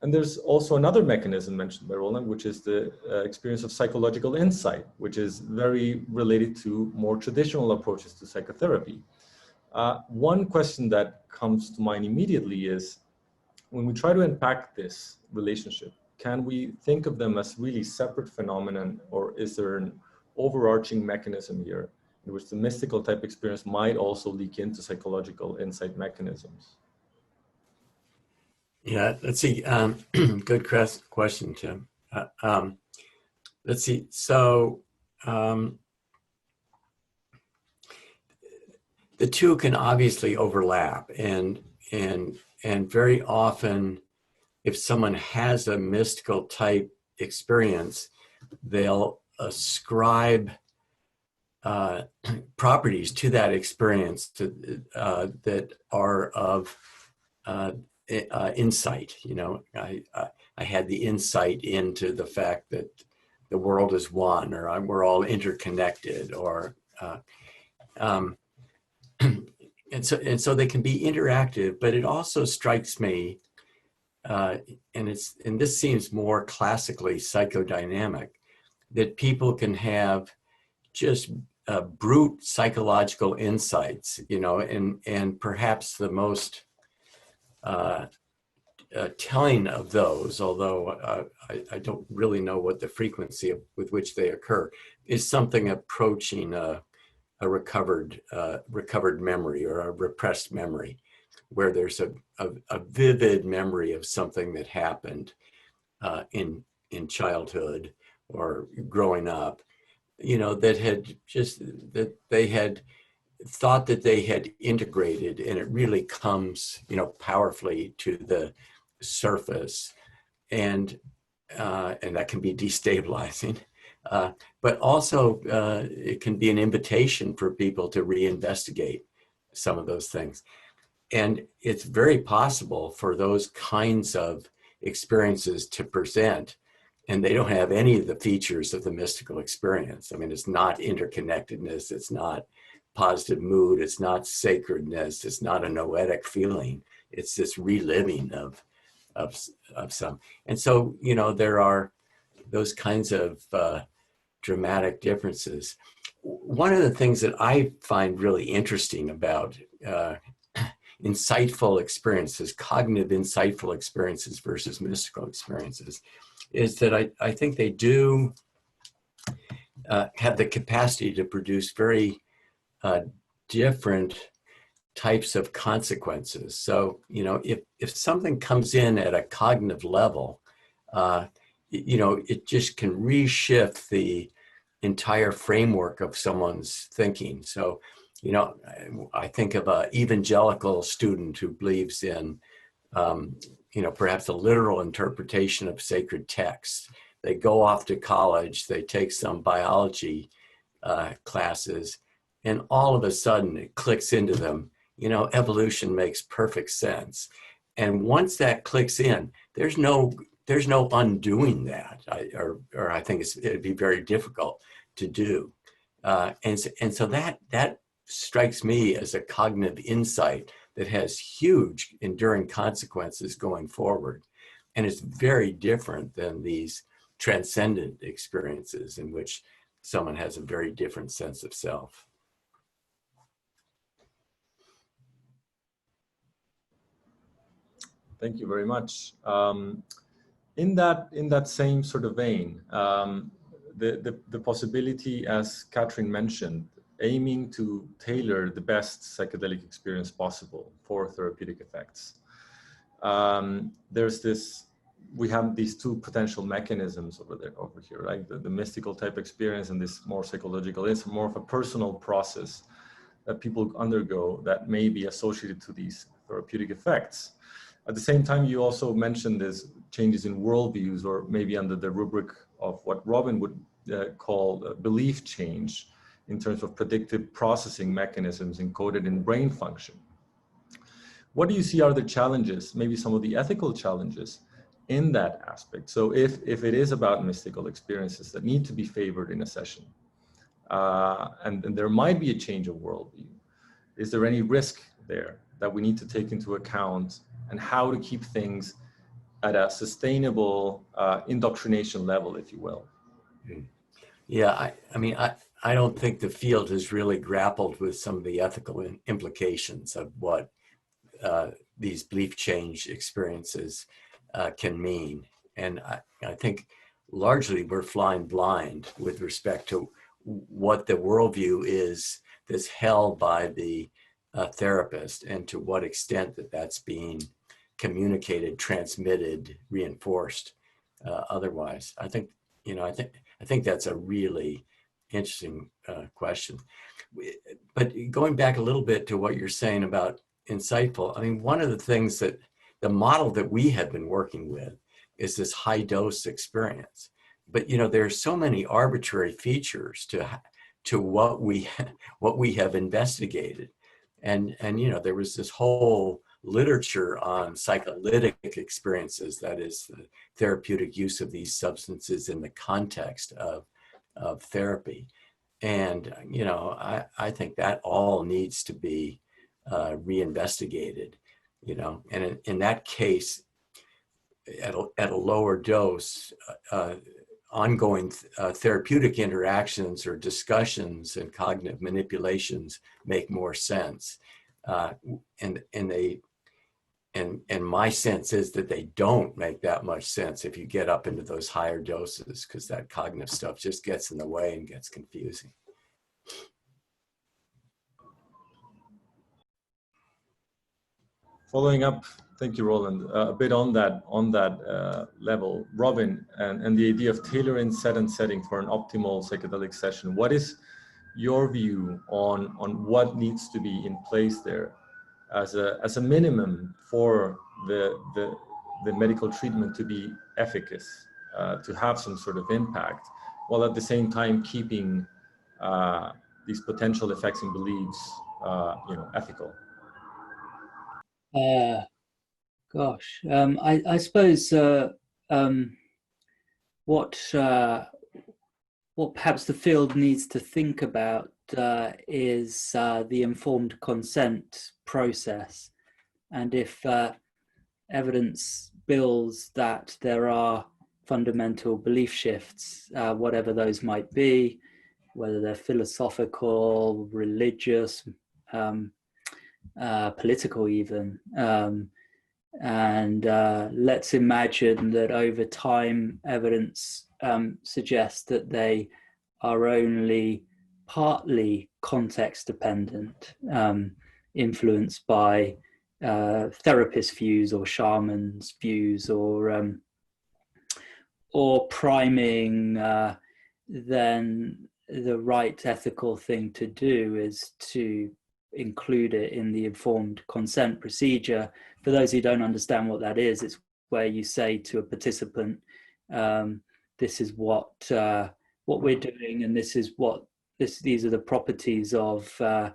And there's also another mechanism mentioned by Roland, which is the experience of psychological insight, which is very related to more traditional approaches to psychotherapy. One question that comes to mind immediately is, when we try to unpack this relationship, can we think of them as really separate phenomenon, or is there an overarching mechanism here in which the mystical type experience might also leak into psychological insight mechanisms? Yeah, let's see. Good question, Tim. Let's see. So the two can obviously overlap, and very often, if someone has a mystical type experience, they'll ascribe properties to that experience that are of insight. I had the insight into the fact that the world is one, or we're all interconnected, or and so they can be interactive. But it also strikes me, and this seems more classically psychodynamic, that people can have just brute psychological insights, and perhaps the most telling of those, although I don't really know what the frequency with which they occur, is something approaching a recovered memory, or a repressed memory, where there's a vivid memory of something that happened in childhood or growing up, that they had thought that they had integrated, and it really comes, powerfully to the surface, and that can be destabilizing. But also, it can be an invitation for people to reinvestigate some of those things. And it's very possible for those kinds of experiences to present, and they don't have any of the features of the mystical experience. I mean, it's not interconnectedness, it's not positive mood, it's not sacredness, it's not a noetic feeling. It's this reliving of some. And so, there are those kinds of dramatic differences. One of the things that I find really interesting about insightful experiences, cognitive insightful experiences versus mystical experiences, is that I think they do have the capacity to produce very different types of consequences. So, if something comes in at a cognitive level, it just can reshift the entire framework of someone's thinking. So, I think of an evangelical student who believes in, perhaps a literal interpretation of sacred texts. They go off to college, they take some biology classes, and all of a sudden it clicks into them, evolution makes perfect sense. And once that clicks in, there's no undoing that, or I think it'd be very difficult to do. And so that strikes me as a cognitive insight that has huge enduring consequences going forward. And it's very different than these transcendent experiences in which someone has a very different sense of self. Thank you very much. In that same sort of vein, the possibility, as Katrin mentioned, aiming to tailor the best psychedelic experience possible for therapeutic effects. We have these two potential mechanisms over here, right? The mystical type experience and this more psychological. It's more of a personal process that people undergo that may be associated to these therapeutic effects. At the same time, you also mentioned this changes in worldviews, or maybe under the rubric of what Robin would call belief change in terms of predictive processing mechanisms encoded in brain function. What do you see are the challenges, maybe some of the ethical challenges in that aspect? So if it is about mystical experiences that need to be favored in a session, and there might be a change of worldview, is there any risk there that we need to take into account, and how to keep things at a sustainable indoctrination level, if you will? Yeah, I mean, I don't think the field has really grappled with some of the ethical implications of what these belief change experiences can mean. And I think largely we're flying blind with respect to what the worldview is that's held by the therapist, and to what extent that's being communicated, transmitted, reinforced otherwise. I think that's a really interesting question. But going back a little bit to what you're saying about insightful, I mean, one of the things that the model that we have been working with is this high dose experience. But there are so many arbitrary features to what we have investigated, and there was this whole literature on psycholytic experiences, that is the therapeutic use of these substances in the context of therapy. And I think that all needs to be reinvestigated, and in that case, at a lower dose, ongoing therapeutic interactions or discussions and cognitive manipulations make more sense. And my sense is that they don't make that much sense if you get up into those higher doses, because that cognitive stuff just gets in the way and gets confusing. Following up, thank you, Roland, a bit on that level, Robin, and the idea of tailoring set and setting for an optimal psychedelic session. What is your view on what needs to be in place there as a minimum for the medical treatment to be efficacious, to have some sort of impact, while at the same time keeping these potential effects and beliefs, ethical? I suppose what perhaps the field needs to think about is the informed consent process, and if evidence builds that there are fundamental belief shifts, whatever those might be, whether they're philosophical, religious, political even, and let's imagine that over time evidence suggests that they are only partly context dependent, influenced by therapist views or shamans views, or priming, then the right ethical thing to do is to include it in the informed consent procedure. For those who don't understand what that is, it's where you say to a participant, this is what we're doing, and this is these are the properties of the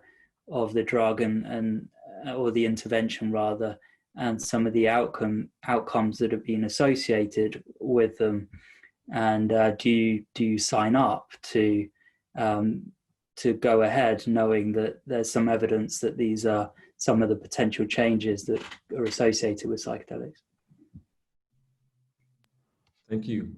drug and or the intervention rather, and some of the outcomes that have been associated with them. And do you sign up to go ahead knowing that there's some evidence that these are some of the potential changes that are associated with psychedelics? Thank you.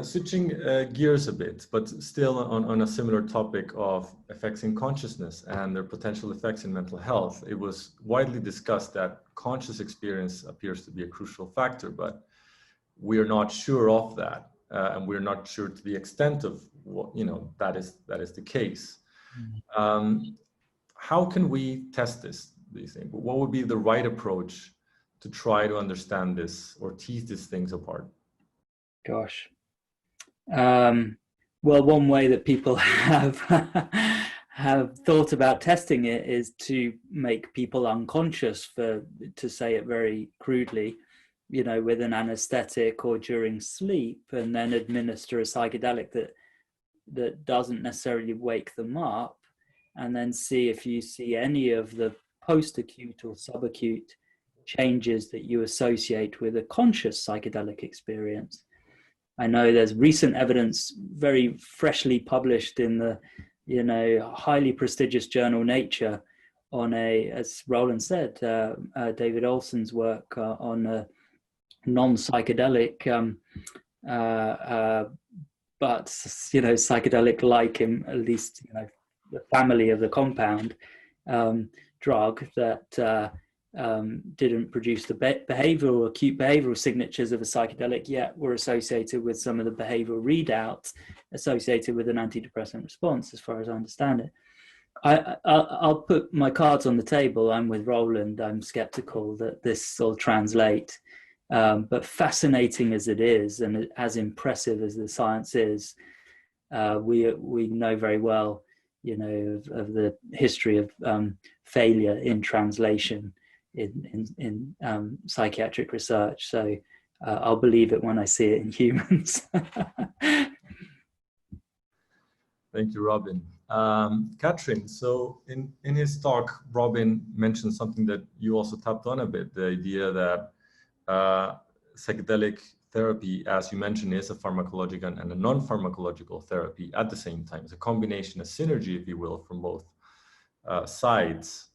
Switching gears a bit, but still on a similar topic of effects in consciousness and their potential effects in mental health, it was widely discussed that conscious experience appears to be a crucial factor, but we are not sure of that, and we're not sure to the extent of what, that is the case. How can we test this, do you think? What would be the right approach to try to understand this or tease these things apart? Gosh. Well, one way that people have thought about testing it is to make people unconscious, to say it very crudely, with an anesthetic or during sleep, and then administer a psychedelic that doesn't necessarily wake them up, and then see if you see any of the post-acute or subacute changes that you associate with a conscious psychedelic experience. I know there's recent evidence, very freshly published in the, highly prestigious journal Nature, on as Roland said, David Olson's work on a non-psychedelic, but psychedelic-like, at least the family of the compound drug that didn't produce the behavioral, acute behavioral signatures of a psychedelic, yet were associated with some of the behavioral readouts associated with an antidepressant response, as far as I understand it. I'll put my cards on the table. I'm with Roland. I'm skeptical that this will translate, but fascinating as it is, and as impressive as the science is, we know very well, of the history of failure in translation in psychiatric research. So I'll believe it when I see it in humans. Thank you, Robin. Katrin, so in his talk, Robin mentioned something that you also tapped on a bit, the idea that psychedelic therapy, as you mentioned, is a pharmacological and a non-pharmacological therapy at the same time. It's a combination, a synergy, if you will, from both sides.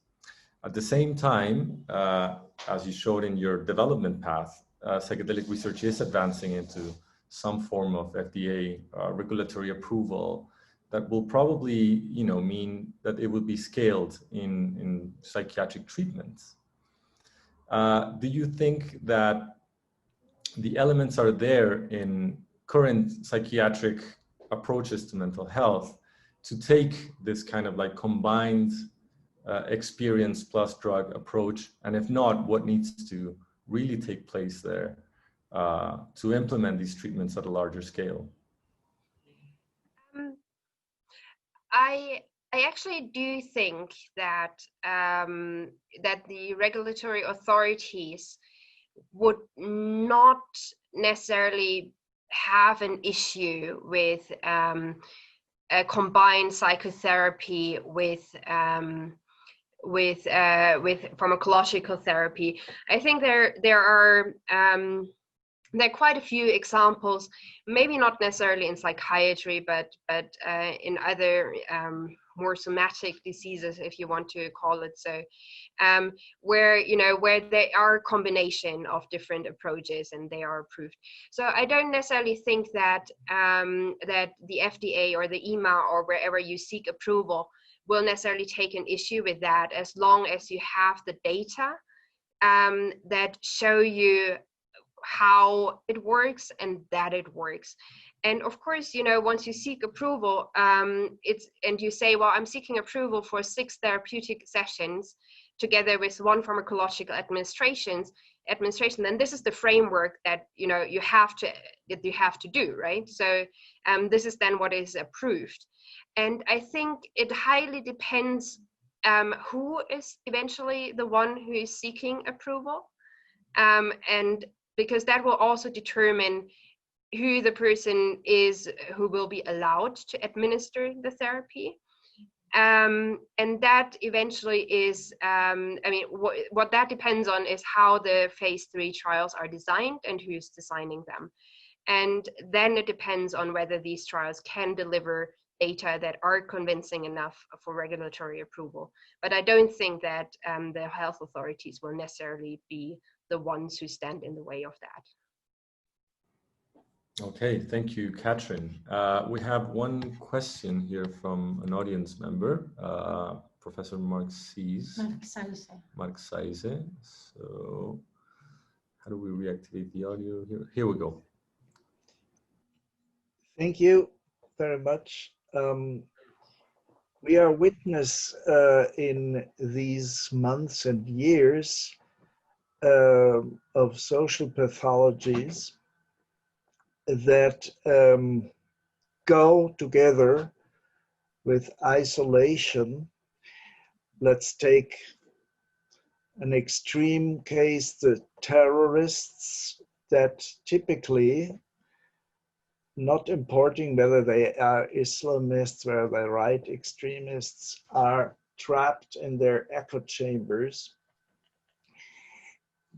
At the same time, as you showed in your development path, psychedelic research is advancing into some form of FDA regulatory approval that will probably, mean that it will be scaled in psychiatric treatments. Do you think that the elements are there in current psychiatric approaches to mental health to take this kind of like combined experience plus drug approach? And if not, what needs to really take place there to implement these treatments at a larger scale? I actually do think that that the regulatory authorities would not necessarily have an issue with a combined psychotherapy with pharmacological therapy. I think there are quite a few examples, maybe not necessarily in psychiatry, but in other more somatic diseases, if you want to call it so, where there are a combination of different approaches and they are approved. So I don't necessarily think that that the FDA or the EMA or wherever you seek approval will necessarily take an issue with that, as long as you have the data that show you how it works and that it works. And of course, once you seek approval, and you say, well, I'm seeking approval for 6 therapeutic sessions together with 1 pharmacological administration, then this is the framework that you have to do, right? So this is then what is approved. And I think it highly depends who is eventually the one who is seeking approval, and because that will also determine who the person is who will be allowed to administer the therapy. And that eventually is, what that depends on is how the phase 3 trials are designed and who's designing them. And then it depends on whether these trials can deliver data that are convincing enough for regulatory approval. But I don't think that the health authorities will necessarily be the ones who stand in the way of that. Okay, thank you, Katrin. We have one question here from an audience member, Professor Mark Sees. Mark Seise. So, how do we reactivate the audio here? Here we go. Thank you very much. We are witness in these months and years of social pathologies that go together with isolation. Let's take an extreme case, the terrorists that typically, not importing whether they are Islamists, whether they're right extremists, are trapped in their echo chambers.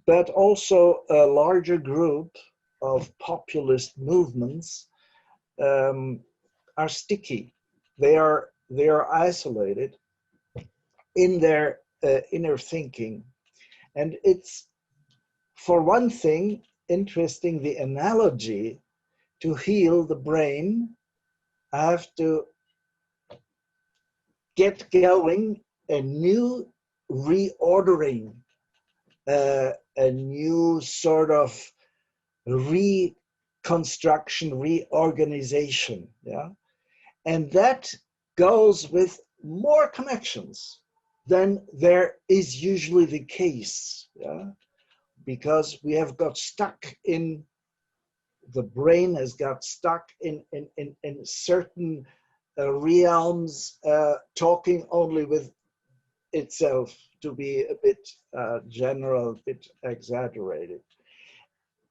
But also a larger group of populist movements are sticky. They are isolated in their inner thinking. And it's, for one thing, interesting, the analogy to heal the brain. I have to get going a new reordering, a new sort of reconstruction, reorganization, yeah? And that goes with more connections than there is usually the case, yeah? Because we have got stuck in, the brain has got stuck in certain realms, talking only with itself, to be a bit general, a bit exaggerated.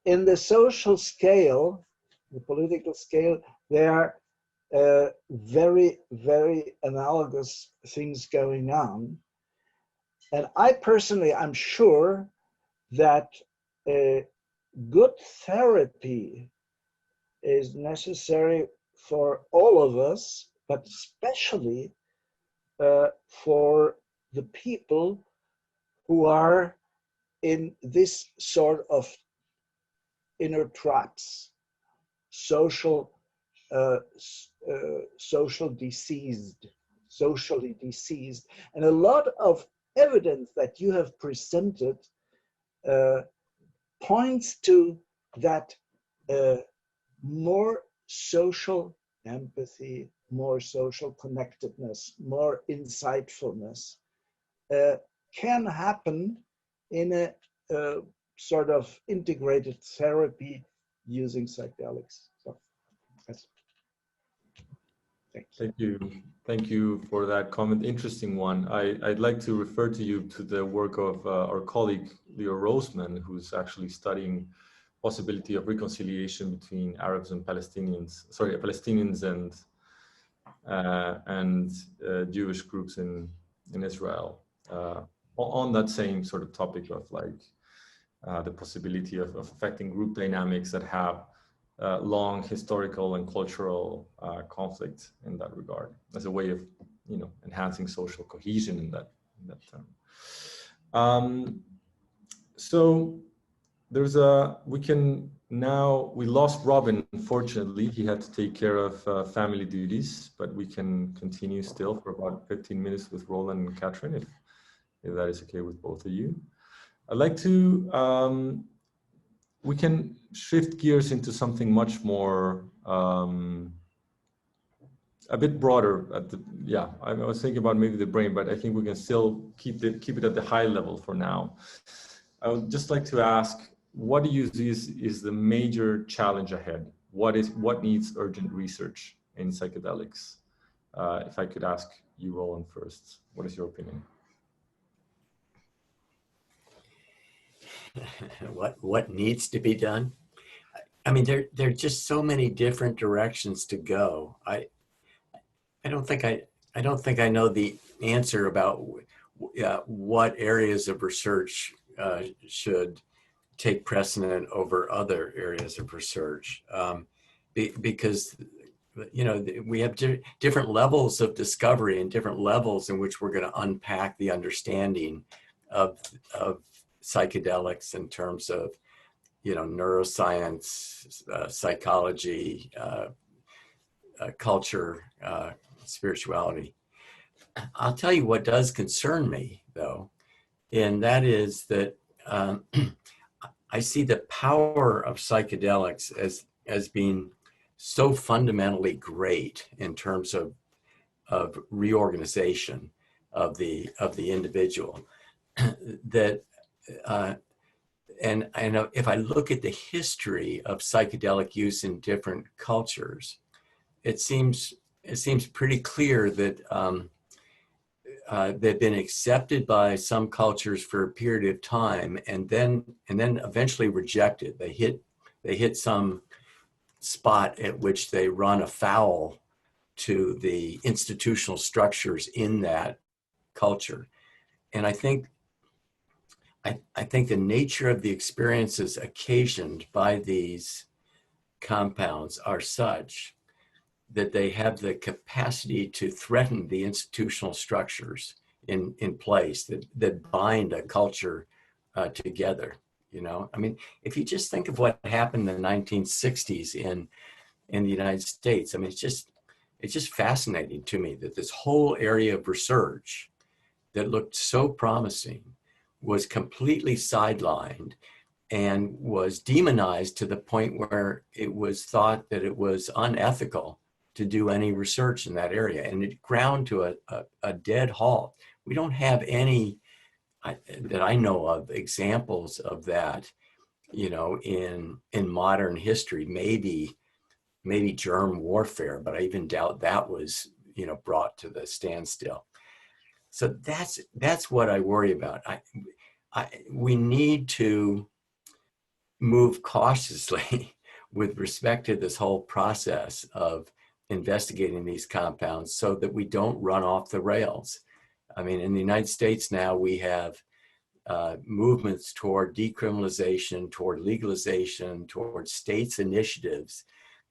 In the social scale, the political scale, there are very, very analogous things going on. And I personally, I'm sure that good therapy is necessary for all of us, but especially for the people who are in this sort of inner traps, socially deceased. And a lot of evidence that you have presented points to that more social empathy, more social connectedness, more insightfulness can happen in a sort of integrated therapy using psychedelics. So, yes. Thank you. Thank you for that comment. Interesting one. I'd like to refer to you to the work of our colleague, Leo Roseman, who's actually studying possibility of reconciliation between Arabs and Palestinians, Palestinians and Jewish groups in Israel, on that same sort of topic of like the possibility of affecting group dynamics that have long historical and cultural conflict in that regard, as a way of, enhancing social cohesion in that term. So there's we lost Robin, unfortunately. He had to take care of family duties, but we can continue still for about 15 minutes with Roland and Katrin, if that is okay with both of you. I'd like to, we can shift gears into something much more, a bit broader. I was thinking about maybe the brain, but I think we can still keep it at the high level for now. I would just like to ask, what do you see is the major challenge ahead? What needs urgent research in psychedelics? If I could ask you, Roland, first, what is your opinion? What needs to be done? I mean, there are just so many different directions to go. I don't think I know the answer about what areas of research should take precedent over other areas of research, because we have different levels of discovery and different levels in which we're going to unpack the understanding of psychedelics in terms of neuroscience, psychology, culture, spirituality. I'll tell you what does concern me, though, and that is that I see the power of psychedelics as being so fundamentally great in terms of reorganization of the individual that and if I look at the history of psychedelic use in different cultures, it seems pretty clear that they've been accepted by some cultures for a period of time and then eventually rejected. They hit some spot at which they run afoul to the institutional structures in that culture. And I think the nature of the experiences occasioned by these compounds are such that they have the capacity to threaten the institutional structures in place that bind a culture together. I mean, if you just think of what happened in the 1960s in the United States, I mean, it's just fascinating to me that this whole area of research that looked so promising was completely sidelined and was demonized to the point where it was thought that it was unethical to do any research in that area. And it ground to a dead halt. We don't have any that I know of examples of that, in modern history. Maybe germ warfare, but I even doubt that was, brought to the standstill. So that's what I worry about. We need to move cautiously with respect to this whole process of investigating these compounds so that we don't run off the rails. I mean, in the United States now, we have movements toward decriminalization, toward legalization, toward states' initiatives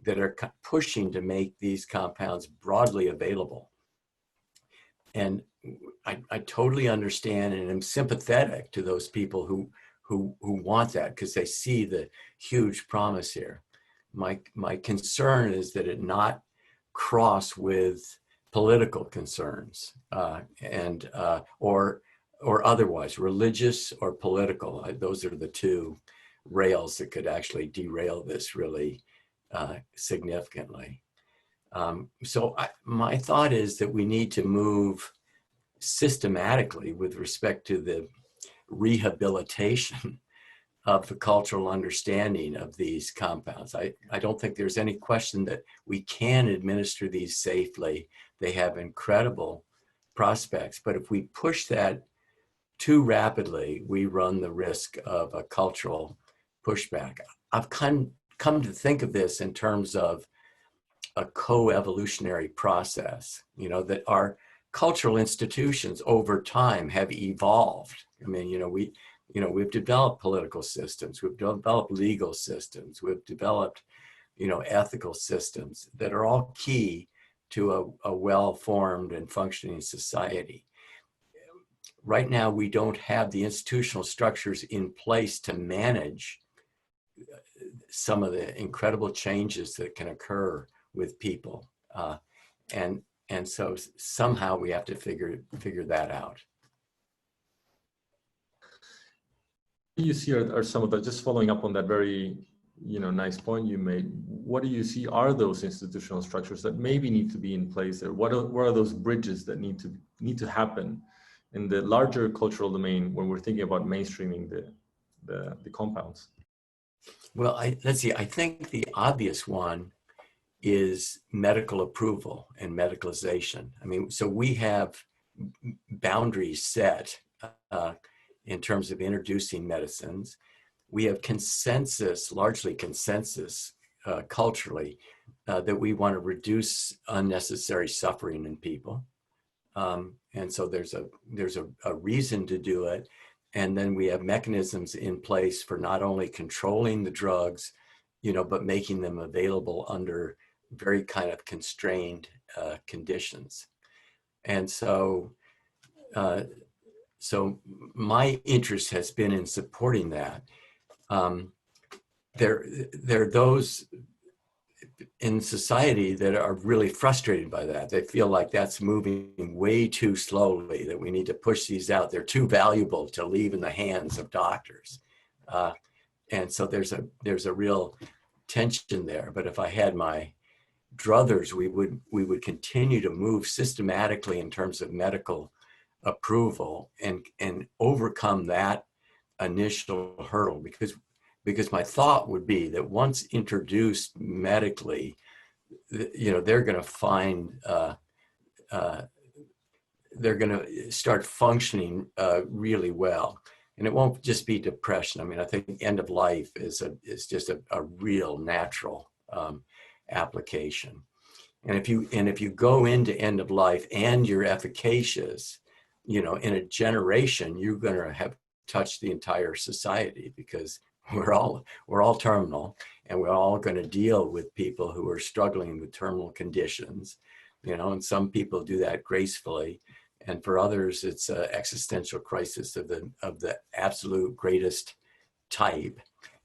that are pushing to make these compounds broadly available. And I totally understand and am sympathetic to those people who want that because they see the huge promise here. My concern is that it not cross with political concerns or otherwise, religious or political. Those are the two rails that could actually derail this really significantly. So my thought is that we need to move systematically with respect to the rehabilitation of the cultural understanding of these compounds. I don't think there's any question that we can administer these safely. They have incredible prospects, but if we push that too rapidly, we run the risk of a cultural pushback. I've come to think of this in terms of a co-evolutionary process, that our cultural institutions over time have evolved. I mean, we've developed political systems, we've developed legal systems, we've developed, ethical systems that are all key to a well-formed and functioning society. Right now, we don't have the institutional structures in place to manage some of the incredible changes that can occur with people. And so somehow we have to figure that out. You see are some of the, just following up on that very nice point you made, what do you see are those institutional structures that maybe need to be in place there? What are those bridges that need to happen in the larger cultural domain when we're thinking about mainstreaming the compounds? Well, let's see, I think the obvious one is medical approval and medicalization. I mean, so we have boundaries set in terms of introducing medicines. We have consensus, largely consensus culturally, that we want to reduce unnecessary suffering in people. And so there's a reason to do it. And then we have mechanisms in place for not only controlling the drugs, but making them available under very kind of constrained conditions. And so my interest has been in supporting that. there are those in society that are really frustrated by that. They feel like that's moving way too slowly, that we need to push these out. They're too valuable to leave in the hands of doctors. And so there's a real tension there. But if I had my druthers, we would continue to move systematically in terms of medical approval and overcome that initial hurdle, because my thought would be that once introduced medically, they're going to find they're going to start functioning really well. And it won't just be depression. I mean, I think end of life is just a real natural application. And if you go into end of life and you're efficacious, in a generation, you're going to have touched the entire society, because we're all terminal, and we're all going to deal with people who are struggling with terminal conditions, and some people do that gracefully. And for others, it's an existential crisis of the absolute greatest type.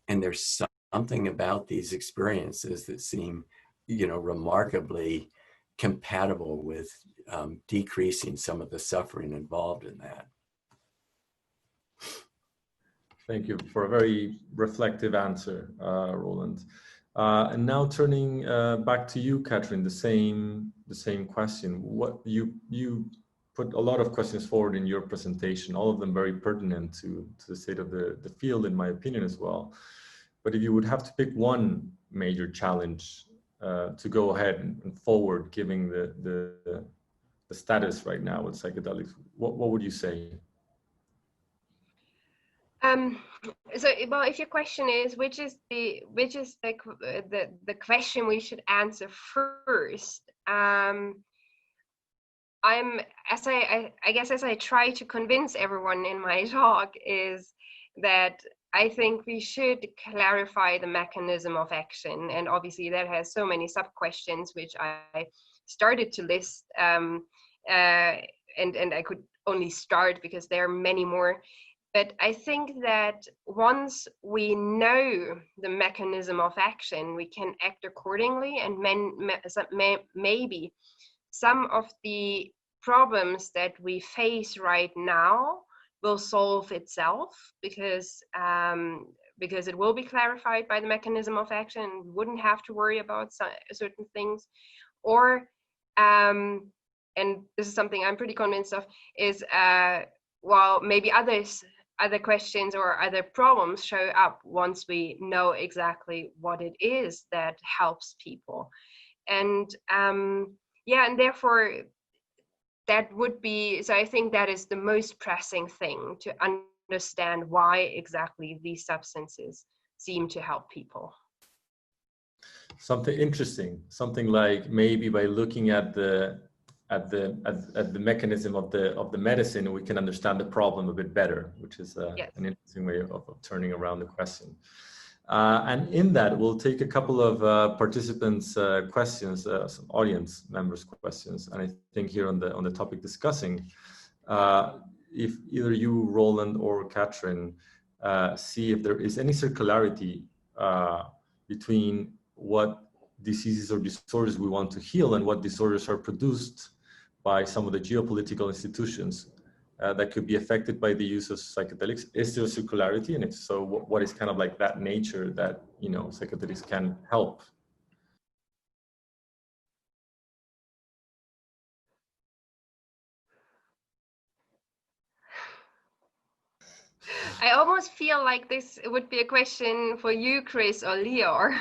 And there's something about these experiences that seem, remarkably compatible with decreasing some of the suffering involved in that. Thank you for a very reflective answer, Roland. And now turning back to you, Katrin, the same question. What you put a lot of questions forward in your presentation, all of them very pertinent to the state of the field, in my opinion, as well. But if you would have to pick one major challenge to go ahead and forward, given the status right now with psychedelics, what would you say? Well, if your question is which is the question we should answer first, as I try to convince everyone in my talk, is that I think we should clarify the mechanism of action, and obviously that has so many sub questions which I started to list, and I could only start because there are many more. But I think that once we know the mechanism of action, we can act accordingly, and maybe some of the problems that we face right now will solve itself, because it will be clarified by the mechanism of action. We wouldn't have to worry about certain things. Or, and this is something I'm pretty convinced of, is while maybe other questions or other problems show up once we know exactly what it is that helps people. And and therefore that would be, so I think that is the most pressing thing, to understand why exactly these substances seem to help people. Something interesting, something like maybe by looking at the mechanism of the medicine, we can understand the problem a bit better, which is yes. an interesting way of turning around the question. And in that, we'll take a couple of participants' questions, some audience members' questions. And I think here on the topic discussing, if either you, Roland, or Katrin, see if there is any circularity between what diseases or disorders we want to heal and what disorders are produced by some of the geopolitical institutions that could be affected by the use of psychedelics. Is there a circularity? And if so, what is kind of like that nature that, psychedelics can help? I almost feel like this would be a question for you, Chris, or Lior.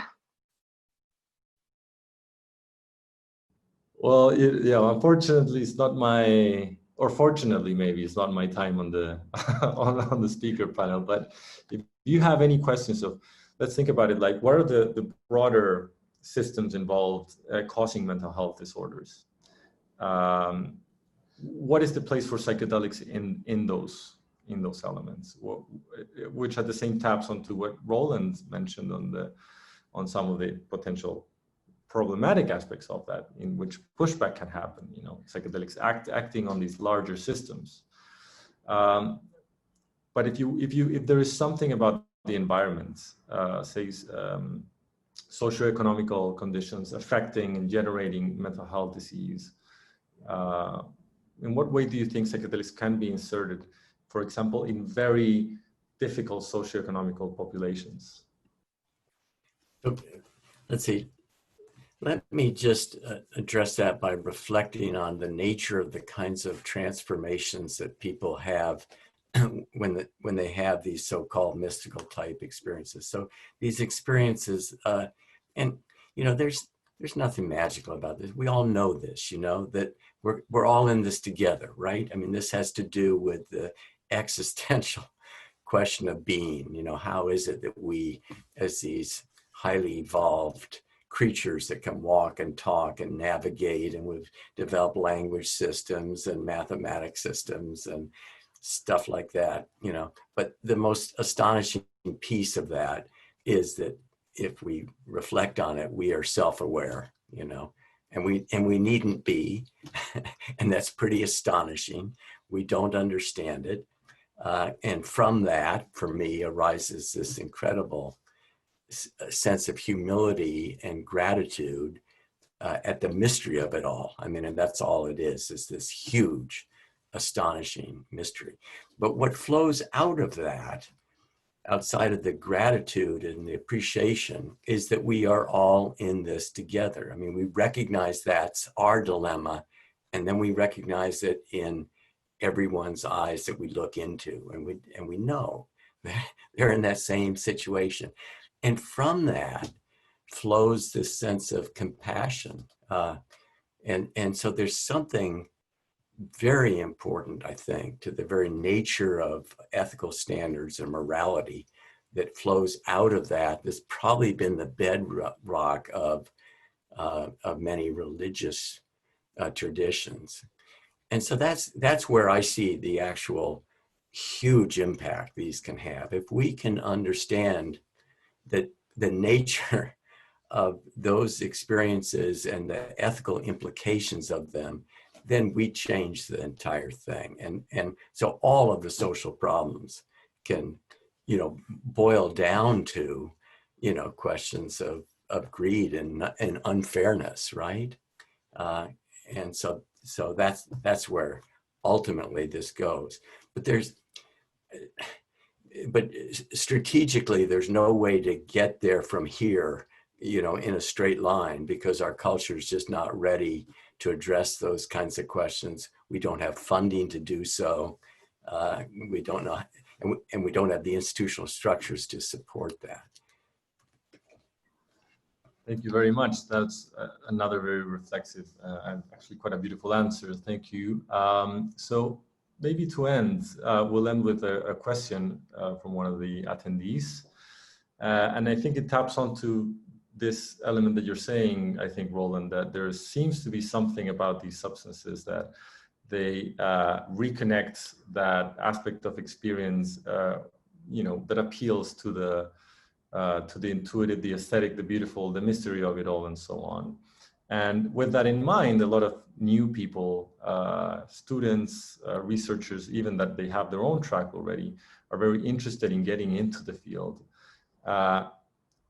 Well, unfortunately, it's not my, or fortunately, maybe it's not my time on the on the speaker panel. But if you have any questions let's think about it. Like, what are the broader systems involved causing mental health disorders? What is the place for psychedelics in those elements? Which at the same taps onto what Roland mentioned on some of the potential problematic aspects of that, in which pushback can happen, psychedelics acting on these larger systems. But if there is something about the environment, say socioeconomical conditions affecting and generating mental health disease. In what way do you think psychedelics can be inserted, for example, in very difficult socioeconomical populations? Okay. Let's see. Let me just address that by reflecting on the nature of the kinds of transformations that people have when they have these so-called mystical type experiences. So these experiences, and you know, there's nothing magical about this. We all know this, you know, that we're all in this together, right? I mean, this has to do with the existential question of being. You know, how is it that we, as these highly evolved creatures that can walk and talk and navigate, and we've developed language systems and mathematic systems and stuff like that, you know. But the most astonishing piece of that is that if we reflect on it, we are self-aware, you know, and we needn't be, and that's pretty astonishing. We don't understand it. And from that, for me, arises this incredible sense of humility and gratitude at the mystery of it all. I mean, and that's all it is this huge, astonishing mystery. But what flows out of that, outside of the gratitude and the appreciation, is that we are all in this together. I mean, we recognize that's our dilemma, and then we recognize it in everyone's eyes that we look into, and we know that they're in that same situation. And from that flows this sense of compassion. And so there's something very important, I think, to the very nature of ethical standards and morality that flows out of that. That's probably been the bedrock of many religious traditions. And so that's where I see the actual huge impact these can have. If we can understand that the nature of those experiences and the ethical implications of them, then we change the entire thing. And so all of the social problems can, you know, boil down to, you know, questions of greed and unfairness, right? And so that's where ultimately this goes. But strategically, there's no way to get there from here, you know, in a straight line, because our culture is just not ready to address those kinds of questions. We don't have funding to do so. We don't know, and we don't have the institutional structures to support that. Thank you very much. That's another very reflexive and actually quite a beautiful answer. Thank you. So maybe to end, we'll end with a question from one of the attendees. And I think it taps onto this element that you're saying, I think, Roland, that there seems to be something about these substances that they reconnect that aspect of experience, you know, that appeals to the intuitive, the aesthetic, the beautiful, the mystery of it all, and so on. And with that in mind, a lot of new people, students, researchers, even that they have their own track already, are very interested in getting into the field.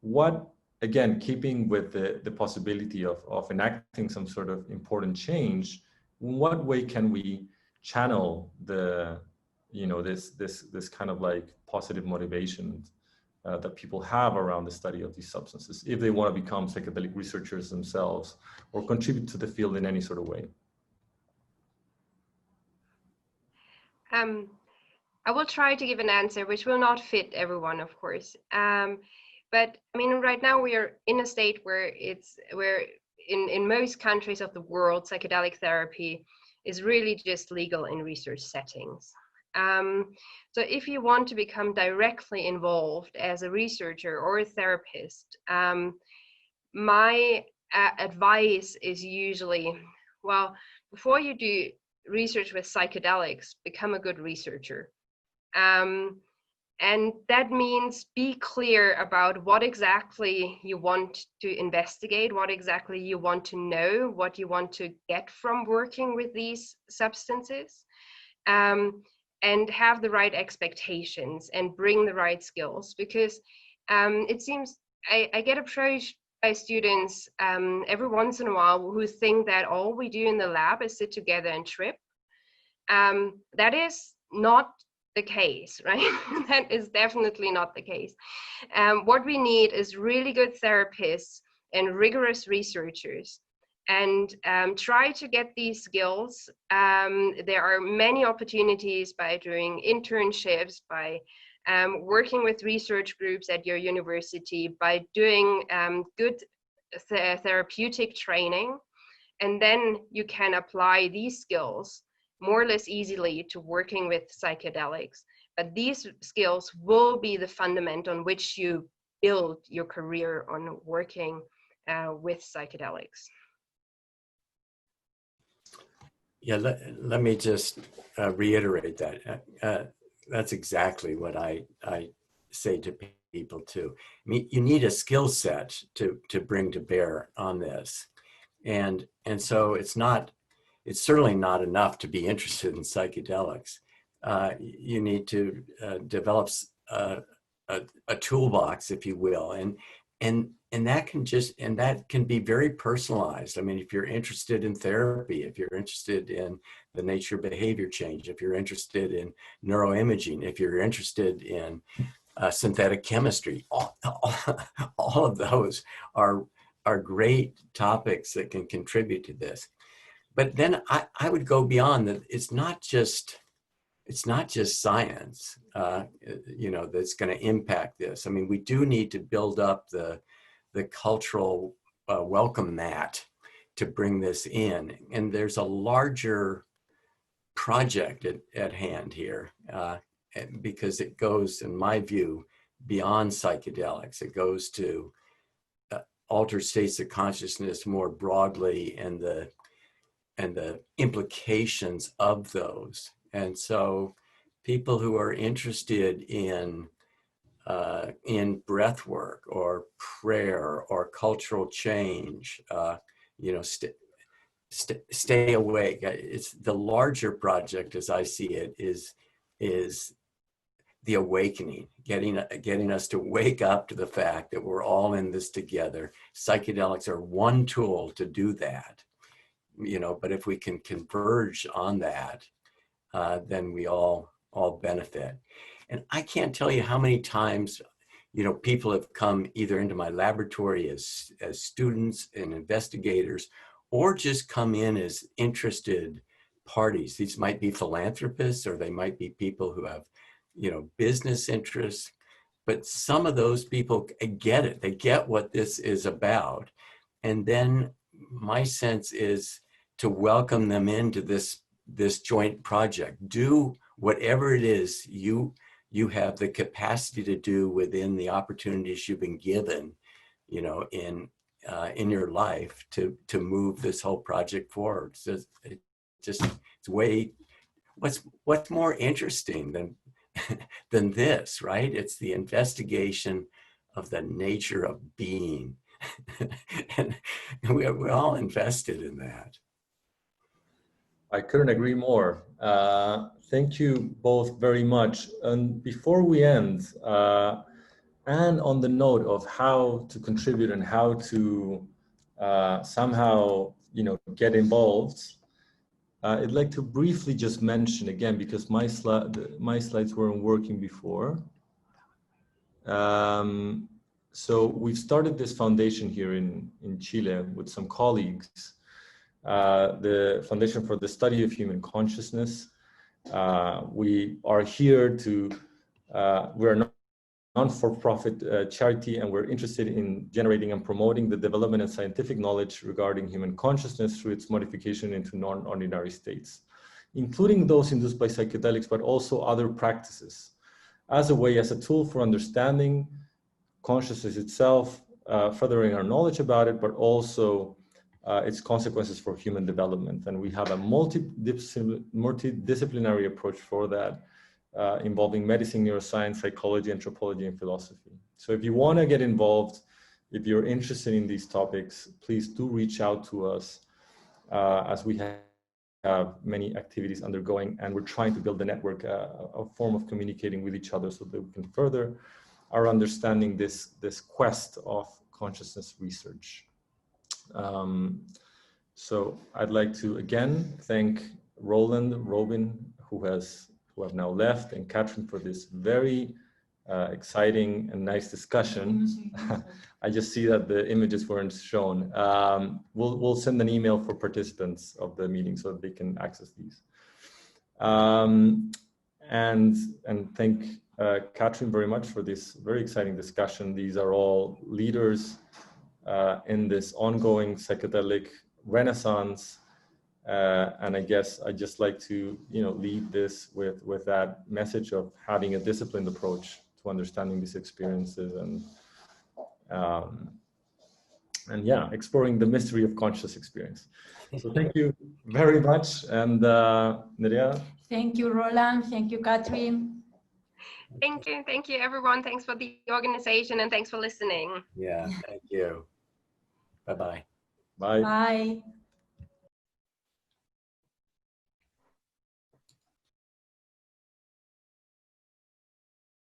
What, again, keeping with the possibility of enacting some sort of important change, in what way can we channel the, you know, this kind of like positive motivation that people have around the study of these substances, if they want to become psychedelic researchers themselves or contribute to the field in any sort of way? I will try to give an answer which will not fit everyone, of course. But I mean, right now we are in a state where in most countries of the world, psychedelic therapy is really just legal in research settings. So if you want to become directly involved as a researcher or a therapist, my advice is usually, well, before you do research with psychedelics, become a good researcher. And that means be clear about what exactly you want to investigate, what exactly you want to know, what you want to get from working with these substances. and have the right expectations and bring the right skills, because it seems I get approached by students every once in a while who think that all we do in the lab is sit together and trip. That is not the case, right? That is definitely not the case. What we need is really good therapists and rigorous researchers, and try to get these skills. There are many opportunities by doing internships, by working with research groups at your university, by doing good therapeutic training, and then you can apply these skills more or less easily to working with psychedelics. But these skills will be the fundament on which you build your career on working with psychedelics. Yeah, let me just reiterate that. That's exactly what I say to people too. I mean, you need a skill set to bring to bear on this, and so it's certainly not enough to be interested in psychedelics. You need to develop a toolbox, if you will, and that can be very personalized. I mean, if you're interested in therapy, if you're interested in the nature of behavior change, if you're interested in neuroimaging, if you're interested in synthetic chemistry, all of those are great topics that can contribute to this. But then I would go beyond that. It's not just science, that's going to impact this. I mean, we do need to build up the cultural welcome mat to bring this in. And there's a larger project at hand here, because it goes, in my view, beyond psychedelics. It goes to altered states of consciousness more broadly, and the implications of those. And so people who are interested in breath work or prayer or cultural change, stay awake. It's the larger project, as I see it, is the awakening, getting us to wake up to the fact that we're all in this together. Psychedelics are one tool to do that, but if we can converge on that, then we all benefit. And I can't tell you how many times, people have come either into my laboratory as students and investigators, or just come in as interested parties. These might be philanthropists, or they might be people who have, business interests. But some of those people get it. They get what this is about. And then my sense is to welcome them into this joint project. Do whatever it is you have the capacity to do within the opportunities you've been given, in your life to move this whole project forward. So it's way, what's more interesting than this, right? It's the investigation of the nature of being. And we're all invested in that. I couldn't agree more. Thank you both very much. And before we end, and on the note of how to contribute and how to somehow, get involved, I'd like to briefly just mention again, because my slides weren't working before. So we've started this foundation here in Chile with some colleagues. The Foundation for the Study of Human Consciousness. We are here we're a non-for-profit charity, and we're interested in generating and promoting the development of scientific knowledge regarding human consciousness through its modification into non-ordinary states, including those induced by psychedelics, but also other practices, as a tool for understanding consciousness itself, furthering our knowledge about it, but also its consequences for human development. And we have a multidisciplinary approach for that, involving medicine, neuroscience, psychology, anthropology, and philosophy. So if you want to get involved, if you're interested in these topics, please do reach out to us, as we have have many activities undergoing, and we're trying to build a network, a form of communicating with each other so that we can further our understanding this quest of consciousness research. So I'd like to again thank Roland, Robin, who have now left, and Katrin for this very exciting and nice discussion. I just see that the images weren't shown. We'll send an email for participants of the meeting so that they can access these. And thank Katrin very much for this very exciting discussion. These are all leaders in this ongoing psychedelic renaissance. And I guess I'd just like to, lead this with that message of having a disciplined approach to understanding these experiences and yeah, exploring the mystery of conscious experience. So thank you very much. And Nerea? Thank you, Roland. Thank you, Katrin. Thank you, everyone. Thanks for the organization and thanks for listening. Yeah, thank you. Bye-bye. Bye. Bye.